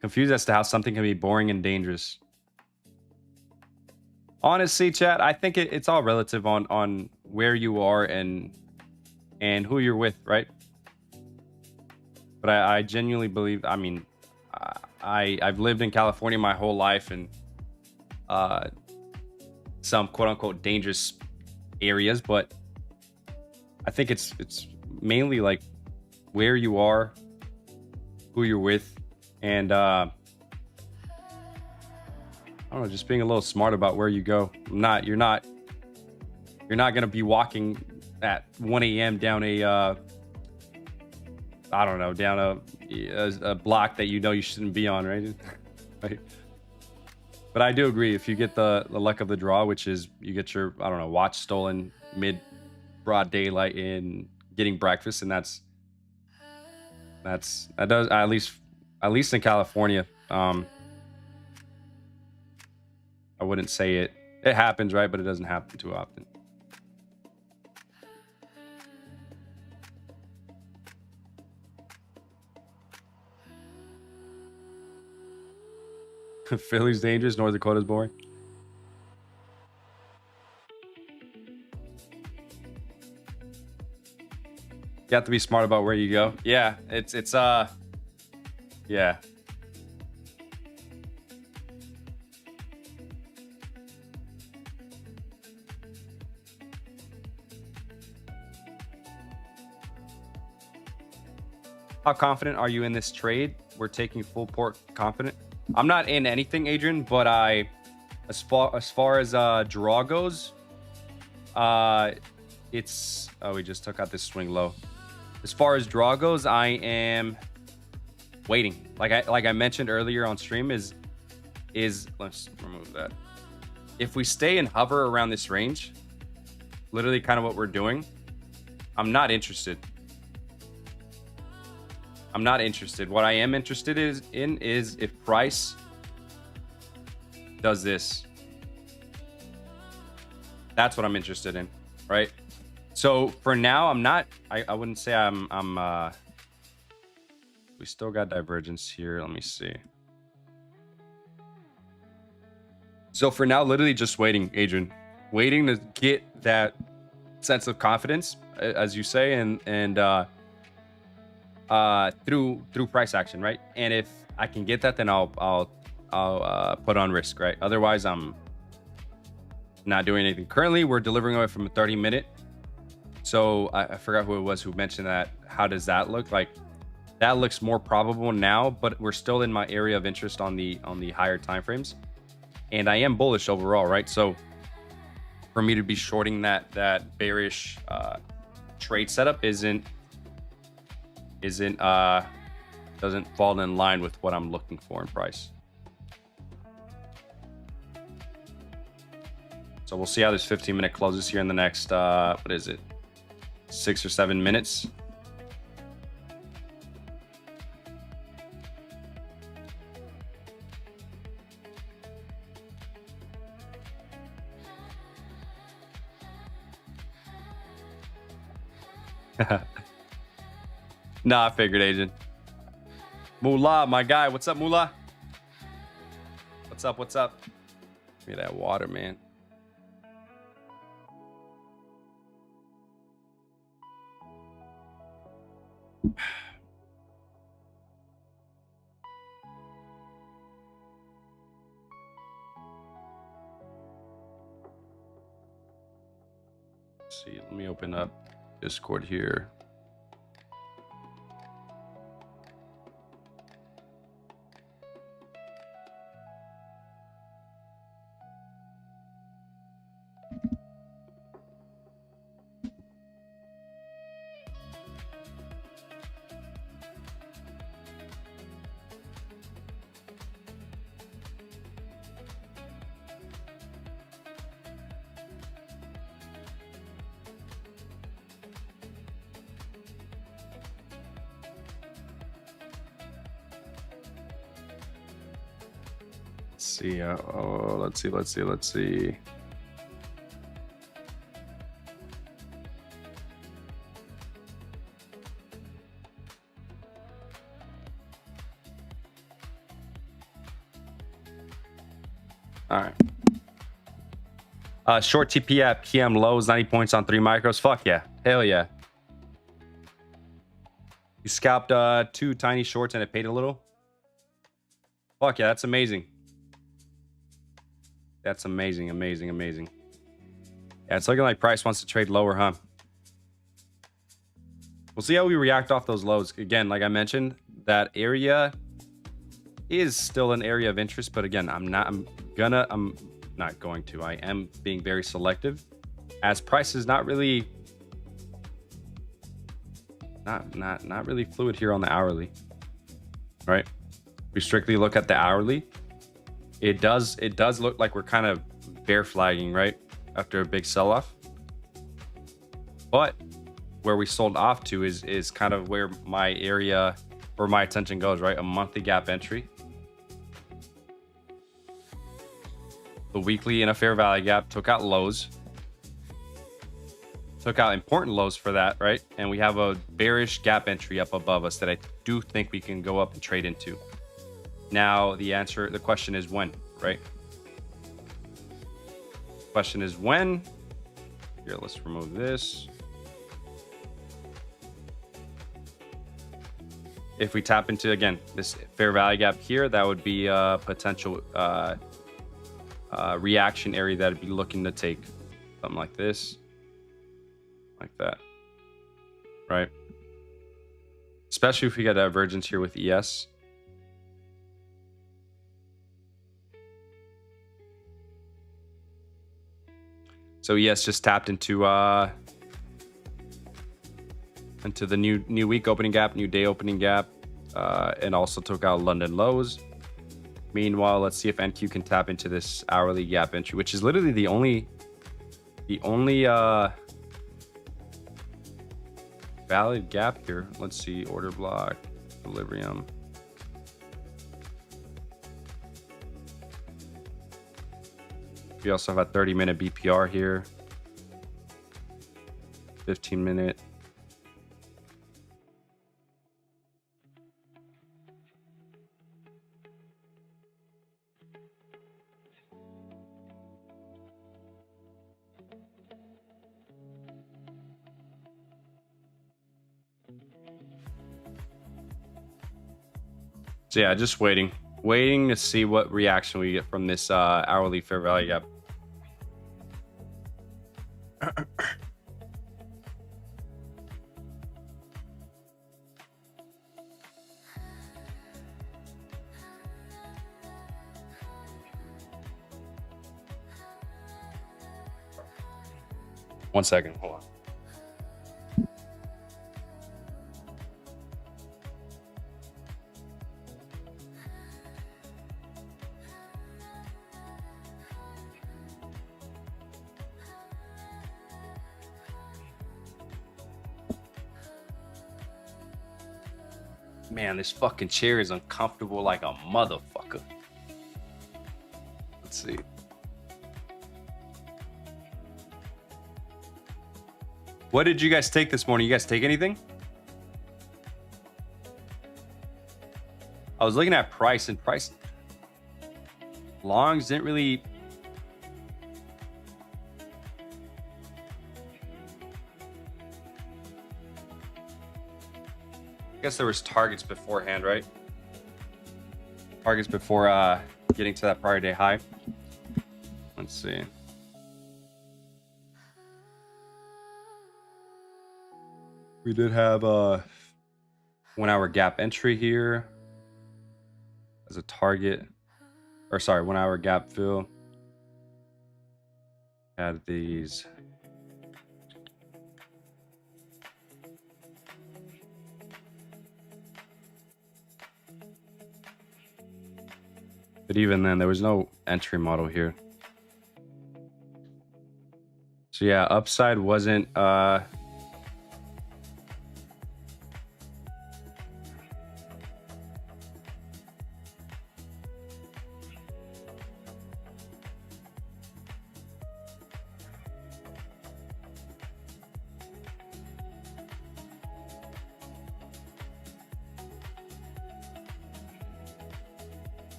[SPEAKER 3] Confused as to how something can be boring and dangerous. Honestly, chat, I think it's all relative on where you are and who you're with, right? But I genuinely believe, I mean, I've lived in California my whole life, and some quote unquote dangerous areas, but I think it's mainly like where you are, who you're with, and I don't know, just being a little smart about where you go. You're not gonna be walking at 1 a.m. down a I don't know, down a block that you know you shouldn't be on, right? Right. But I do agree, if you get the luck of the draw, which is you get your, I don't know, watch stolen mid broad daylight in getting breakfast, and that does, at least in California. I wouldn't say it happens, right? But it doesn't happen too often. Philly's dangerous, North Dakota's boring. You have to be smart about where you go. Yeah, it's yeah. How confident are you in this trade? We're taking full port confident. I'm not in anything, Adrian, but as far as draw goes, it's, oh, we just took out this swing low. As far as draw goes, I am waiting. Like I mentioned earlier on stream, is let's remove that. If we stay and hover around this range, literally kind of what we're doing, I'm not interested. I'm not interested. What I am interested in is if price does this. That's what I'm interested in, right? So for now, I'm not, I wouldn't say I'm we still got divergence here. Let me see. So for now, literally just waiting, Adrian, waiting to get that sense of confidence, as you say, and through price action, right? And if I can get that, then I'll put on risk, right? Otherwise, I'm not doing anything. Currently, we're delivering away from a 30-minute. So I forgot who it was who mentioned that. How does that look like? That looks more probable now, but we're still in my area of interest on the higher time frames, and I am bullish overall, right? So for me to be shorting that bearish trade setup doesn't fall in line with what I'm looking for in price. So we'll see how this 15-minute closes here in the next what is it, 6 or 7 minutes. Nah, I figured, Agent. Moolah, my guy. What's up, Moolah? What's up? What's up? Give me that water, man. Let's see, let me open up Discord here. See, oh, let's see. All right. Short TP at PM lows, 90 points on 3 micros. Fuck yeah. Hell yeah. You scalped 2 tiny shorts and it paid a little. Fuck yeah, that's amazing. That's amazing, amazing, amazing. Yeah, it's looking like price wants to trade lower, huh? We'll see how we react off those lows. Again, like I mentioned, that area is still an area of interest, but again, I am being very selective, as price is not really not really fluid here on the hourly, right? We strictly look at the hourly. It does look like we're kind of bear flagging, right, after a big sell-off. But where we sold off to is kind of where my area or my attention goes, right? A monthly gap entry, the weekly in a fair value gap, took out lows, took out important lows for that, right? And we have a bearish gap entry up above us that I do think we can go up and trade into. Now the question is when, right? Question is when. Here, let's remove this. If we tap into, again, this fair value gap here, that would be a potential reaction area that I'd be looking to take. Something like this. Like that. Right? Especially if we get divergence here with ES. So ES just tapped into the new week opening gap, new day opening gap, and also took out London lows. Meanwhile, let's see if NQ can tap into this hourly gap entry, which is literally the only valid gap here. Let's see, order block, equilibrium. We also have a 30-minute BPR here, 15-minute. So yeah, just waiting to see what reaction we get from this hourly fair value gap. One second, hold on. Man, this fucking chair is uncomfortable like a motherfucker. Let's see. What did you guys take this morning? You guys take anything? I was looking at price, and price longs didn't really. I guess there was targets beforehand, right? Targets before getting to that prior day high. Let's see. We did have a 1 hour gap entry here as a target, or sorry, 1 hour gap fill. Had these. But even then, there was no entry model here. So yeah, upside wasn't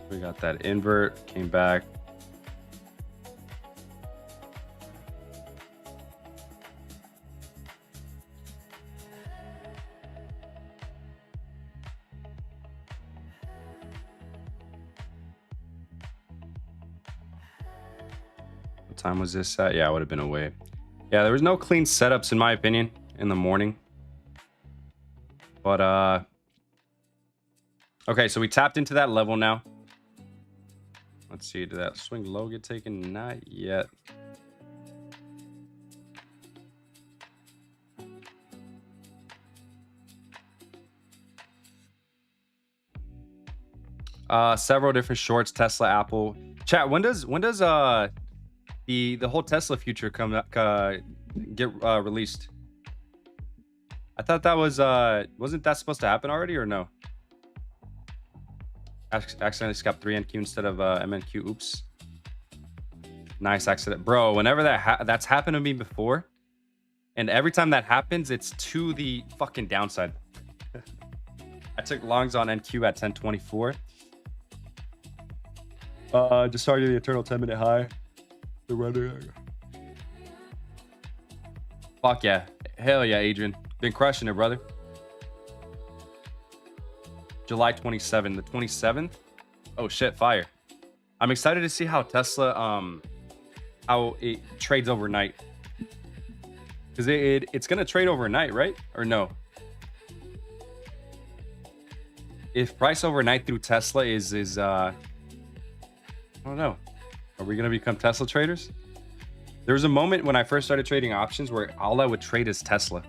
[SPEAKER 3] we got that invert, came back. What time was this at? Yeah, I would have been away. Yeah, there was no clean setups in my opinion in the morning. But okay, so we tapped into that level now. Let's see, did that swing low get taken? Not yet. Several different shorts, Tesla, Apple. Chat, when does the whole Tesla future get released? I thought that was wasn't that supposed to happen already, or no? Accidentally skipped 3NQ instead of MNQ. Oops. Nice accident, bro. Whenever that's happened to me before, and every time that happens, it's to the fucking downside. I took longs on NQ at 1024. Just targeting the eternal 10-minute high. The rudder. Fuck yeah. Hell yeah, Adrian. Been crushing it, brother. July 27, the 27th. Oh shit, fire. I'm excited to see how Tesla how it trades overnight. Cuz it's going to trade overnight, right? Or no? If price overnight through Tesla is I don't know. Are we going to become Tesla traders? There was a moment when I first started trading options where all I would trade was Tesla.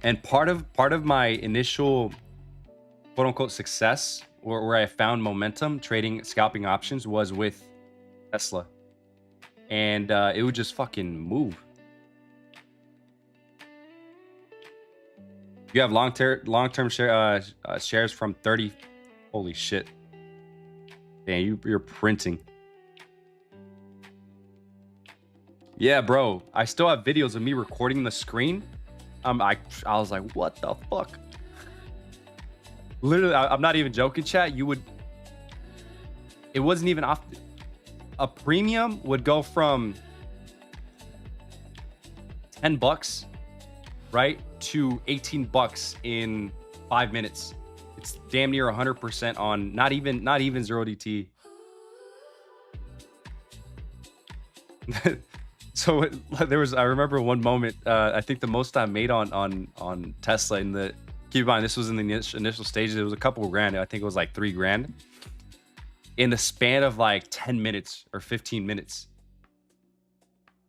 [SPEAKER 3] And part of my initial quote unquote success, or where I found momentum trading scalping options, was with Tesla. And it would just fucking move. You have long-term shares from 30. Holy shit. Damn, you're printing. Yeah, bro. I still have videos of me recording the screen. I was like, what the fuck? Literally, I'm not even joking, chat. It wasn't even off. A premium would go from $10, right, to $18 in 5 minutes. It's damn near 100% on not even 0DT. So I remember one moment, I think the most I made on Tesla keep in mind, this was in the initial stages. It was a couple of grand. I think it was like $3,000 in the span of like 10 minutes or 15 minutes.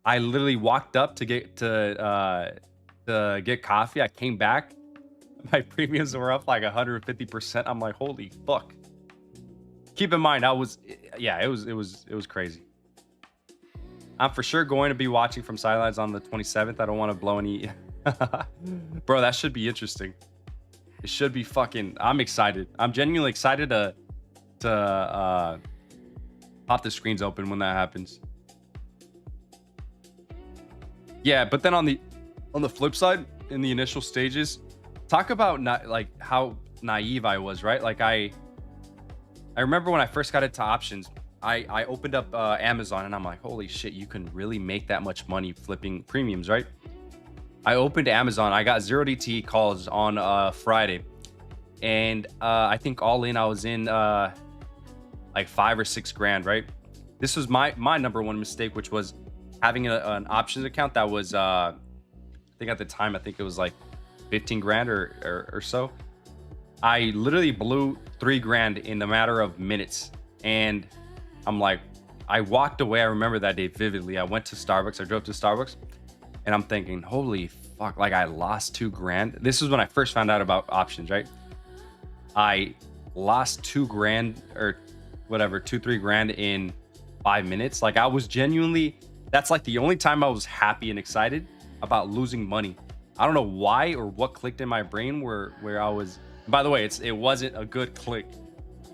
[SPEAKER 3] I literally walked up to get coffee. I came back. My premiums were up like 150%. I'm like, holy fuck. Keep in mind, it was crazy. I'm for sure going to be watching from sidelines on the 27th. I don't want to blow any. Bro, that should be interesting. It should be fucking. I'm excited. I'm genuinely excited to pop the screens open when that happens. Yeah, but then on the flip side, in the initial stages, talk about how naive I was, right? Like I remember when I first got into options, I opened up Amazon and I'm like, holy shit, you can really make that much money flipping premiums, right? I opened Amazon. I got 0DT calls on Friday, and I think all in I was in like $5 or $6 grand, right? This was my number one mistake, which was having an options account that was I think at the time, I think it was like 15 grand or so. I literally blew $3 grand in a matter of minutes. And I'm like, I walked away. I remember that day vividly. I went to Starbucks. I drove to Starbucks and I'm thinking, holy fuck, like I lost $2 grand. This is when I first found out about options, right? I lost $2 grand or whatever, 2-3 grand in 5 minutes. Like I was genuinely, that's like the only time I was happy and excited about losing money. I don't know why or what clicked in my brain where I was, by the way, it wasn't a good click.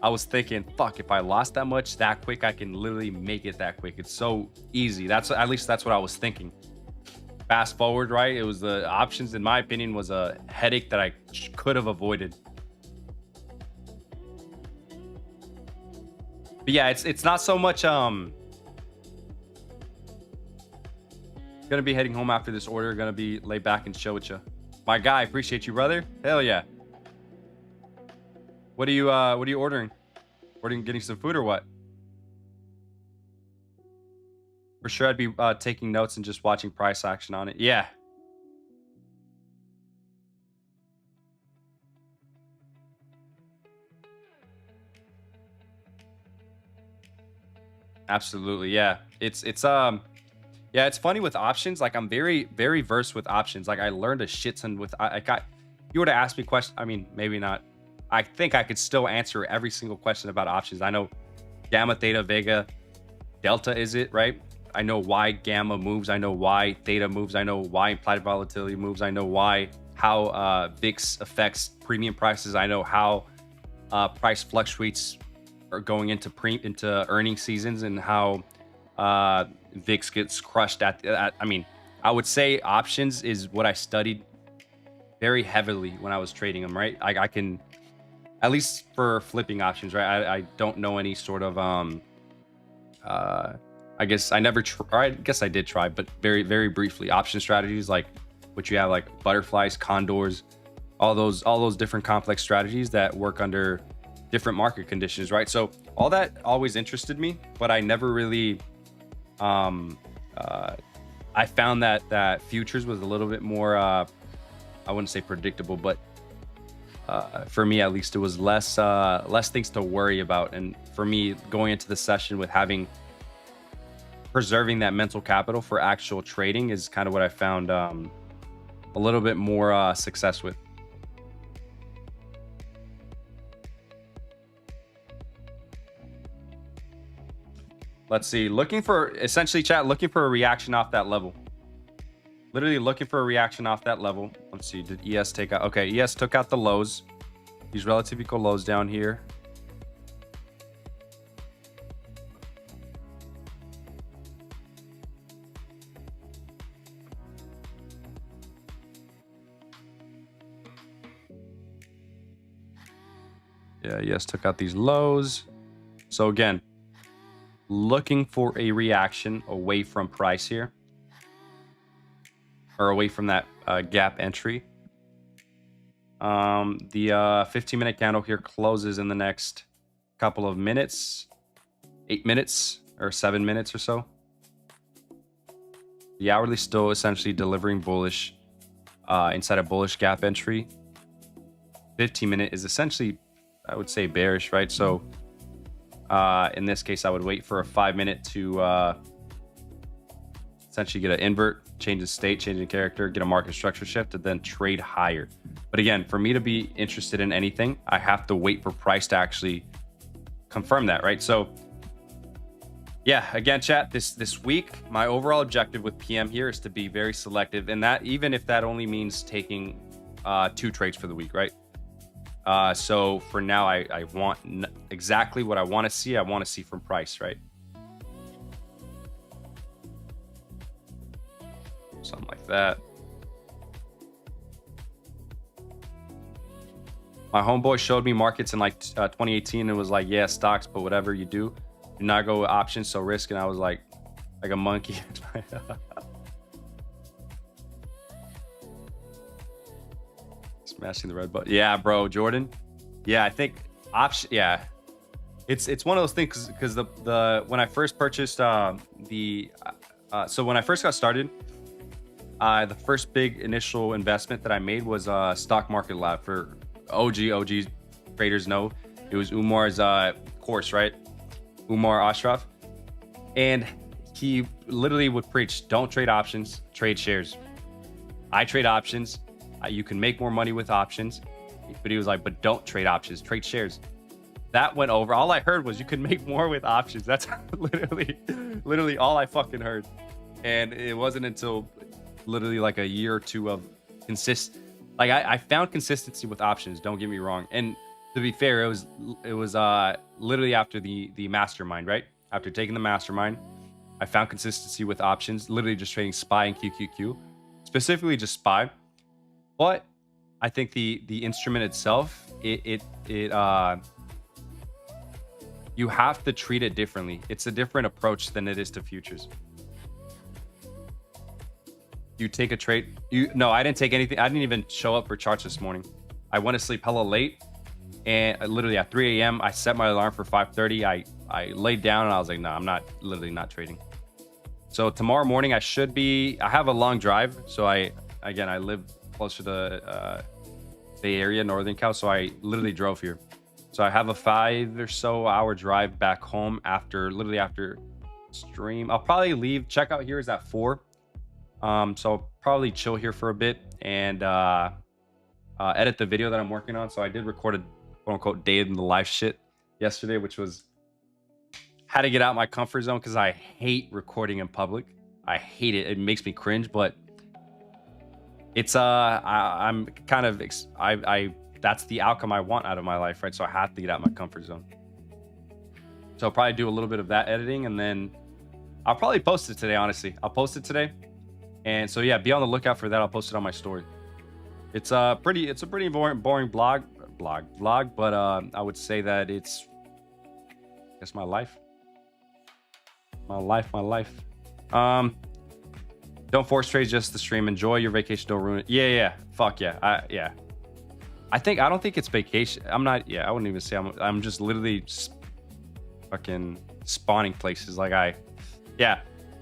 [SPEAKER 3] I was thinking, fuck, if I lost that much that quick, I can literally make it that quick. It's so easy. At least that's what I was thinking. Fast forward, right? It was the options, in my opinion, was a headache that I could have avoided. But yeah, it's not so much gonna be heading home after this order, gonna be laid back and chill with you. My guy, appreciate you, brother. Hell yeah. What are you ordering? Getting some food or what? For sure, I'd be taking notes and just watching price action on it. Yeah. Absolutely. Yeah. Yeah, it's funny with options. Like, I'm very, very versed with options. Like, I learned a shit ton with, I got, you were to ask me questions. I mean, maybe not. I think I could still answer every single question about options. I know gamma, theta, vega, delta is it, right? I know why gamma moves. I know why theta moves. I know why implied volatility moves. I know how VIX affects premium prices. I know how price fluctuates are going into earning seasons, and how VIX gets crushed at I mean, I would say options is what I studied very heavily when I was trading them, right? I can, at least for flipping options, right? I don't know any sort of I guess I never I guess I did try, but very, very briefly, option strategies, like what you have, like butterflies, condors, all those different complex strategies that work under different market conditions, right? So all that always interested me, but I never really I found that futures was a little bit more I wouldn't say predictable, but for me at least, it was less things to worry about. And for me, going into the session with preserving that mental capital for actual trading is kind of what I found a little bit more success with. Let's see. Looking for, essentially, chat, looking for a reaction off that level. Literally looking for a reaction off that level. Let's see. Did ES take out? Okay, ES took out the lows. These relative equal lows down here. Yeah, ES took out these lows. So again, looking for a reaction away from price here, or away from that gap entry. The 15-minute candle here closes in the next couple of minutes, 8 minutes or 7 minutes or so. The hourly still essentially delivering bullish inside a bullish gap entry. 15-minute is essentially, I would say, bearish, right? So in this case, I would wait for a 5-minute to essentially get an invert, change the state, change the character, get a market structure shift, and then trade higher. But again, for me to be interested in anything, I have to wait for price to actually confirm that, right? So yeah, again, chat, this week, my overall objective with PM here is to be very selective, and that even if that only means taking 2 trades for the week, right? So for now, I want exactly what I want to see. I want to see from price, right? Something like that. My homeboy showed me markets in like 2018 and was like, yeah, stocks, but whatever you do not go with options, so risk. And I was like a monkey. Smashing the red button. Yeah, bro, Jordan. Yeah, I think option. Yeah, it's one of those things because the when I first purchased so when I first got started, the first big initial investment that I made was Stock Market Lab. For OG traders know, it was Umar's course, right? Umar Ashraf, and he literally would preach, don't trade options, trade shares. I trade options. You can make more money with options, but he was like, but don't trade options, trade shares. That went over. All I heard was you can make more with options. That's literally all I fucking heard. And it wasn't until literally like a year or two of I found consistency with options, don't get me wrong. And to be fair, it was literally after the mastermind, right? After taking the mastermind, I found consistency with options, literally just trading SPY and QQQ, specifically just SPY. But I think the instrument itself, you have to treat it differently. It's a different approach than it is to futures. You take a trade. No, I didn't take anything. I didn't even show up for charts this morning. I went to sleep hella late, and literally at 3 a.m. I set my alarm for 5:30. I laid down and I was like, no, I'm not trading. So tomorrow morning I have a long drive. So I live closer to Bay Area, Northern Cal. So I literally drove here. So I have a 5 or so hour drive back home after stream. I'll probably leave. Checkout here is at 4. So I'll probably chill here for a bit and edit the video that I'm working on. So I did record a quote unquote day in the life shit yesterday, which was had to get out my comfort zone because I hate recording in public. I hate it. It makes me cringe, but it's I'm kind of that's the outcome I want out of my life, right? So I have to get out my comfort zone. So I'll probably do a little bit of that editing, and then I'll probably post it today. Honestly, I'll post it today, and so yeah, be on the lookout for that. I'll post it on my story. It's a pretty boring blog, but I would say that it's my life. My life. Don't force trade, just the stream. Enjoy your vacation. Don't ruin it. Yeah. Fuck yeah. I don't think it's vacation. I wouldn't even say I'm just literally fucking spawning places. But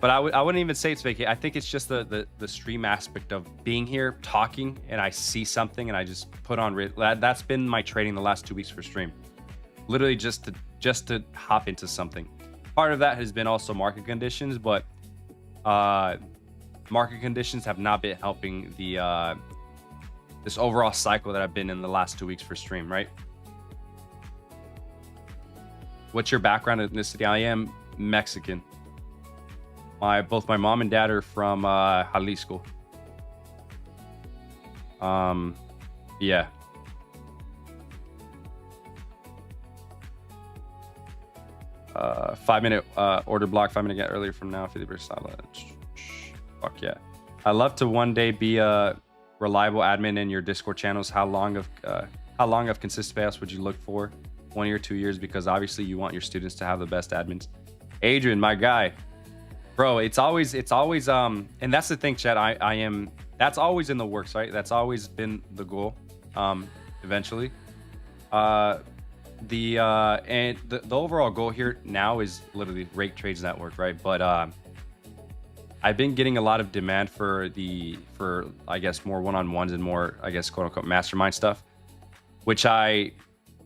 [SPEAKER 3] I wouldn't even say it's vacation. I think it's just the stream aspect of being here, talking, and I see something and I just put on. That's been my trading the last 2 weeks for stream. Literally just to hop into something. Part of that has been also market conditions, but market conditions have not been helping this overall cycle that I've been in the last 2 weeks for stream, right? What's your background ethnicity? I am Mexican. Both my mom and dad are from Jalisco. Yeah. 5-minute order block, 5 minute get earlier from now, 50% silent. Fuck yeah. I'd love to one day be a reliable admin in your Discord channels. How long of consistent payouts would you look for? 1 year, 2 years? Because obviously you want your students to have the best admins. Adrian, my guy, bro, it's always and that's the thing, Chad. That's always in the works, right? That's always been the goal. Eventually, the overall goal here now is literally Rake Trades Network, right? But I've been getting a lot of demand for I guess more one-on-ones and more, I guess, quote unquote mastermind stuff, which I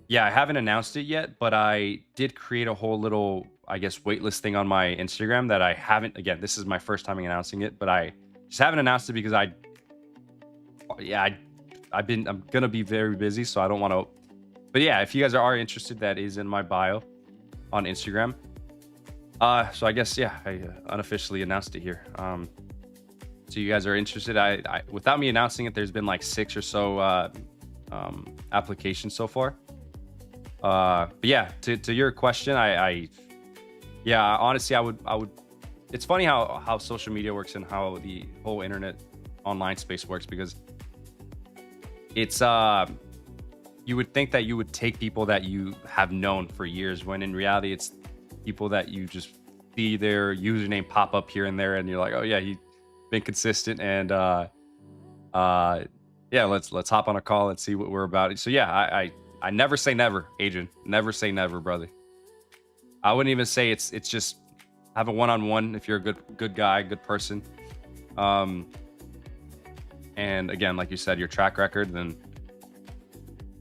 [SPEAKER 3] haven't announced it yet, but I did create a whole little, I guess, waitlist thing on my Instagram that I haven't, again, this is my first time announcing it, but I just haven't announced it because I'm gonna be very busy, so I don't want to. But yeah, if you guys are interested, that is in my bio on Instagram. So I guess, yeah, I unofficially announced it here. So you guys are interested. I without me announcing it, there's been like 6 or so applications so far. But yeah, to your question, honestly, I would. It's funny how social media works and how the whole internet online space works, because it's you would think that you would take people that you have known for years, when in reality it's people that you just see their username pop up here and there, and you're like, oh yeah, he's been consistent, and yeah, let's hop on a call and see what we're about. So yeah, I never say never, Adrian. Never say never, brother. I wouldn't even say it's just have a one-on-one if you're a good guy, good person. And again, like you said, your track record, then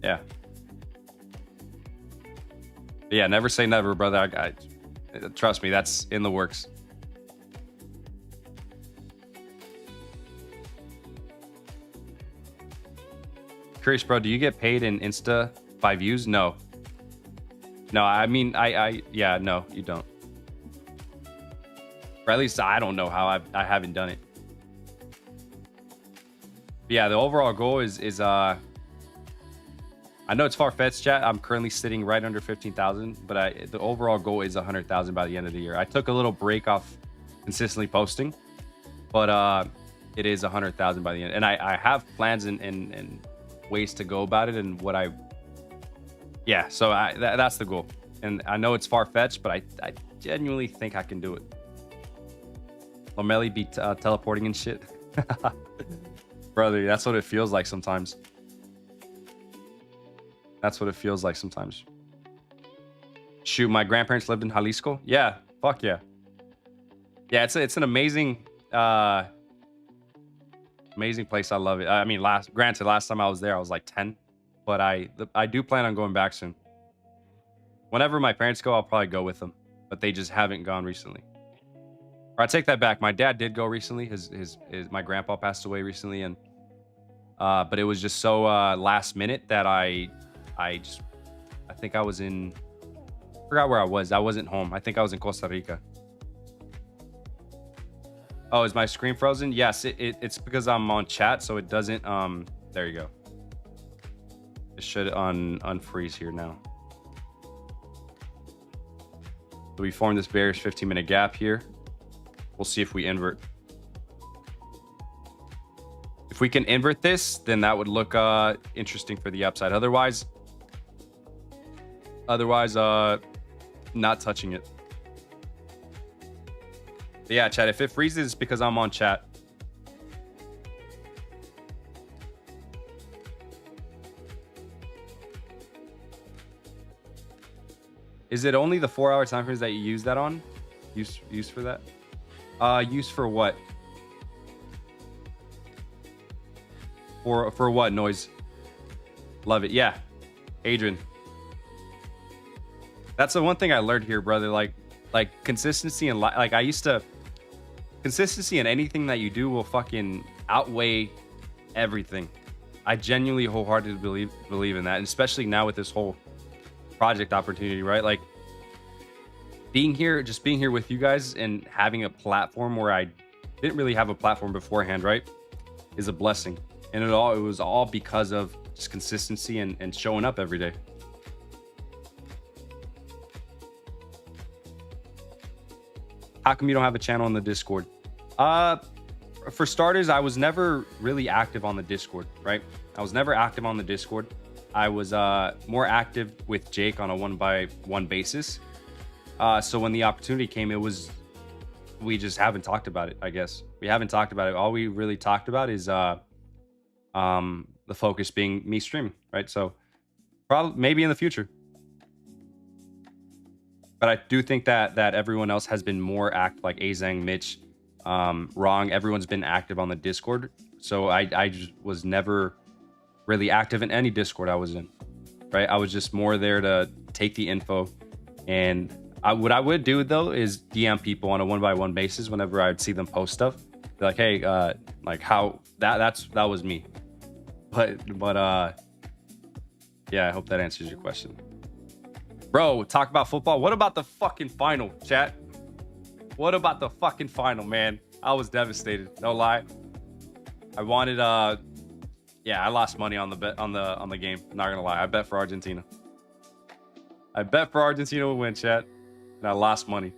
[SPEAKER 3] yeah. But yeah, never say never, brother. I trust me, that's in the works. Curious, bro, do you get paid in Insta by views? No. I mean, yeah, no, you don't. Or at least I don't know how. I haven't done it. But yeah, the overall goal is I know it's far-fetched, chat. I'm currently sitting right under 15,000, but the overall goal is 100,000 by the end of the year. I took a little break off consistently posting, but it is 100,000 by the end. And I have plans and ways to go about it, and what so that's the goal. And I know it's far-fetched, but I genuinely think I can do it. Lomeli be teleporting and shit. Brother, that's what it feels like sometimes. That's what it feels like sometimes. Shoot, my grandparents lived in Jalisco. Yeah, fuck yeah. Yeah, it's an amazing amazing place. I love it. I mean, granted, last time I was there, I was like 10, but I do plan on going back soon. Whenever my parents go, I'll probably go with them, but they just haven't gone recently. Or I take that back. My dad did go recently. My grandpa passed away recently, and but it was just so last minute that I think I was in, forgot where I was. I wasn't home. I think I was in Costa Rica. Oh, is my screen frozen? Yes, it's because I'm on chat, so it doesn't. There you go. It should unfreeze here now. So we formed this bearish 15-minute gap here. We'll see if we invert. If we can invert this, then that would look interesting for the upside. Otherwise, not touching it. But yeah, chat, if it freezes, it's because I'm on chat. Is it only the 4-hour time frames that you use that on? Use for that? Use for what? For what, Noise? Love it. Yeah. Adrian. That's the one thing I learned here, brother. Like consistency and like I used to, consistency in anything that you do will fucking outweigh everything. I genuinely wholeheartedly believe in that, and especially now with this whole project opportunity, right? Like being here with you guys and having a platform where I didn't really have a platform beforehand, right, is a blessing. And it was all because of just consistency and showing up every day. How come you don't have a channel on the Discord? For starters, I was never really active on the Discord, right? I was never active on the Discord. I was more active with Jake on a 1-by-1 basis. So when the opportunity came, we just haven't talked about it, I guess. We haven't talked about it. All we really talked about is the focus being me streaming, right? So probably maybe in the future. But I do think that everyone else has been more active, like Azang, Mitch, Wrong. Everyone's been active on the Discord. So I just was never really active in any Discord I was in, right? I was just more there to take the info. And what I would do, though, is DM people on a 1-by-1 basis whenever I'd see them post stuff. Be like, hey, like how that was me. But yeah, I hope that answers your question. Bro, talk about football. What about the fucking final, chat? What about the fucking final, man? I was devastated. No lie. I wanted yeah, I lost money on the bet on the game. Not gonna lie. I bet for Argentina. I bet for Argentina would win, chat. And I lost money.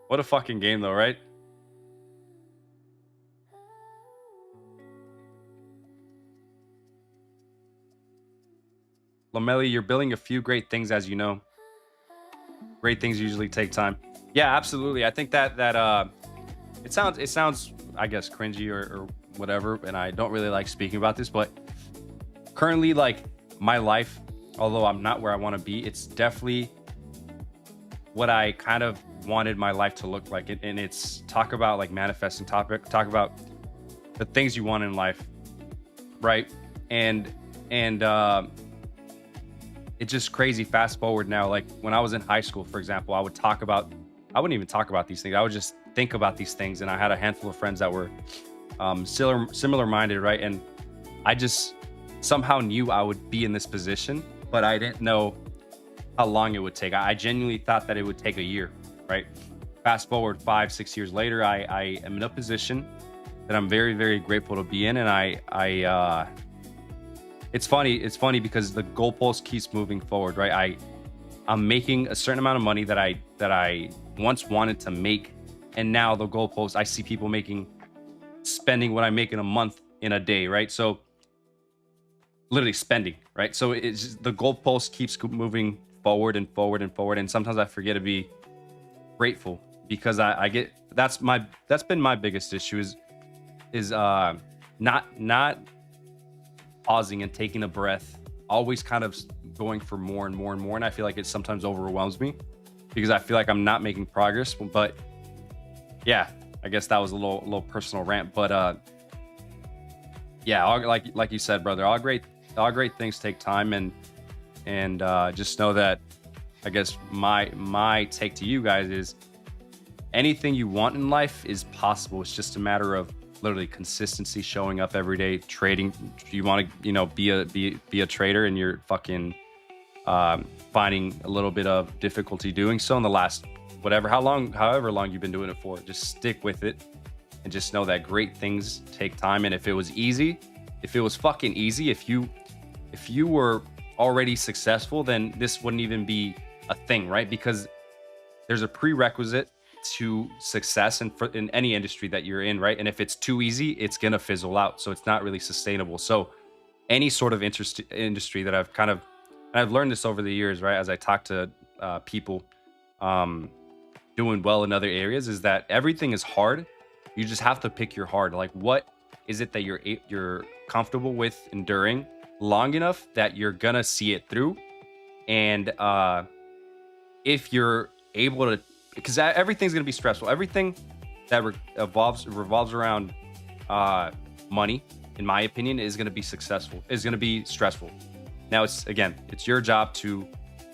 [SPEAKER 3] What a fucking game though, right? Lomeli, you're building a few great things, as you know. Great things usually take time. Yeah, absolutely. I think that it sounds I guess cringy or whatever, and I don't really like speaking about this, but currently, like, my life, although I'm not where I want to be, it's definitely what I kind of wanted my life to look like. And it's talk about like manifesting, talk about the things you want in life, right? And it's just crazy. Fast forward now, like when I was in high school, for example, I wouldn't even talk about these things. I would just think about these things. And I had a handful of friends that were similar minded, right? And I just somehow knew I would be in this position, but I didn't know how long it would take. I genuinely thought that it would take a year, right? Fast forward 5-6 years later, I am in a position that I'm very, very grateful to be in. And it's funny because the goalpost keeps moving forward, right? I'm making a certain amount of money that I once wanted to make, and now the goalpost, I see people spending what I make in a month in a day, right? So literally spending, right? So it's just, the goalpost keeps moving forward and forward and forward, and sometimes I forget to be grateful because I get that's been my biggest issue is not pausing and taking a breath, always kind of going for more and more and more. And I feel like it sometimes overwhelms me because I feel like I'm not making progress. But yeah, I guess that was a little personal rant, but yeah, like you said, brother, all great things take time, and just know that, I guess my take to you guys is anything you want in life is possible. It's just a matter of literally consistency, showing up every day, trading. You want to, be a trader, and you're fucking finding a little bit of difficulty doing so in the last however long you've been doing it for. Just stick with it, and just know that great things take time. And if it was fucking easy, if you were already successful, then this wouldn't even be a thing, right? Because there's a prerequisite to success in any industry that you're in, right? And if it's too easy, it's gonna fizzle out, so it's not really sustainable. So any sort of industry that and I've learned this over the years, right, as I talk to people doing well in other areas, is that everything is hard. You just have to pick your hard. Like, what is it that you're comfortable with enduring long enough that you're gonna see it through? And if you're able to, because everything's gonna be stressful. Everything that revolves around money, in my opinion, is gonna be stressful. Now, it's your job to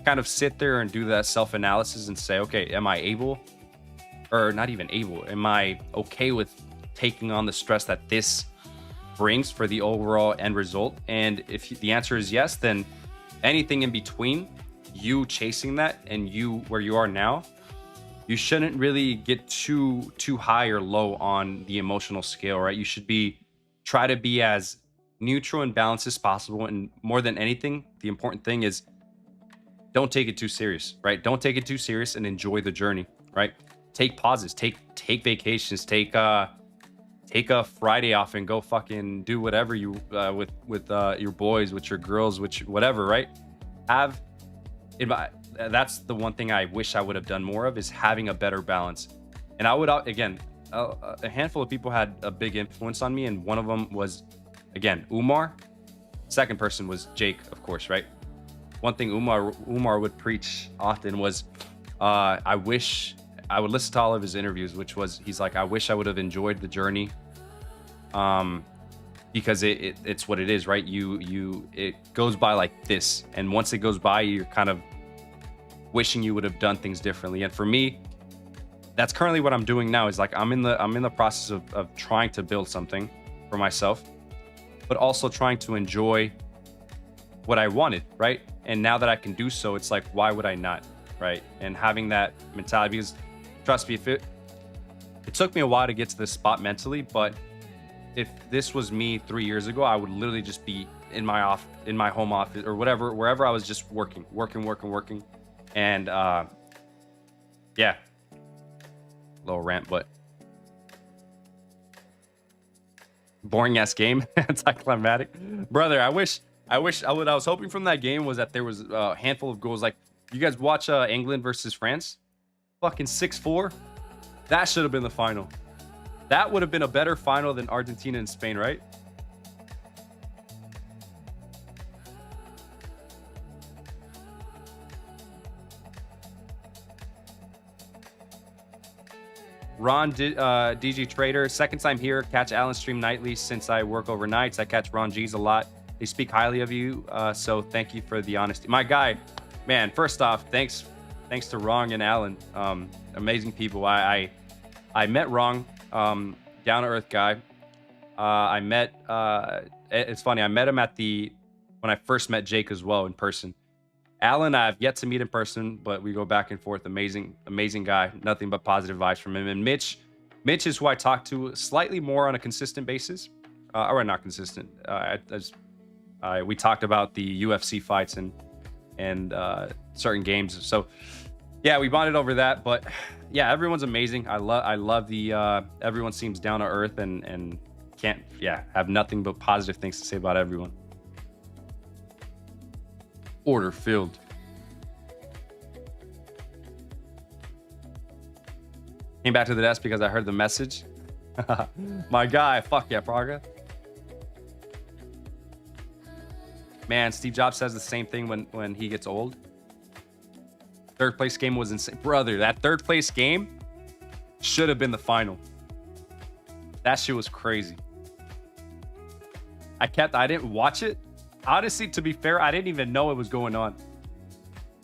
[SPEAKER 3] kind of sit there and do that self-analysis and say, okay, am I able, or not even able, am I okay with taking on the stress that this brings for the overall end result? And if the answer is yes, then anything in between you chasing that and you where you are now, you shouldn't really get too high or low on the emotional scale, right? You should try to be as neutral and balanced as possible. And more than anything, the important thing is don't take it too serious, right? Don't take it too serious, and enjoy the journey, right? Take pauses, take vacations, take a Friday off and go fucking do whatever you with your boys, with your girls, whatever, right? That's the one thing I wish I would have done more of, is having a better balance. And I would, again, a handful of people had a big influence on me, and one of them was, again, Umar. Second person was Jake, of course, right? One thing Umar would preach often was, I wish I would listen to all of his interviews, which was, he's like, I wish I would have enjoyed the journey, because it's what it is, right? It goes by like this, and once it goes by, you're kind of wishing you would have done things differently. And for me, that's currently what I'm doing now. Is like I'm in the process of trying to build something for myself, but also trying to enjoy what I wanted, right? And now that I can do so, it's like, why would I not, right? And having that mentality, because trust me, if it took me a while to get to this spot mentally, but if this was me 3 years ago, I would literally just be in my home office or whatever, wherever I was, just working. And yeah, little rant, but boring ass game. Anticlimactic, brother. I was hoping from that game was that there was a handful of goals. Like, you guys watch England versus France, fucking 6-4. That should have been the final. That would have been a better final than Argentina and Spain, right? Ron DG Trader, second time here. Catch Alan stream nightly since I work overnights. I catch Ron G's a lot. They speak highly of you, so thank you for the honesty. My guy, man, first off, thanks to Ron and Alan. Amazing people. I met Ron, down-to-earth guy. It's funny, I met him when I first met Jake as well in person. Alan, I've yet to meet in person, but we go back and forth. Amazing guy. Nothing but positive vibes from him. And Mitch is who I talk to slightly more on a consistent basis. Or not consistent. We talked about the UFC fights and certain games. So yeah, we bonded over that. But yeah, everyone's amazing. I love the everyone seems down to earth and have nothing but positive things to say about everyone. Order filled. Came back to the desk because I heard the message. My guy, fuck yeah, Praga. Man, Steve Jobs says the same thing when he gets old. Third place game was insane. Brother, that third place game, Should have been the final. That shit was crazy. I didn't watch it. Honestly, to be fair, I didn't even know it was going on.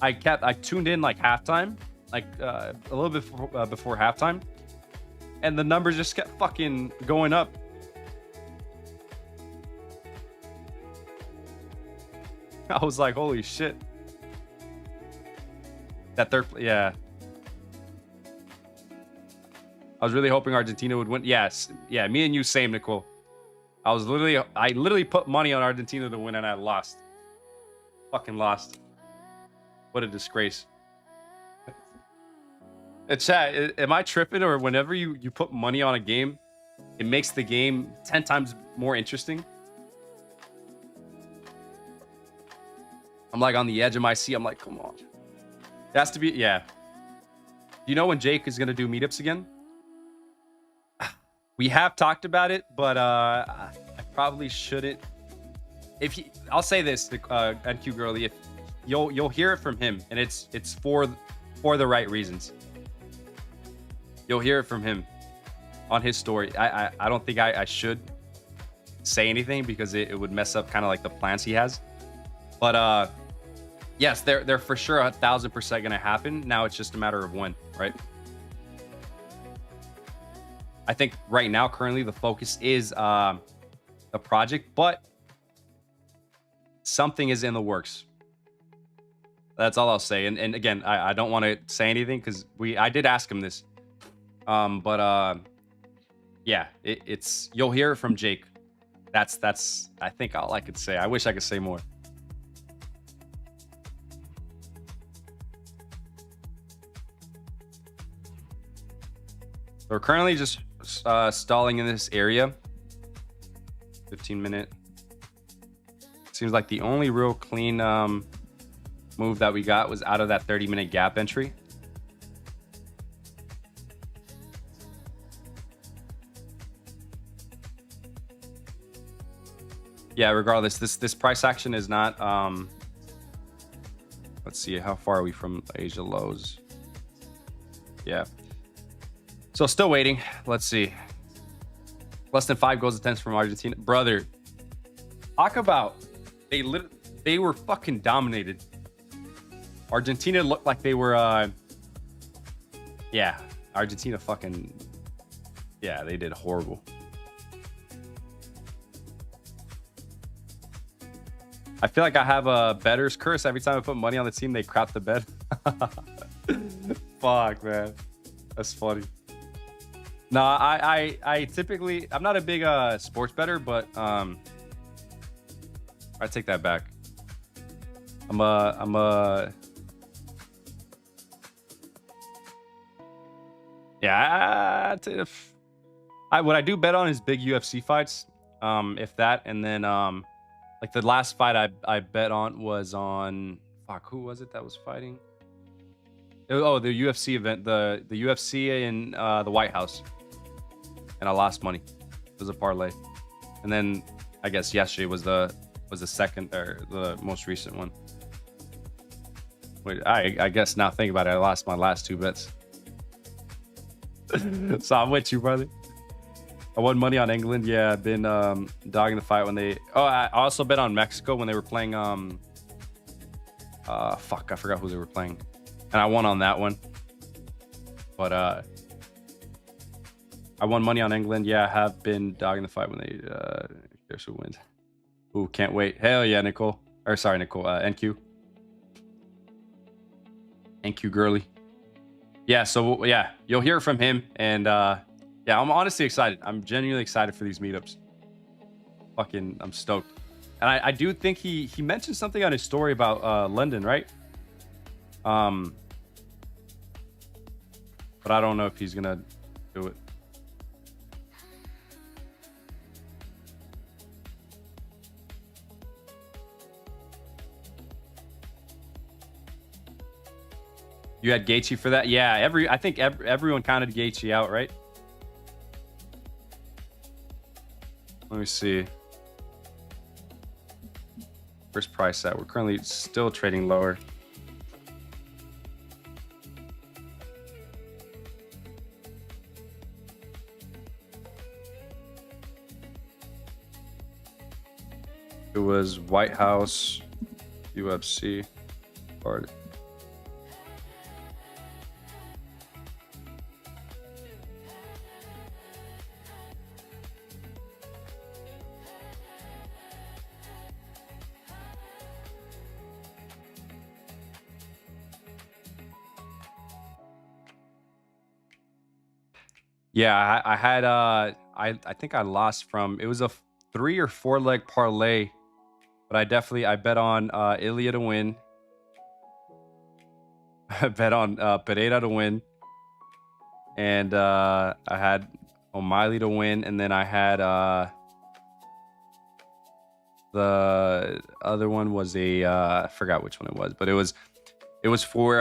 [SPEAKER 3] I tuned in like halftime, like a little bit before halftime, and the numbers just kept fucking going up. I was like, holy shit. That third, yeah. I was really hoping Argentina would win. Yes, yeah, me and you, same, Nicole. I literally put money on Argentina to win, and I lost. Fucking lost. What a disgrace. Chat, am I tripping, or whenever you put money on a game, it makes the game 10 times more interesting? I'm like on the edge of my seat. I'm like, come on. It has to be, yeah. Do you know when Jake is going to do meetups again? We have talked about it, but I probably shouldn't. I'll say this, NQ Girly, if you'll hear it from him, and it's for the right reasons. You'll hear it from him on his story. I don't think I should say anything because it would mess up kind of like the plans he has. But yes, they're for sure 1,000% gonna happen. Now it's just a matter of when, right? I think right now, currently, the focus is the project, but something is in the works. That's all I'll say. And again, I don't want to say anything because I did ask him this. But yeah, it's you'll hear it from Jake. That's I think all I could say. I wish I could say more. We're currently just stalling in this area. 15-minute. Seems like the only real clean move that we got was out of that 30-minute gap entry. Yeah, regardless, this price action is not let's see, how far are we from Asia lows? Yeah. So still waiting. Let's see. Less than 5 goals attempts from Argentina. Brother, talk about they were fucking dominated. Argentina looked like they were yeah, Argentina fucking, yeah, they did horrible. I feel like I have a bettor's curse. Every time I put money on the team, they crap the bed. Fuck, man. That's funny. No, I typically, I'm not a big sports bettor, but I take that back. Yeah, what I do bet on is big UFC fights, if that, and then like the last fight I bet on was on, fuck, who was it that was fighting? Oh, the UFC event, the UFC in the White House, and I lost money. It was a parlay, and then I guess yesterday was the second, or the most recent one. Wait, I guess now think about it, I lost my last 2 bets. So I'm with you, brother. I won money on England. Yeah, I've been dogging the fight when they. Oh, I also bet on Mexico when they were playing. Fuck, I forgot who they were playing, and I won on that one. But I won money on England. Yeah, I have been dogging the fight when they. Here's who wins. Ooh, can't wait. Hell yeah, Nicole. Or sorry, Nicole. NQ. NQ girly. Yeah. So yeah, you'll hear from him, and yeah, I'm honestly excited. I'm genuinely excited for these meetups. Fucking, I'm stoked. And I do think he mentioned something on his story about London, right? But I don't know if he's gonna do it. You had Gaethje for that? Yeah, I think everyone counted Gaethje out, right? Let me see. Where's price at? We're currently still trading lower. It was White House UFC card. Yeah, I had I think I lost from, it was a 3 or 4 leg parlay, but I bet on Ilya to win. I bet on Pereira to win, and I had O'Malley to win, and then I had the other one was a I forgot which one it was, but it was for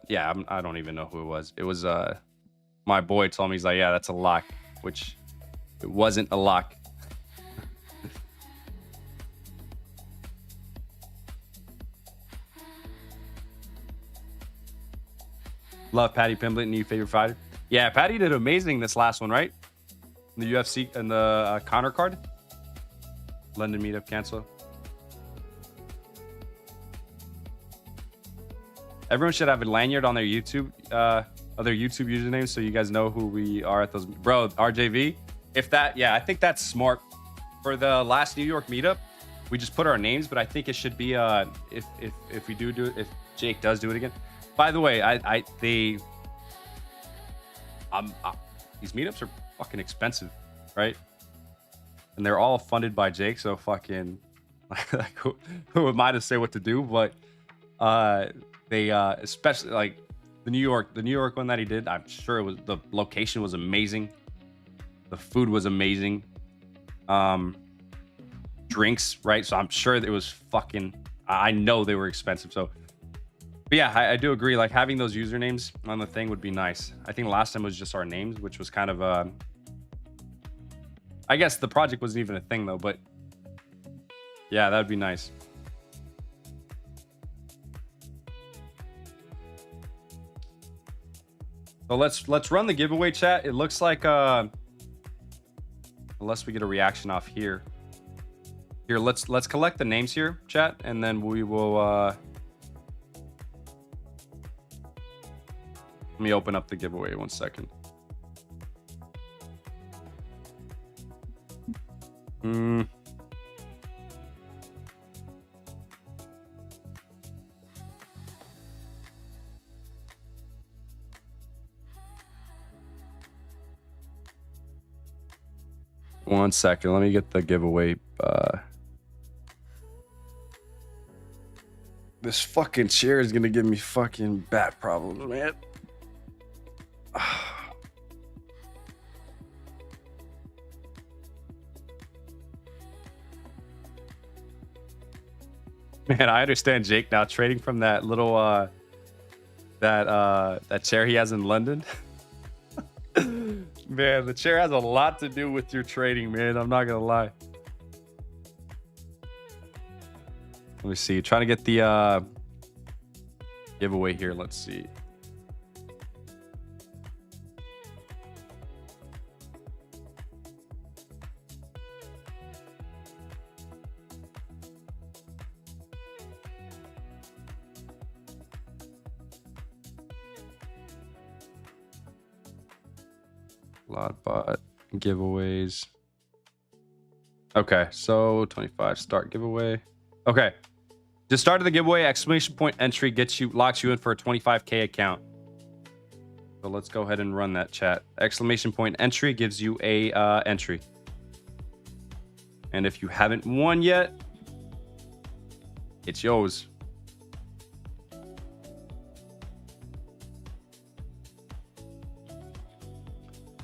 [SPEAKER 3] yeah, I don't even know who it was. It was my boy told me, he's like, yeah, that's a lock, which it wasn't a lock. Love Paddy Pimblett, new favorite fighter. Yeah, Paddy did amazing this last one, right? In the UFC and the Connor card. London meetup cancel. Everyone should have a lanyard on their YouTube, other YouTube usernames, so you guys know who we are at those. Bro, RJV, if that, yeah, I think that's smart. For the last New York meetup, we just put our names, but I think it should be if we do it, if Jake does do it again. By the way, these meetups are fucking expensive, right? And they're all funded by Jake, so fucking like, who am I to say what to do? But they especially like the New York one that he did, I'm sure it was, the location was amazing, the food was amazing, drinks, right? So I'm sure it was fucking, I know they were expensive. So but yeah, I do agree, like having those usernames on the thing would be nice. I think last time was just our names, which was kind of I guess the project wasn't even a thing though, but yeah, that would be nice. So let's run the giveaway, chat. It looks like unless we get a reaction off here. Here, let's collect the names here, chat, and then we will let me open up the giveaway 1 second. One second, let me get the giveaway. This fucking chair is gonna give me fucking back problems, man. Man, I understand Jake now trading from that little that chair he has in London. Man, the chair has a lot to do with your trading, man. I'm not gonna lie. Let me see. Trying to get the giveaway here. Let's see. Bot giveaways. Okay, so 25 start giveaway. Okay, just started the giveaway. Exclamation point entry locks you in for a 25k account. So let's go ahead and run that, chat. Exclamation point entry gives you a entry. And if you haven't won yet, it's yours.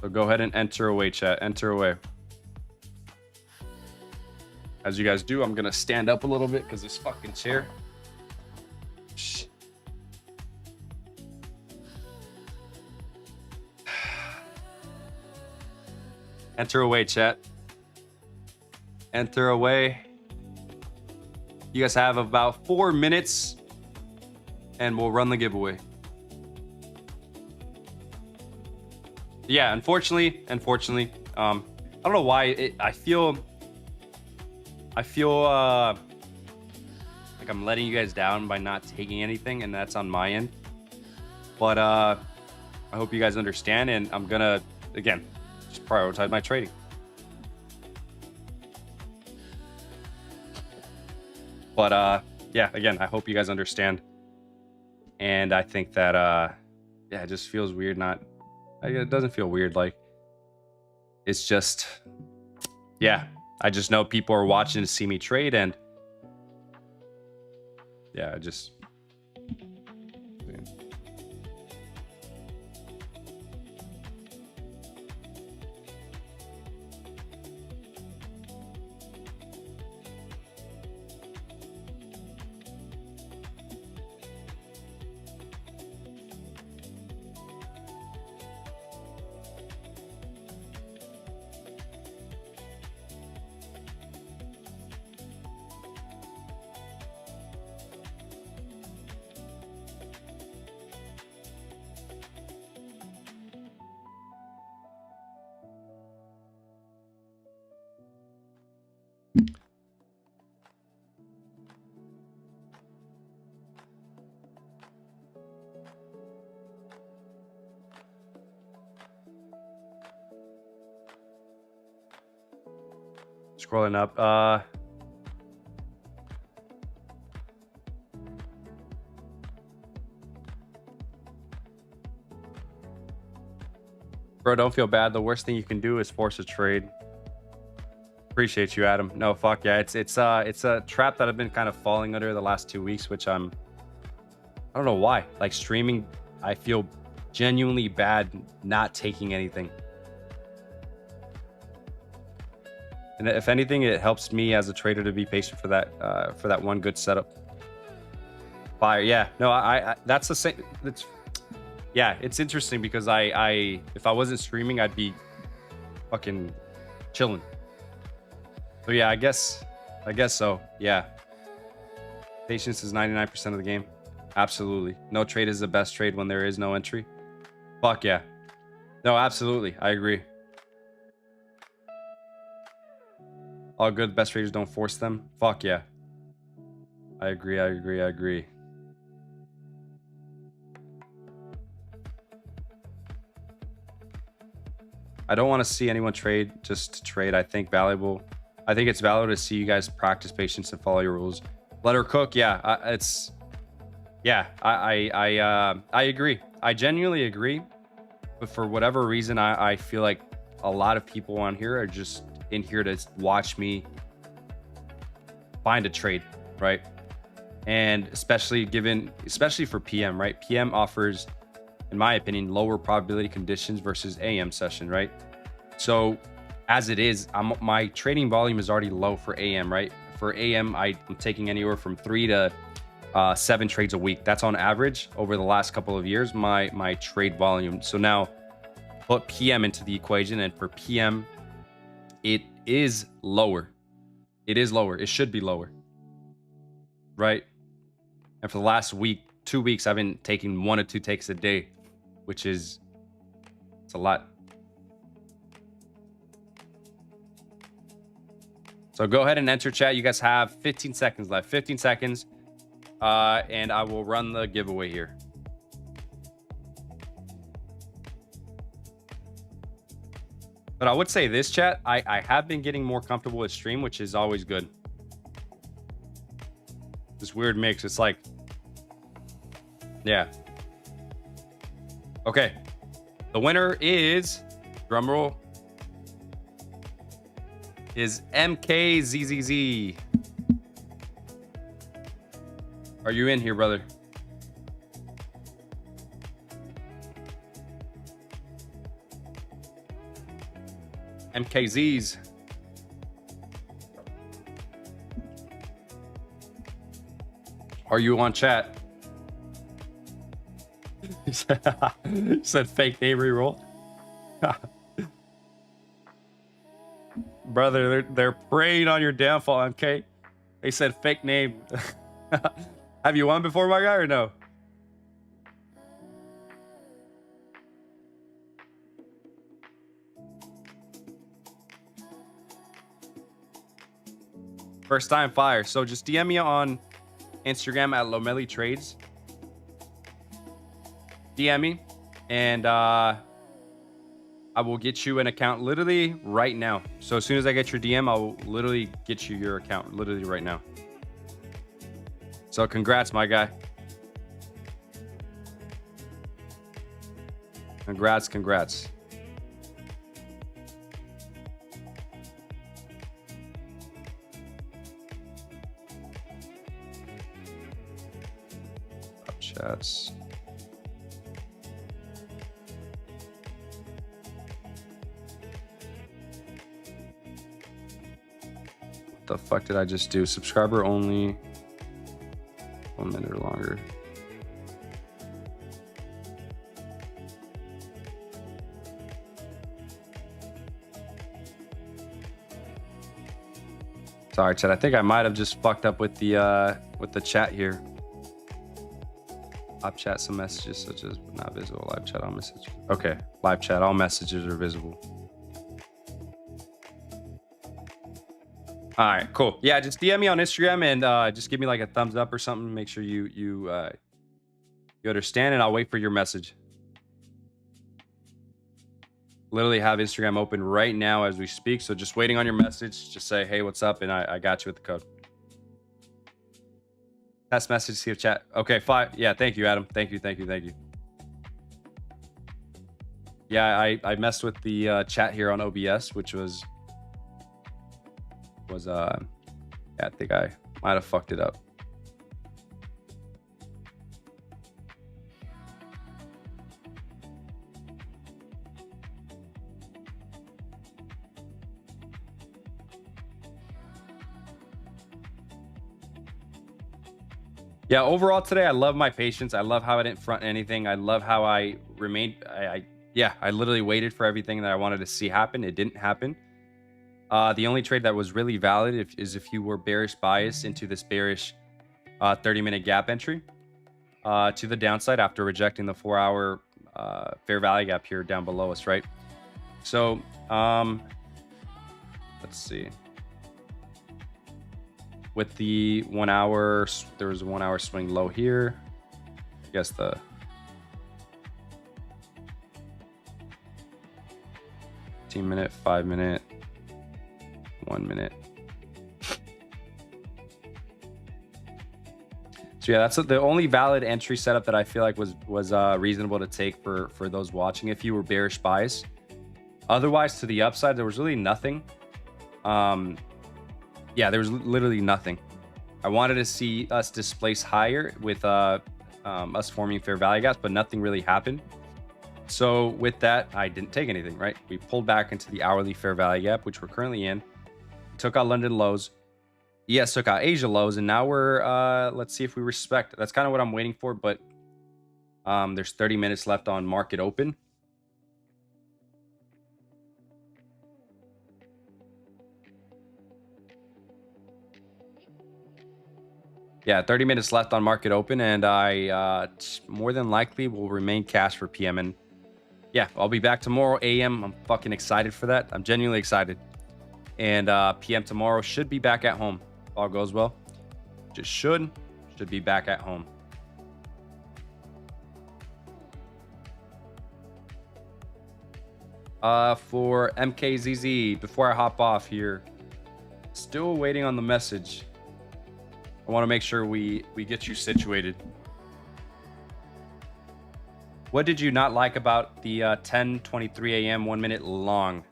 [SPEAKER 3] So go ahead and enter away, chat. Enter away. As you guys do, I'm gonna stand up a little bit because this fucking chair. Shh. Enter away, chat. Enter away. You guys have about 4 minutes and we'll run the giveaway. Yeah, unfortunately, I don't know why I feel I feel like I'm letting you guys down by not taking anything, and that's on my end. But I hope you guys understand, and I'm gonna again just prioritize my trading. But yeah, again, I hope you guys understand. And I think that yeah, it just feels weird. It doesn't feel weird. Like, it's just, yeah, I just know people are watching to see me trade, and yeah, I just. Scrolling up. Bro, don't feel bad. The worst thing you can do is force a trade. Appreciate you, Adam. No, fuck yeah. It's a trap that I've been kind of falling under the last 2 weeks, which I don't know why. Like, streaming, I feel genuinely bad not taking anything. And if anything, it helps me as a trader to be patient for that one good setup. Fire, yeah. No, I that's the same. Yeah, it's interesting because I if I wasn't streaming, I'd be fucking chilling. So yeah, I guess so. Yeah. Patience is 99% of the game. Absolutely. No trade is the best trade when there is no entry. Fuck yeah. No, absolutely. I agree. All good. Best traders don't force them. Fuck yeah. I agree. I don't want to see anyone trade just to trade. I think it's valuable to see you guys practice patience and follow your rules. Let her cook. Yeah, I agree. I genuinely agree. But for whatever reason, I feel like a lot of people on here are just in here to watch me find a trade, right? And especially for PM, right? PM offers, in my opinion, lower probability conditions versus AM session, right? So as it is, my trading volume is already low for AM, right? For AM, I'm taking anywhere from 3 to 7 trades a week. That's on average over the last couple of years, my trade volume. So now put PM into the equation, and for PM, it is lower. It should be lower, right? And for the last 2 weeks, I've been taking 1 or 2 takes a day, which is, it's a lot. So go ahead and enter chat. You guys have 15 seconds left. 15 seconds. And I will run the giveaway here. But I would say this, chat, I have been getting more comfortable with stream, which is always good. This weird mix. It's like, yeah. Okay. The winner is, drumroll, is MKZZZ. Are you in here, brother? MKZs. Are you on chat? He said fake name reroll. Brother, they're preying on your downfall, MK. They said fake name. Have you won before, my guy, or no? First time fire. So just DM me on Instagram at Lomeli Trades. DM me, and I will get you an account literally right now. So as soon as I get your DM, I'll literally get you your account literally right now. So congrats, my guy. Congrats. Up chats. What the fuck did I just do? Subscriber only. 1 minute or longer. Sorry, chat. I think I might have just fucked up with the chat here. Live chat, some messages such as not visible. Live chat, all messages. Okay, live chat, all messages are visible. All right, cool. Yeah, just DM me on Instagram and just give me like a thumbs up or something. Make sure you understand, and I'll wait for your message. Literally have Instagram open right now as we speak. So just waiting on your message. Just say, hey, what's up? And I got you with the code. Test message, see if chat. Okay, fine. Yeah, thank you, Adam. Thank you. Yeah, I messed with the chat here on OBS, which was yeah, I think I might have fucked it up. Yeah, overall today, I love my patience. I love how I didn't front anything. I love how I remained. I literally waited for everything that I wanted to see happen. It didn't happen. The only trade that was really valid is if you were bearish bias into this bearish 30-minute gap entry to the downside after rejecting the 4-hour fair value gap here down below us, right? So let's see. With the 1 hour, there was a 1 hour swing low here. I guess the minute, 5 minute, 1 minute. So yeah, that's the only valid entry setup that I feel like was reasonable to take for those watching if you were bearish bias. Otherwise, to the upside, there was really nothing. Yeah, there was literally nothing. I wanted to see us displace higher with us forming fair value gaps, but nothing really happened. So with that, I didn't take anything, right? We pulled back into the hourly fair value gap, which we're currently in. Took out London lows. Yes, took out Asia lows, and now we're let's see if we respect. That's kind of what I'm waiting for, but there's 30 minutes left on market open. Yeah, 30 minutes left on market open, and I more than likely will remain cash for PM. And yeah, I'll be back tomorrow AM. I'm fucking excited for that. I'm genuinely excited. And PM tomorrow should be back at home. If all goes well. Just should be back at home. For MKZZ, before I hop off here, still waiting on the message. I want to make sure we get you situated. What did you not like about the 10:23 a.m. 1 minute long?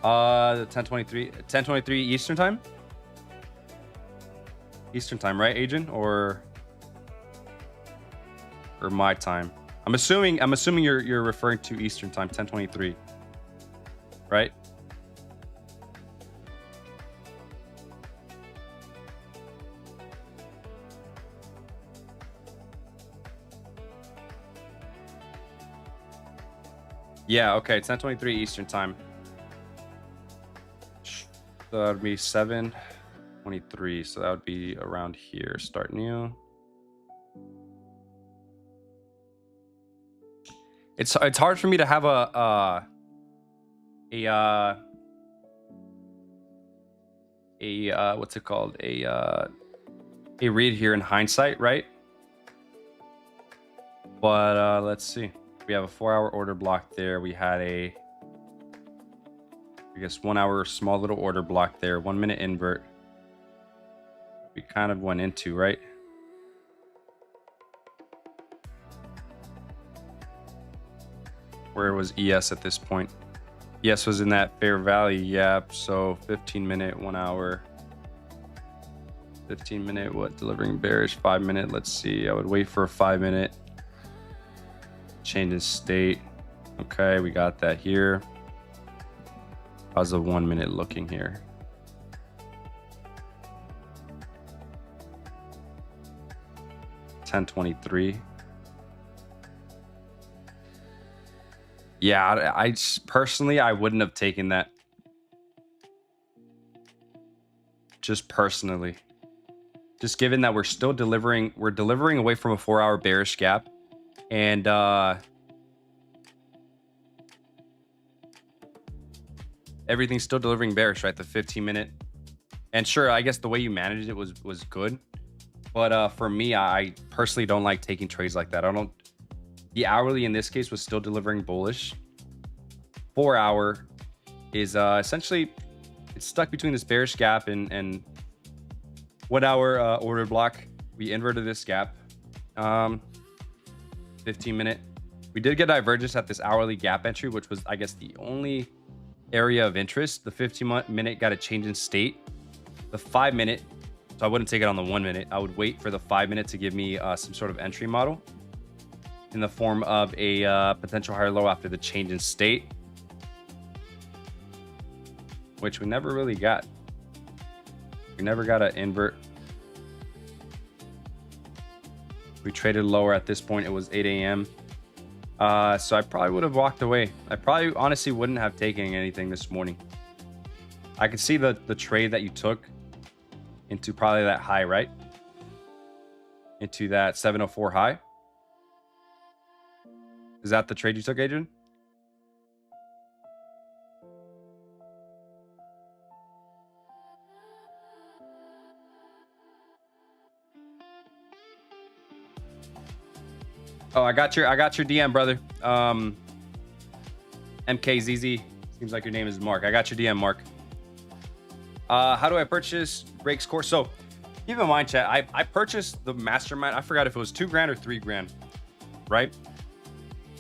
[SPEAKER 3] The 10:23 Eastern time? Eastern time, right, Adrian? Or my time? I'm assuming you're referring to Eastern time, 10:23. Right? Yeah, okay, 10:23 Eastern time. So that would be 7:23. So that would be around here. Start new. It's hard for me to have a. what's it called, a read here in hindsight, right? But let's see. We have a 4-hour order block there. We had I guess 1 hour small little order block there. 1 minute invert. We kind of went into, right? Where was ES at this point? ES was in that fair value. Yep. So 15 minute, 1 hour. 15 minute, what? Delivering bearish. 5 minute. Let's see. I would wait for a 5 minute. Change in state. Okay, we got that here. How's the 1 minute looking here? $10.23. Yeah, I personally, I wouldn't have taken that. Just personally. Just given that we're still delivering away from a 4-hour bearish gap. And everything's still delivering bearish, right? The 15 minute. And sure, I guess the way you managed it was good. But for me, I personally don't like taking trades like that. The hourly in this case was still delivering bullish. 4 hour is essentially, it's stuck between this bearish gap and 1 hour order block. We inverted this gap. 15 minute. We did get divergence at this hourly gap entry, which was, I guess, the only area of interest. The 15 minute got a change in state. The 5 minute, so I wouldn't take it on the 1 minute. I would wait for the 5 minute to give me some sort of entry model in the form of a potential higher low after the change in state, which we never really got. We never got an invert. We traded lower at this point. It was 8 a.m. So I probably would have walked away. I probably honestly wouldn't have taken anything this morning. I could see the trade that you took into probably that high, right? Into that 704 high. Is that the trade you took, Adrian? Oh, I got your DM, brother. MKZZ. Seems like your name is Mark. I got your DM, Mark. How do I purchase Rake's course? So keep in mind, chat, I purchased the mastermind. I forgot if it was $2,000 or $3,000, right?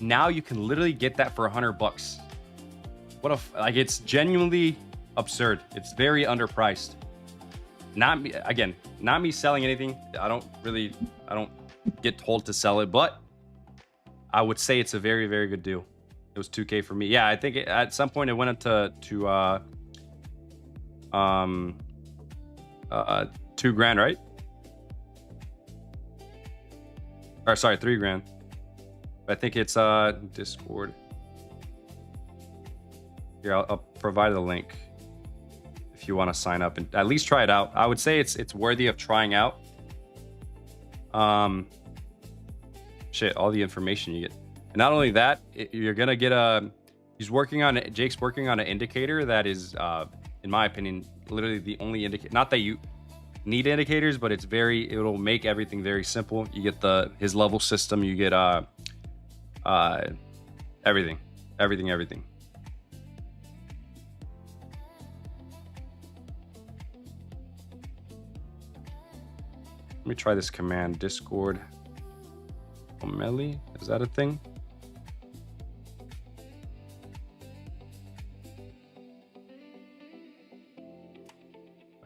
[SPEAKER 3] Now you can literally get that for $100. Like, it's genuinely absurd. It's very underpriced. Not me, again, not me selling anything. I don't get told to sell it, but I would say it's a very, very good deal. It was $2K for me. Yeah, I think at some point it went up to $2,000, right? Or sorry, $3,000. I think it's Discord. Here, I'll provide the link if you want to sign up and at least try it out. I would say it's worthy of trying out. Shit, all the information you get. And not only that, you're gonna get Jake's working on an indicator that is, in my opinion, literally the only indicator. Not that you need indicators, but it'll make everything very simple. You get his level system. You get everything. Let me try this command. Discord. Lomeli, is that a thing?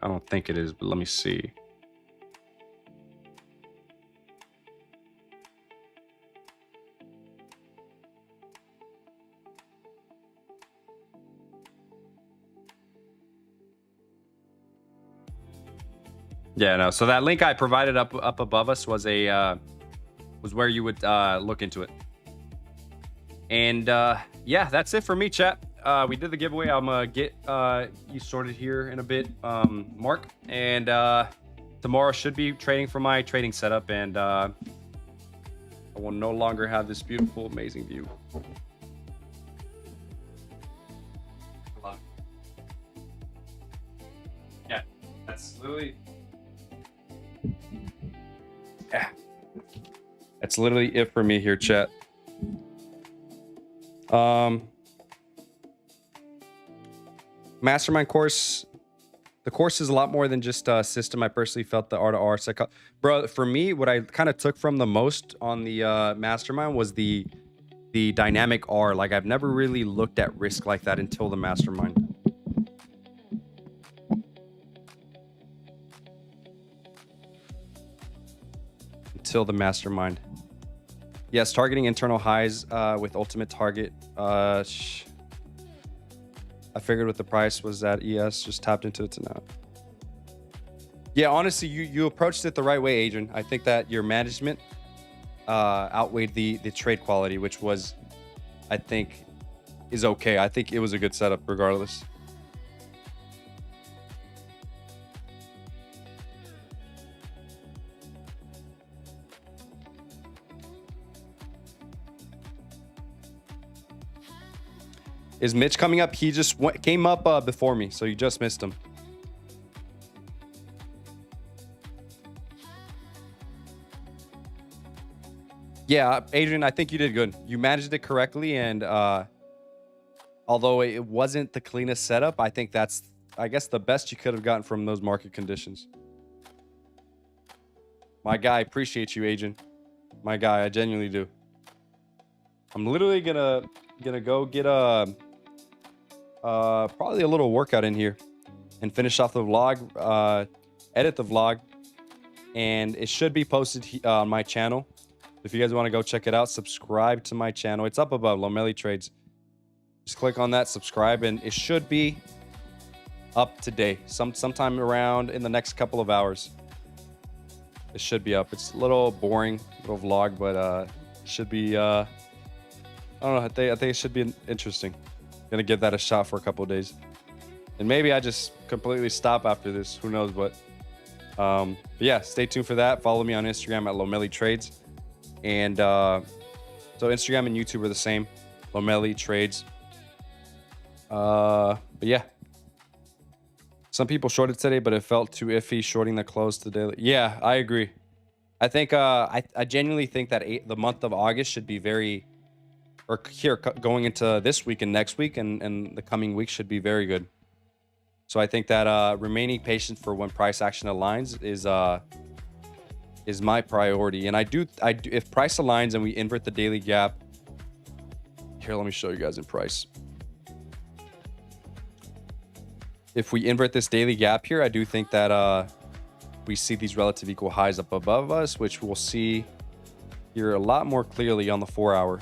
[SPEAKER 3] I don't think it is, but let me see. Yeah, no. So that link I provided up above us was where you would look into it. And yeah, that's it for me, chat. We did the giveaway. I'm gonna get you sorted here in a bit, Mark. And tomorrow should be trading for my trading setup, and I will no longer have this beautiful, amazing view. Yeah, That's literally, yeah. That's literally it for me here, chat. Mastermind course. The course is a lot more than just a system. I personally felt the R2R bro. For me, what I kind of took from the most on the mastermind was the dynamic R. Like I've never really looked at risk like that until the mastermind. Until the mastermind. Yes, targeting internal highs with ultimate target. I figured what the price was at ES, just tapped into it to now. Yeah, honestly, you approached it the right way, Adrian. I think that your management outweighed the trade quality, which was, I think, is okay. I think it was a good setup regardless. Is Mitch coming up? He just came up before me, so you just missed him. Yeah, Adrian, I think you did good. You managed it correctly, and although it wasn't the cleanest setup, I think that's, I guess, the best you could have gotten from those market conditions. My guy, appreciate you, Adrian. My guy, I genuinely do. I'm literally gonna go get probably a little workout in here and finish off the vlog, edit the vlog, and it should be posted on my channel. If you guys want to go check it out, subscribe to my channel. It's up above, Lomeli Trades. Just click on that, subscribe, and it should be up today. Sometime around in the next couple of hours. It should be up. It's a little boring, little vlog, but it should be, I don't know, I think it should be interesting. Gonna give that a shot for a couple of days. And maybe I just completely stop after this. Who knows, but yeah, stay tuned for that. Follow me on Instagram at Lomeli Trades. And so Instagram and YouTube are the same, Lomeli Trades. But yeah, some people shorted today, but it felt too iffy shorting the close today. Yeah, I agree. I think I genuinely think that the month of August should be very, or here going into this week and next week and the coming weeks should be very good. So I think that remaining patient for when price action aligns is my priority. And I do if price aligns and we invert the daily gap. Here, let me show you guys in price. If we invert this daily gap here, I do think that we see these relative equal highs up above us, which we'll see here a lot more clearly on the 4-hour.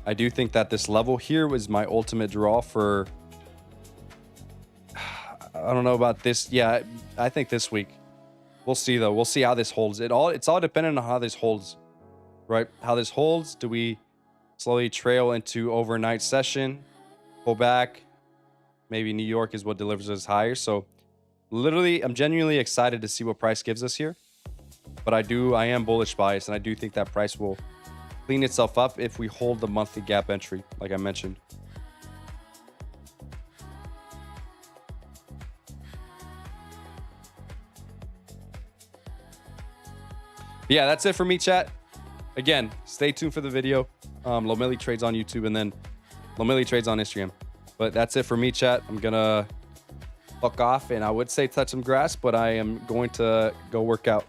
[SPEAKER 3] I do think that this level here was my ultimate draw for, I don't know about this. Yeah, I think this week. We'll see though. We'll see how this holds. It's all dependent on how this holds, right? How this holds. Do we slowly trail into overnight session, pull back? Maybe New York is what delivers us higher. So literally, I'm genuinely excited to see what price gives us here. But I am bullish biased, and I do think that price will clean itself up if we hold the monthly gap entry, like I mentioned. Yeah, that's it for me, chat. Again, stay tuned for the video. Lomeli Trades on YouTube and then Lomeli Trades on Instagram. But that's it for me, chat. I'm gonna fuck off, and I would say touch some grass, but I am going to go work out.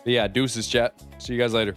[SPEAKER 3] But yeah, deuces, chat. See you guys later.